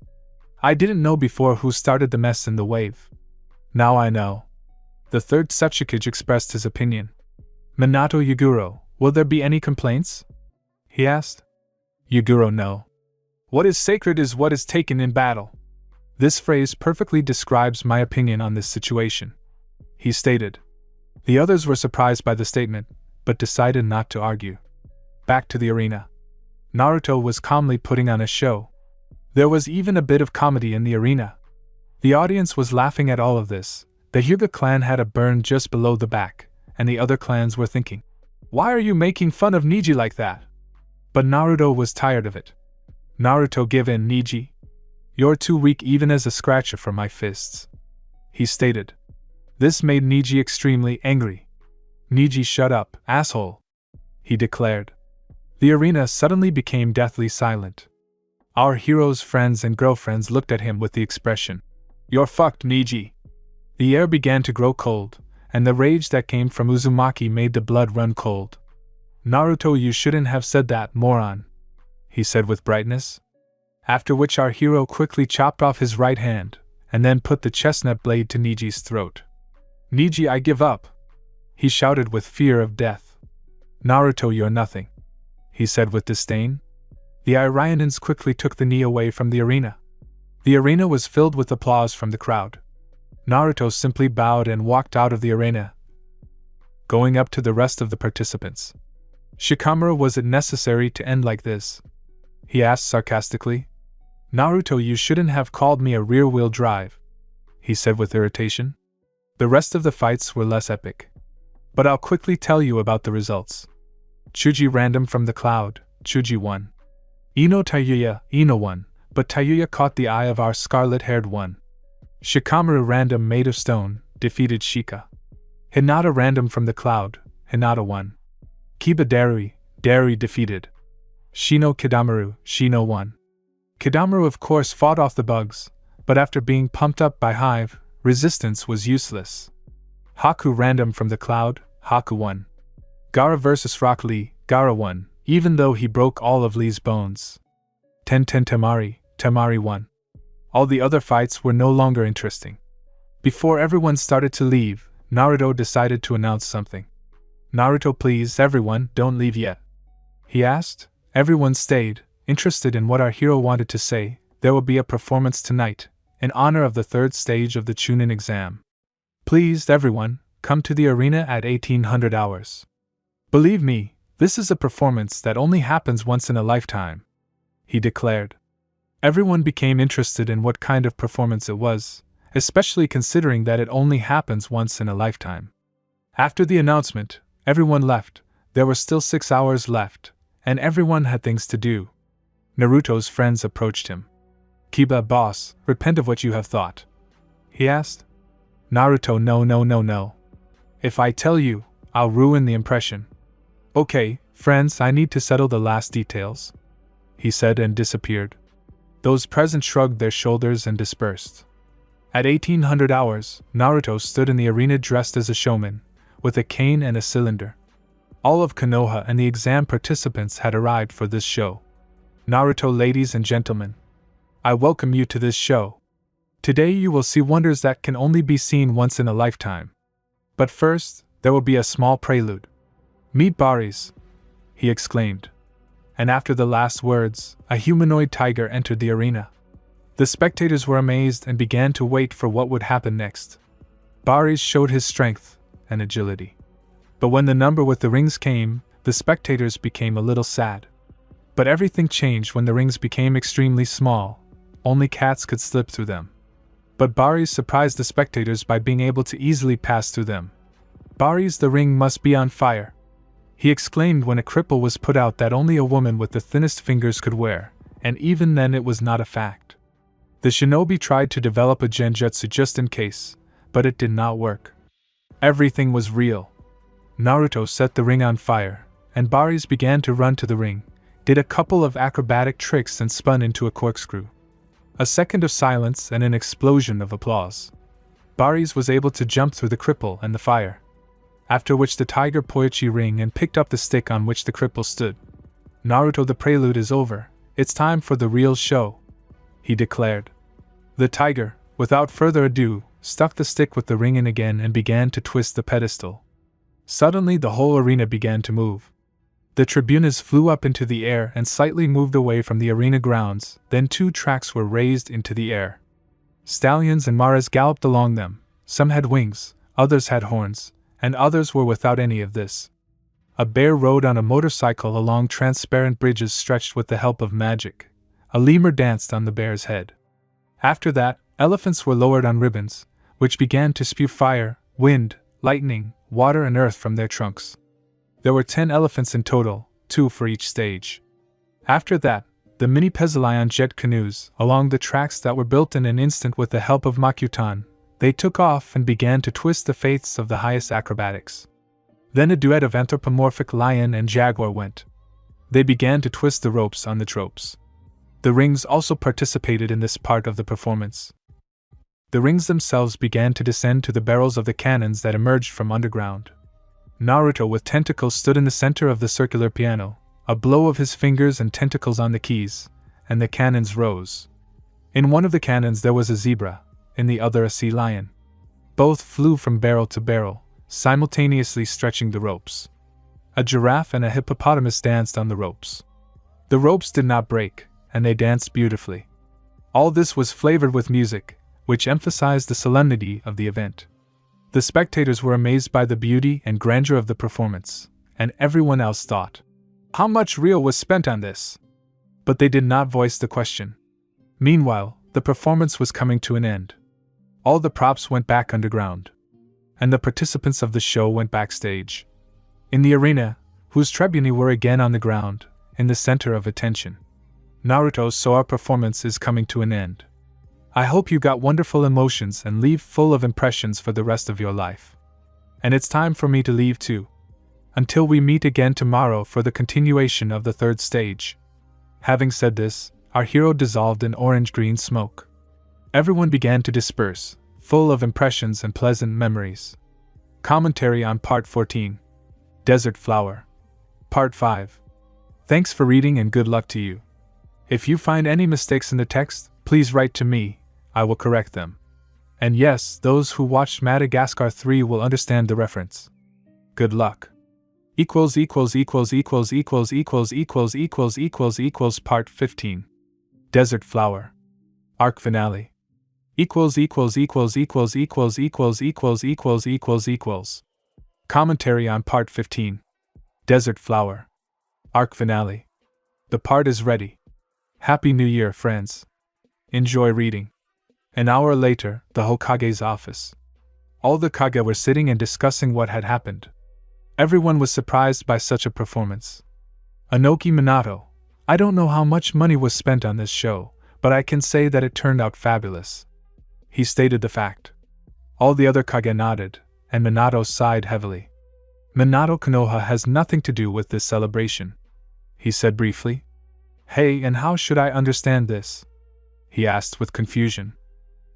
I didn't know before who started the mess in the wave. Now I know. The third Tsuchikage expressed his opinion. Minato, Yuguro, will there be any complaints? He asked. Yuguro, no. What is sacred is what is taken in battle. This phrase perfectly describes my opinion on this situation, he stated. The others were surprised by the statement, but decided not to argue. Back to the arena. Naruto was calmly putting on a show. There was even a bit of comedy in the arena. The audience was laughing at all of this. The Hyuga clan had a burn just below the back, and the other clans were thinking, "Why are you making fun of Niji like that?" But Naruto was tired of it. "Naruto, give in, Niji. You're too weak even as a scratcher for my fists," he stated. This made Niji extremely angry. "Niji, shut up, asshole," he declared. The arena suddenly became deathly silent. Our hero's friends and girlfriends looked at him with the expression, "You're fucked, Niji." The air began to grow cold, and the rage that came from Uzumaki made the blood run cold. "Naruto, you shouldn't have said that, moron," he said with brightness. After which our hero quickly chopped off his right hand, and then put the chestnut blade to Niji's throat. "Niji, I give up," he shouted with fear of death. "Naruto, you're nothing," he said with disdain. The Iranians quickly took the knee away from the arena. The arena was filled with applause from the crowd. Naruto simply bowed and walked out of the arena, going up to the rest of the participants. "Shikamaru, was it necessary to end like this?" he asked sarcastically. "Naruto, you shouldn't have called me a rear-wheel drive," he said with irritation. The rest of the fights were less epic. But I'll quickly tell you about the results. Chuji random from the cloud, Chuji won. Ino Tayuya, Ino won, but Tayuya caught the eye of our scarlet-haired one. Shikamaru random made of stone, defeated Shika. Hinata random from the cloud, Hinata won. Kiba Dari defeated. Shino Kidamaru, Shino won. Kidamaru of course fought off the bugs, but after being pumped up by Hive, resistance was useless. Haku random from the cloud, Haku won. Gaara vs Rock Lee, Gaara won, even though he broke all of Lee's bones. Tamari won. All the other fights were no longer interesting. Before everyone started to leave, Naruto decided to announce something. "Naruto, please, everyone, don't leave yet," he asked. Everyone stayed, interested in what our hero wanted to say. "There will be a performance tonight, in honor of the third stage of the Chunin exam. Please, everyone, come to the arena at 1800 hours. Believe me, this is a performance that only happens once in a lifetime," he declared. Everyone became interested in what kind of performance it was, especially considering that it only happens once in a lifetime. After the announcement, everyone left. There were still 6 hours left, and everyone had things to do. Naruto's friends approached him. "Kiba, boss, repent of what you have thought," he asked. Naruto, no. If I tell you, I'll ruin the impression. "Okay, friends, I need to settle the last details," he said and disappeared. Those present shrugged their shoulders and dispersed. At 1800 hours, Naruto stood in the arena dressed as a showman, with a cane and a cylinder. All of Konoha and the exam participants had arrived for this show. "Naruto, ladies and gentlemen, I welcome you to this show. Today you will see wonders that can only be seen once in a lifetime. But first, there will be a small prelude. Meet Baris," he exclaimed. And after the last words, a humanoid tiger entered the arena. The spectators were amazed and began to wait for what would happen next. Baris showed his strength and agility. But when the number with the rings came, the spectators became a little sad. But everything changed when the rings became extremely small. Only cats could slip through them. But Baris surprised the spectators by being able to easily pass through them. "Baris, the ring must be on fire," he exclaimed when a cripple was put out that only a woman with the thinnest fingers could wear, and even then it was not a fact. The shinobi tried to develop a genjutsu just in case, but it did not work. Everything was real. Naruto set the ring on fire, and Baris began to run to the ring, did a couple of acrobatic tricks and spun into a corkscrew. A second of silence and an explosion of applause. Baris was able to jump through the cripple and the fire. After which the tiger Poichi ring and picked up the stick on which the cripple stood. "Naruto, the prelude is over. It's time for the real show," he declared. The tiger, without further ado, stuck the stick with the ring in again and began to twist the pedestal. Suddenly the whole arena began to move. The tribunas flew up into the air and slightly moved away from the arena grounds, then 2 tracks were raised into the air. Stallions and maras galloped along them. Some had wings, others had horns, and others were without any of this. A bear rode on a motorcycle along transparent bridges stretched with the help of magic. A lemur danced on the bear's head. After that, elephants were lowered on ribbons, which began to spew fire, wind, lightning, water and earth from their trunks. There were 10 elephants in total, 2 for each stage. After that, the mini Pezalion jet canoes, along the tracks that were built in an instant with the help of Makutan, they took off and began to twist the faiths of the highest acrobatics. Then a duet of anthropomorphic lion and jaguar went. They began to twist the ropes on the tropes. The rings also participated in this part of the performance. The rings themselves began to descend to the barrels of the cannons that emerged from underground. Naruto with tentacles stood in the center of the circular piano, a blow of his fingers and tentacles on the keys, and the cannons rose. In one of the cannons there was a zebra, in the other a sea lion. Both flew from barrel to barrel, simultaneously stretching the ropes. A giraffe and a hippopotamus danced on the ropes. The ropes did not break, and they danced beautifully. All this was flavored with music, which emphasized the solemnity of the event. The spectators were amazed by the beauty and grandeur of the performance, and everyone else thought, how much real was spent on this? But they did not voice the question. Meanwhile, the performance was coming to an end. All the props went back underground, and the participants of the show went backstage. In the arena, whose tribuni were again on the ground, in the center of attention. Naruto, so our performance is coming to an end. I hope you got wonderful emotions and leave full of impressions for the rest of your life. And it's time for me to leave too. Until we meet again tomorrow for the continuation of the third stage. Having said this, our hero dissolved in orange-green smoke. Everyone began to disperse, full of impressions and pleasant memories. Commentary on Part 14. Desert Flower. Part 5. Thanks for reading and good luck to you. If you find any mistakes in the text, please write to me, I will correct them. And yes, those who watched Madagascar 3 will understand the reference. Good luck. Part 15. Desert Flower. Arc Finale. Commentary on Part 15. Desert Flower. Arc Finale. The part is ready. Happy New Year, friends. Enjoy reading. An hour later, the Hokage's office. All the Kage were sitting and discussing what had happened. Everyone was surprised by such a performance. Anoki Minato, I don't know how much money was spent on this show, but I can say that it turned out fabulous. He stated the fact. All the other Kage nodded, and Minato sighed heavily. Minato Konoha has nothing to do with this celebration, he said briefly. Hey, and how should I understand this? He asked with confusion.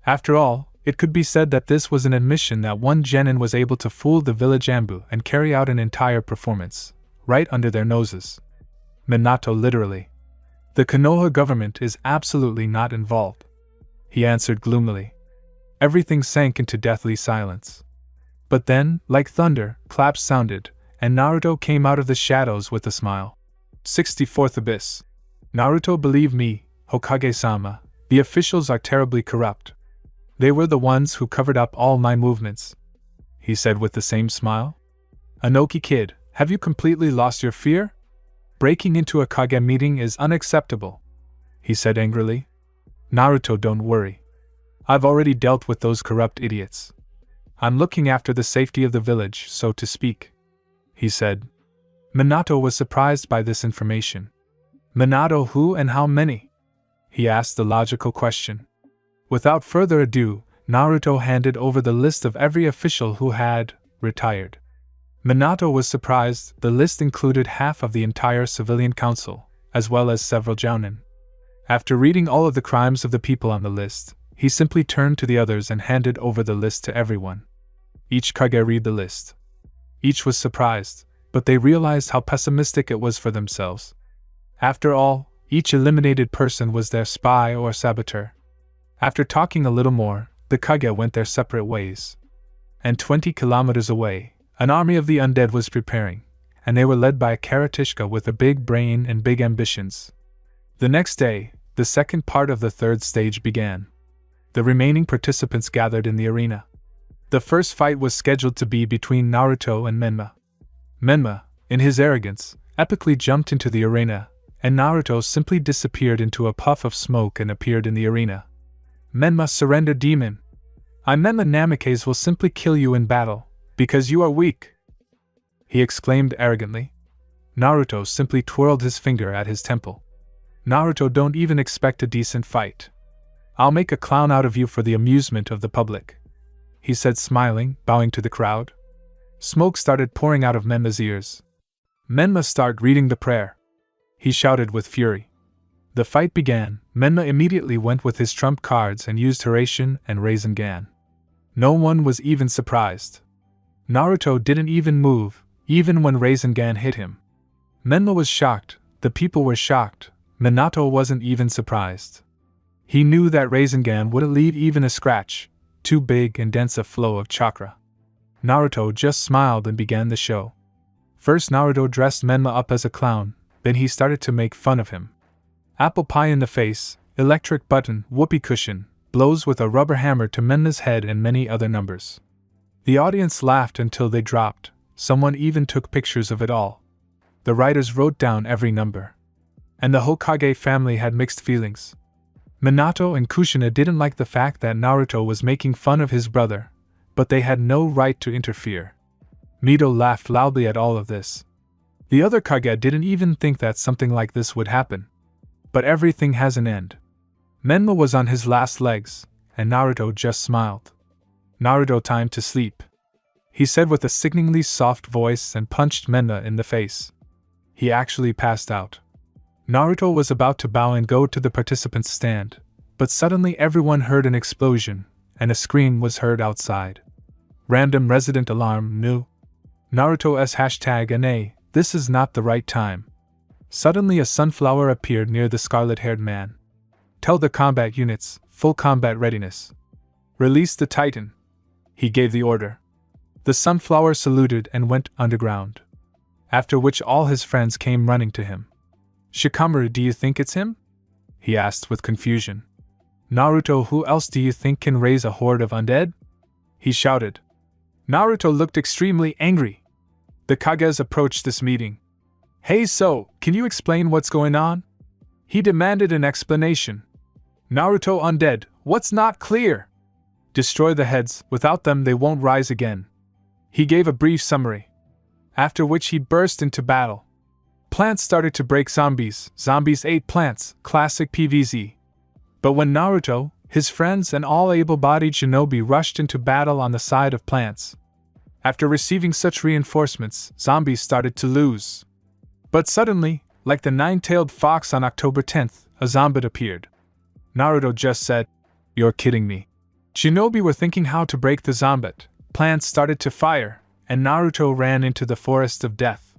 After all, it could be said that this was an admission that one genin was able to fool the village Ambu and carry out an entire performance, right under their noses. Minato literally. The Konoha government is absolutely not involved, he answered gloomily. Everything sank into deathly silence. But then, like thunder, claps sounded, and Naruto came out of the shadows with a smile. 64th Abyss. Naruto, believe me, Hokage-sama, the officials are terribly corrupt. They were the ones who covered up all my movements, he said with the same smile. Anoki kid, have you completely lost your fear? Breaking into a Kage meeting is unacceptable, he said angrily. Naruto, don't worry. I've already dealt with those corrupt idiots. I'm looking after the safety of the village, so to speak, he said. Minato was surprised by this information. Minato who and how many? He asked the logical question. Without further ado, Naruto handed over the list of every official who had retired. Minato was surprised. The list included half of the entire civilian council, as well as several jounin. After reading all of the crimes of the people on the list, he simply turned to the others and handed over the list to everyone. Each Kage read the list. Each was surprised, but they realized how pessimistic it was for themselves. After all, each eliminated person was their spy or saboteur. After talking a little more, the Kage went their separate ways. And 20 kilometers away, an army of the undead was preparing, and they were led by a karatishka with a big brain and big ambitions. The next day, the second part of the third stage began. The remaining participants gathered in the arena. The first fight was scheduled to be between Naruto and Menma. Menma, in his arrogance, epically jumped into the arena, and Naruto simply disappeared into a puff of smoke and appeared in the arena. Menma, surrender demon. I Menma Namikaze will simply kill you in battle, Because you are weak, he exclaimed arrogantly. Naruto simply twirled his finger at his temple. Naruto, don't even expect a decent fight. I'll make a clown out of you for the amusement of the public, he said, smiling, bowing to the crowd. Smoke started pouring out of Menma's ears. Menma, start reading the prayer, he shouted with fury. The fight began. Menma immediately went with his trump cards and used Hiraishin and Rasengan. No one was even surprised. Naruto didn't even move, even when Rasengan hit him. Menma was shocked, the people were shocked, Minato wasn't even surprised. He knew that Rasengan wouldn't leave even a scratch, too big and dense a flow of chakra. Naruto just smiled and began the show. First, Naruto dressed Menma up as a clown, then he started to make fun of him. Apple pie in the face, electric button, whoopee cushion, blows with a rubber hammer to Menma's head, and many other numbers. The audience laughed until they dropped, someone even took pictures of it all. The writers wrote down every number. And the Hokage family had mixed feelings. Minato and Kushina didn't like the fact that Naruto was making fun of his brother, but they had no right to interfere. Mito laughed loudly at all of this. The other Kage didn't even think that something like this would happen. But everything has an end. Menma was on his last legs, and Naruto just smiled. Naruto, time to sleep, he said with a sickeningly soft voice and punched Menma in the face. He actually passed out. Naruto was about to bow and go to the participants' stand, but suddenly everyone heard an explosion, and a scream was heard outside. Random resident alarm, new. Naruto's #NA, this is not the right time. Suddenly a sunflower appeared near the scarlet-haired man. Tell the combat units, full combat readiness. Release the Titan. He gave the order. The sunflower saluted and went underground. After which all his friends came running to him. Shikamaru, do you think it's him? He asked with confusion. Naruto, who else do you think can raise a horde of undead? He shouted. Naruto looked extremely angry. The Kages approached this meeting. Hey, so, can you explain what's going on? He demanded an explanation. Naruto, undead, what's not clear? Destroy the heads, without them they won't rise again. He gave a brief summary. After which he burst into battle. Plants started to break zombies. Zombies ate plants, classic PvZ. But when Naruto, his friends and all able-bodied shinobi rushed into battle on the side of plants. After receiving such reinforcements, zombies started to lose. But suddenly, like the nine-tailed fox on October 10th, a zombie appeared. Naruto just said, "You're kidding me." Shinobi were thinking how to break the zombie. Plants started to fire, and Naruto ran into the forest of death.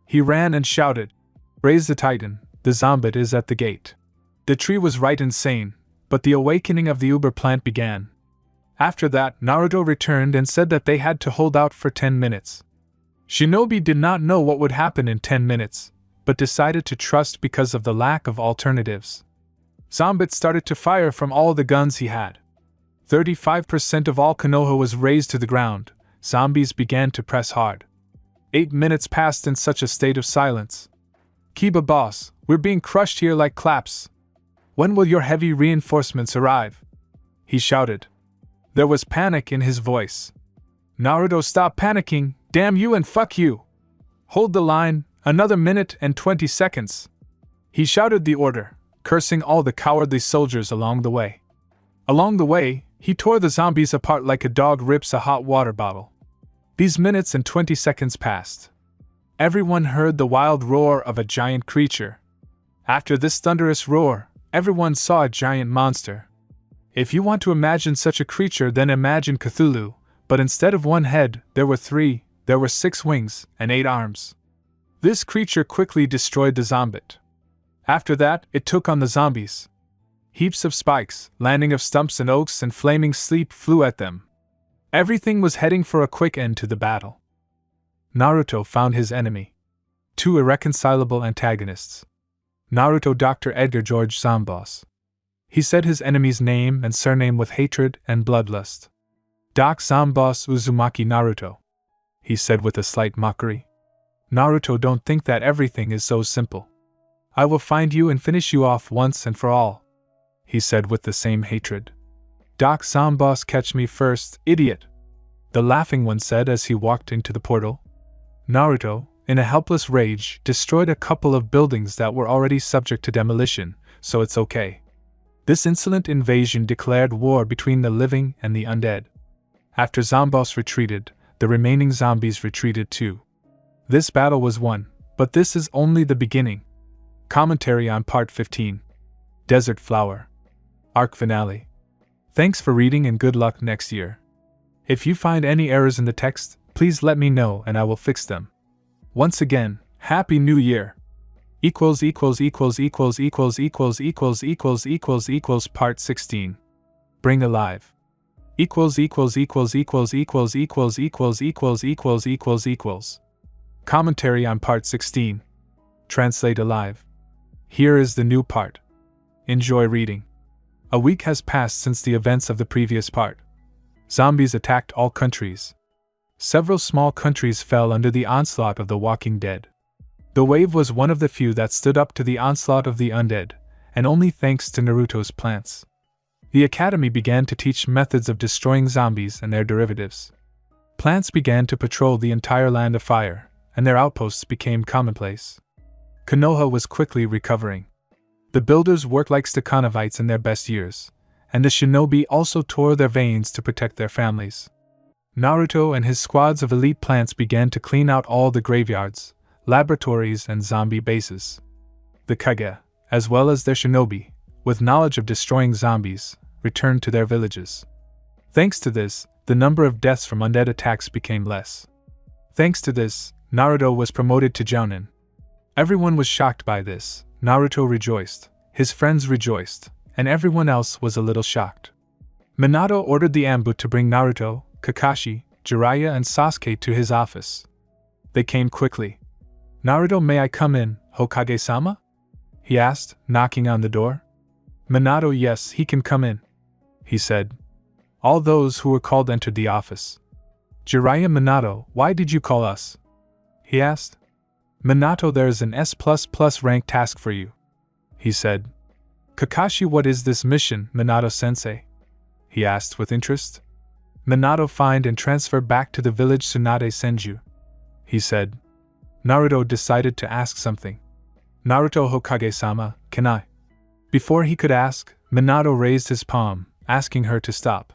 He ran and shouted, "Raise the Titan, the zombie is at the gate." The tree was right insane, but the awakening of the Uber plant began. After that, Naruto returned and said that they had to hold out for 10 minutes. Shinobi did not know what would happen in 10 minutes, but decided to trust because of the lack of alternatives. Zombies started to fire from all the guns he had. 35% of all Konoha was razed to the ground. Zombies began to press hard. 8 minutes passed in such a state of silence. "Kiba boss, we're being crushed here like claps. When will your heavy reinforcements arrive?" he shouted. There was panic in his voice. "Naruto, stop panicking, damn you and fuck you! Hold the line, another minute and 20 seconds. He shouted the order, cursing all the cowardly soldiers along the way. Along the way, he tore the zombies apart like a dog rips a hot water bottle. These minutes and 20 seconds passed. Everyone heard the wild roar of a giant creature. After this thunderous roar, everyone saw a giant monster. If you want to imagine such a creature, then imagine Cthulhu, but instead of one head, there were 3, there were 6 wings, and 8 arms. This creature quickly destroyed the zombie. After that, it took on the zombies. Heaps of spikes, landing of stumps and oaks and flaming sleep flew at them. Everything was heading for a quick end to the battle. Naruto found his enemy. 2 irreconcilable antagonists. Naruto, Dr. Edgar George Zambos. He said his enemy's name and surname with hatred and bloodlust. Doc Zambos Uzumaki Naruto. He said with a slight mockery. Naruto, don't think that everything is so simple. I will find you and finish you off once and for all. He said with the same hatred. Doc Zambos, catch me first, idiot. the laughing one said as he walked into the portal. Naruto, in a helpless rage, destroyed a couple of buildings that were already subject to demolition, so it's okay. This insolent invasion declared war between the living and the undead. After Zomboss retreated, the remaining zombies retreated too. This battle was won, but this is only the beginning. Commentary on Part 15. Desert Flower. Arc Finale. Thanks for reading and good luck next year. If you find any errors in the text, please let me know and I will fix them. Once again, Happy New Year! Part 16. Bring alive. Commentary on Part 16. Translate alive. Here is the new part. Enjoy reading. A week has passed since the events of the previous part. Zombies attacked all countries. Several small countries fell under the onslaught of the Walking Dead. The wave was one of the few that stood up to the onslaught of the undead, and only thanks to Naruto's plants. The Academy began to teach methods of destroying zombies and their derivatives. Plants began to patrol the entire Land of Fire, and their outposts became commonplace. Konoha was quickly recovering. The builders worked like Stakhanovites in their best years, and the shinobi also tore their veins to protect their families. Naruto and his squads of elite plants began to clean out all the graveyards, laboratories, and zombie bases. The Kage, as well as their shinobi, with knowledge of destroying zombies, returned to their villages. Thanks to this, the number of deaths from undead attacks became less. Thanks to this, Naruto was promoted to Jounin. Everyone was shocked by this. Naruto rejoiced, his friends rejoiced, and everyone else was a little shocked. Minato ordered the Anbu to bring Naruto, Kakashi, Jiraiya, and Sasuke to his office. They came quickly. "Naruto, may I come in, Hokage-sama?" he asked, knocking on the door. Minato, "Yes, he can come in," he said. All those who were called entered the office. Jiraiya, "Minato, why did you call us?" he asked. Minato, "There is an S++ rank task for you," he said. Kakashi, "What is this mission, Minato-sensei?" he asked with interest. Minato, "Find and transfer back to the village Tsunade Senju," he said. Naruto decided to ask something. "Naruto, Hokage-sama, can I?" Before he could ask, Minato raised his palm, asking her to stop.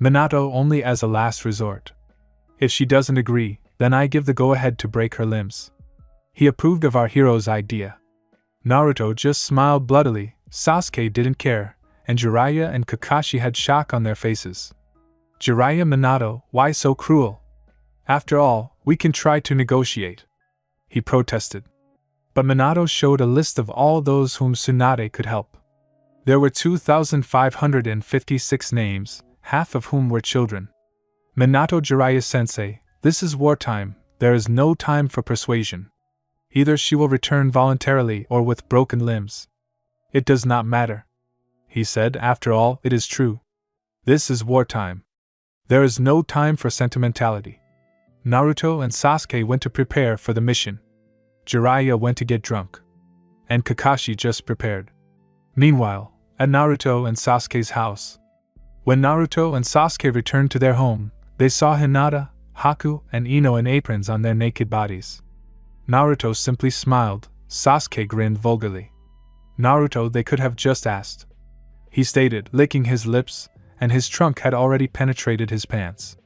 Minato, "Only as a last resort. If she doesn't agree, then I give the go-ahead to break her limbs." He approved of our hero's idea. Naruto just smiled bloodily, Sasuke didn't care, and Jiraiya and Kakashi had shock on their faces. Jiraiya, "Minato, why so cruel? After all, we can try to negotiate," he protested. But Minato showed a list of all those whom Tsunade could help. There were 2,556 names, half of whom were children. "Minato, Jiraiya-sensei, this is wartime, there is no time for persuasion. Either she will return voluntarily or with broken limbs. It does not matter," he said. "After all, it is true. This is wartime. There is no time for sentimentality." Naruto and Sasuke went to prepare for the mission. Jiraiya went to get drunk. And Kakashi just prepared. Meanwhile, at Naruto and Sasuke's house. When Naruto and Sasuke returned to their home, they saw Hinata, Haku, and Ino in aprons on their naked bodies. Naruto simply smiled, Sasuke grinned vulgarly. Naruto, they could have just asked, he stated, licking his lips, and his trunk had already penetrated his pants.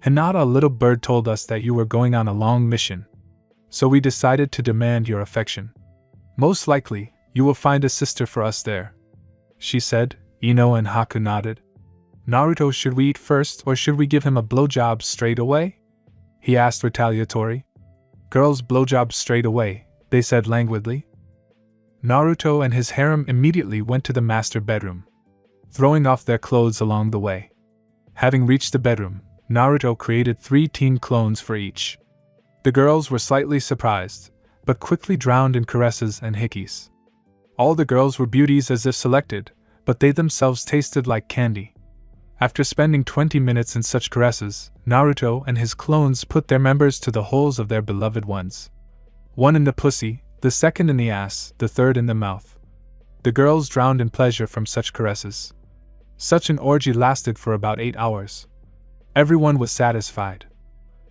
"Hinata, a little bird told us that you were going on a long mission. So we decided to demand your affection. Most likely, you will find a sister for us there," she said. Ino and Haku nodded. "Naruto, should we eat first or should we give him a blowjob straight away?" he asked retaliatory. "Girls, blowjobs straight away," they said languidly. Naruto and his harem immediately went to the master bedroom, throwing off their clothes along the way. Having reached the bedroom, Naruto created 3 teen clones for each. The girls were slightly surprised, but quickly drowned in caresses and hickeys. All the girls were beauties as if selected, but they themselves tasted like candy. After spending 20 minutes in such caresses, Naruto and his clones put their members to the holes of their beloved ones. One in the pussy, the second in the ass, the third in the mouth. The girls drowned in pleasure from such caresses. Such an orgy lasted for about 8 hours. Everyone was satisfied.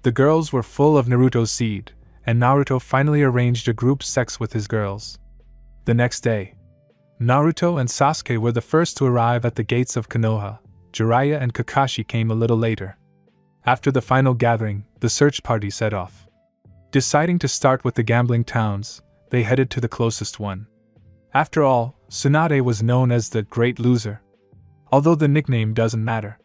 The girls were full of Naruto's seed, and Naruto finally arranged a group sex with his girls. The next day, Naruto and Sasuke were the first to arrive at the gates of Konoha. Jiraiya and Kakashi came a little later. After the final gathering, the search party set off. Deciding to start with the gambling towns, they headed to the closest one. After all, Tsunade was known as the Great Loser. Although the nickname doesn't matter.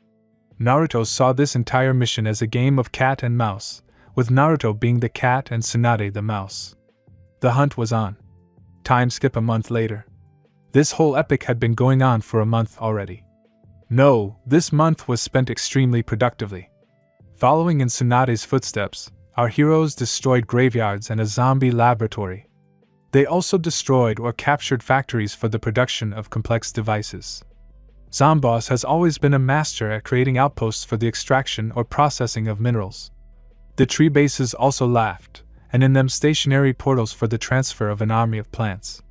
Naruto saw this entire mission as a game of cat and mouse, with Naruto being the cat and Tsunade the mouse. The hunt was on. Time skip a month later. This whole epic had been going on for a month already. No, this month was spent extremely productively. Following in Tsunade's footsteps, our heroes destroyed graveyards and a zombie laboratory. They also destroyed or captured factories for the production of complex devices. Zomboss has always been a master at creating outposts for the extraction or processing of minerals. The tree bases also laughed, and in them stationary portals for the transfer of an army of plants.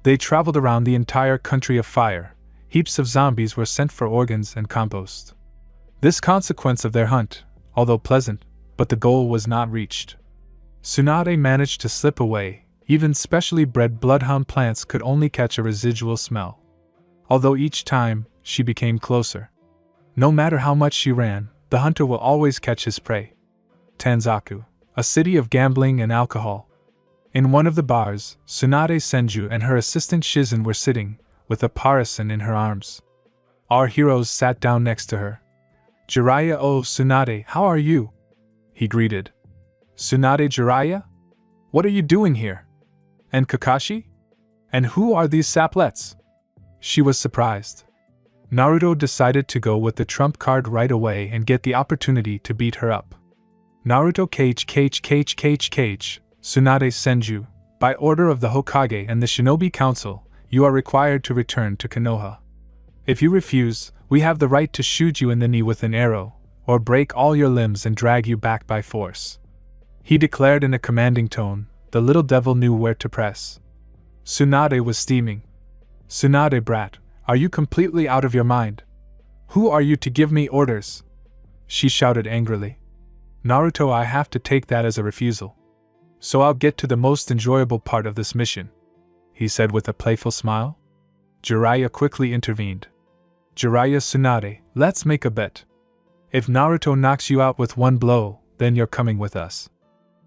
They traveled around the entire country of fire. Heaps of zombies were sent for organs and compost. This consequence of their hunt, although pleasant, but the goal was not reached. Tsunade managed to slip away, even specially bred bloodhound plants could only catch a residual smell. Although each time, she became closer. No matter how much she ran, the hunter will always catch his prey. Tanzaku, a city of gambling and alcohol. In one of the bars, Tsunade Senju and her assistant Shizen were sitting, with a parison in her arms. Our heroes sat down next to her. Jiraiya, oh Tsunade, how are you? He greeted. Tsunade, Jiraiya? What are you doing here? And Kakashi? And who are these saplets? She was surprised. Naruto decided to go with the trump card right away and get the opportunity to beat her up. Naruto Tsunade Senju, by order of the Hokage and the Shinobi Council, you are required to return to Konoha. If you refuse, we have the right to shoot you in the knee with an arrow, or break all your limbs and drag you back by force. He declared in a commanding tone. The little devil knew where to press. Tsunade was steaming. Tsunade brat, are you completely out of your mind? Who are you to give me orders? She shouted angrily. Naruto, I have to take that as a refusal. So I'll get to the most enjoyable part of this mission, he said with a playful smile. Jiraiya quickly intervened. Jiraiya, Tsunade, let's make a bet. If Naruto knocks you out with one blow, then you're coming with us,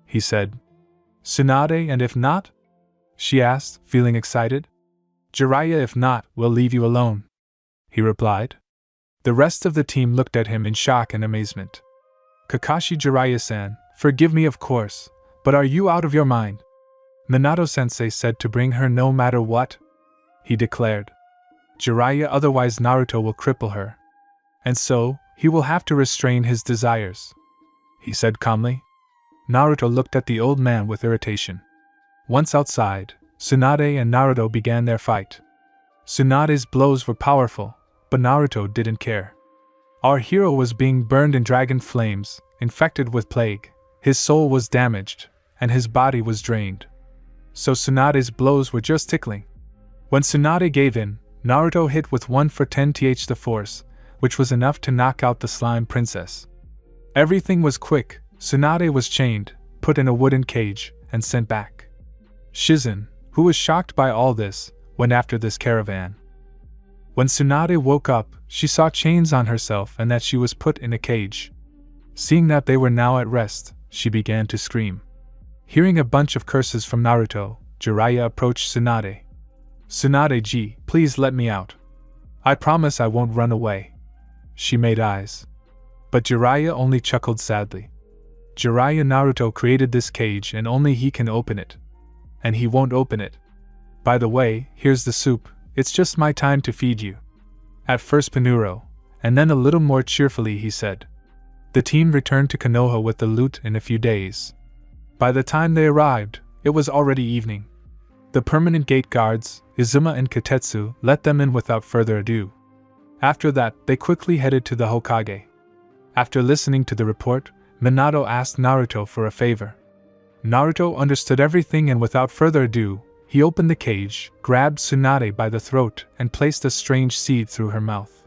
he said. Tsunade, and if not? She asked, feeling excited. Jiraiya, if not, we'll leave you alone, he replied. The rest of the team looked at him in shock and amazement. Kakashi, Jiraiya-san, forgive me of course, but are you out of your mind? Minato-sensei said to bring her no matter what, he declared. Jiraiya, otherwise Naruto will cripple her. And so, he will have to restrain his desires, he said calmly. Naruto looked at the old man with irritation. Once outside, Tsunade and Naruto began their fight. Tsunade's blows were powerful, but Naruto didn't care. Our hero was being burned in dragon flames, infected with plague, his soul was damaged, and his body was drained. So Tsunade's blows were just tickling. When Tsunade gave in, Naruto hit with 1 for 10th the force, which was enough to knock out the slime princess. Everything was quick. Tsunade was chained, put in a wooden cage, and sent back. Shizen, who was shocked by all this, went after this caravan. When Tsunade woke up, she saw chains on herself and that she was put in a cage. Seeing that they were now at rest, she began to scream. Hearing a bunch of curses from Naruto, Jiraiya approached Tsunade. Tsunade-ji, please let me out. I promise I won't run away. She made eyes. But Jiraiya only chuckled sadly. Jiraiya, Naruto created this cage and only he can open it. And he won't open it. By the way, here's the soup, it's just my time to feed you. At first Pinuro, and then a little more cheerfully he said. The team returned to Konoha with the loot in a few days. By the time they arrived, it was already evening. The permanent gate guards, Izuma and Katetsu, let them in without further ado. After that, they quickly headed to the Hokage. After listening to the report, Minato asked Naruto for a favor. Naruto understood everything and without further ado, he opened the cage, grabbed Tsunade by the throat, and placed a strange seed through her mouth.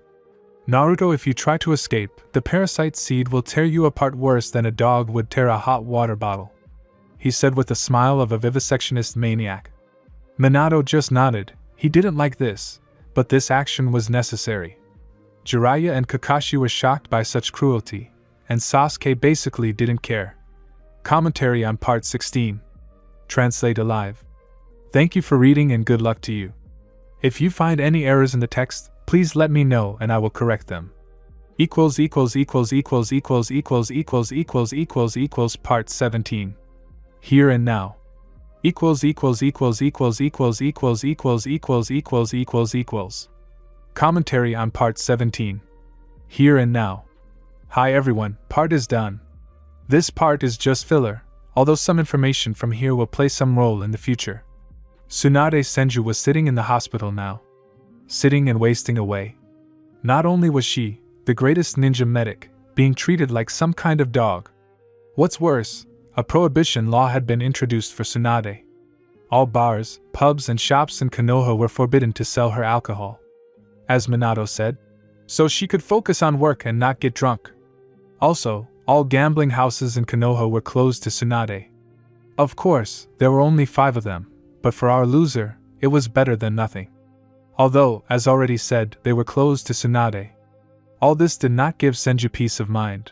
Naruto, if you try to escape, the parasite seed will tear you apart worse than a dog would tear a hot water bottle," he said with the smile of a vivisectionist maniac. Minato just nodded. He didn't like this, but this action was necessary. Jiraiya and Kakashi were shocked by such cruelty, and Sasuke basically didn't care. Commentary on Part 16. Translate Alive. Thank you for reading and good luck to you. If you find any errors in the text, please let me know and I will correct them. Part 17. Here and Now. Commentary on Part 17. Here and Now. Hi everyone, part is done. This part is just filler, although some information from here will play some role in the future. Tsunade Senju was sitting in the hospital now. Sitting and wasting away. Not only was she, the greatest ninja medic, being treated like some kind of dog. What's worse, a prohibition law had been introduced for Tsunade. All bars, pubs and shops in Konoha were forbidden to sell her alcohol. As Minato said, so she could focus on work and not get drunk. Also, all gambling houses in Konoha were closed to Tsunade. Of course, there were only 5 of them, but for our loser, it was better than nothing. Although, as already said, they were closed to Tsunade. All this did not give Senju peace of mind.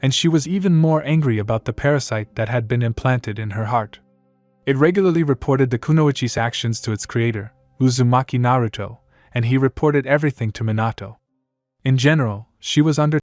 And she was even more angry about the parasite that had been implanted in her heart. It regularly reported the kunoichi's actions to its creator, Uzumaki Naruto, and he reported everything to Minato. In general, she was under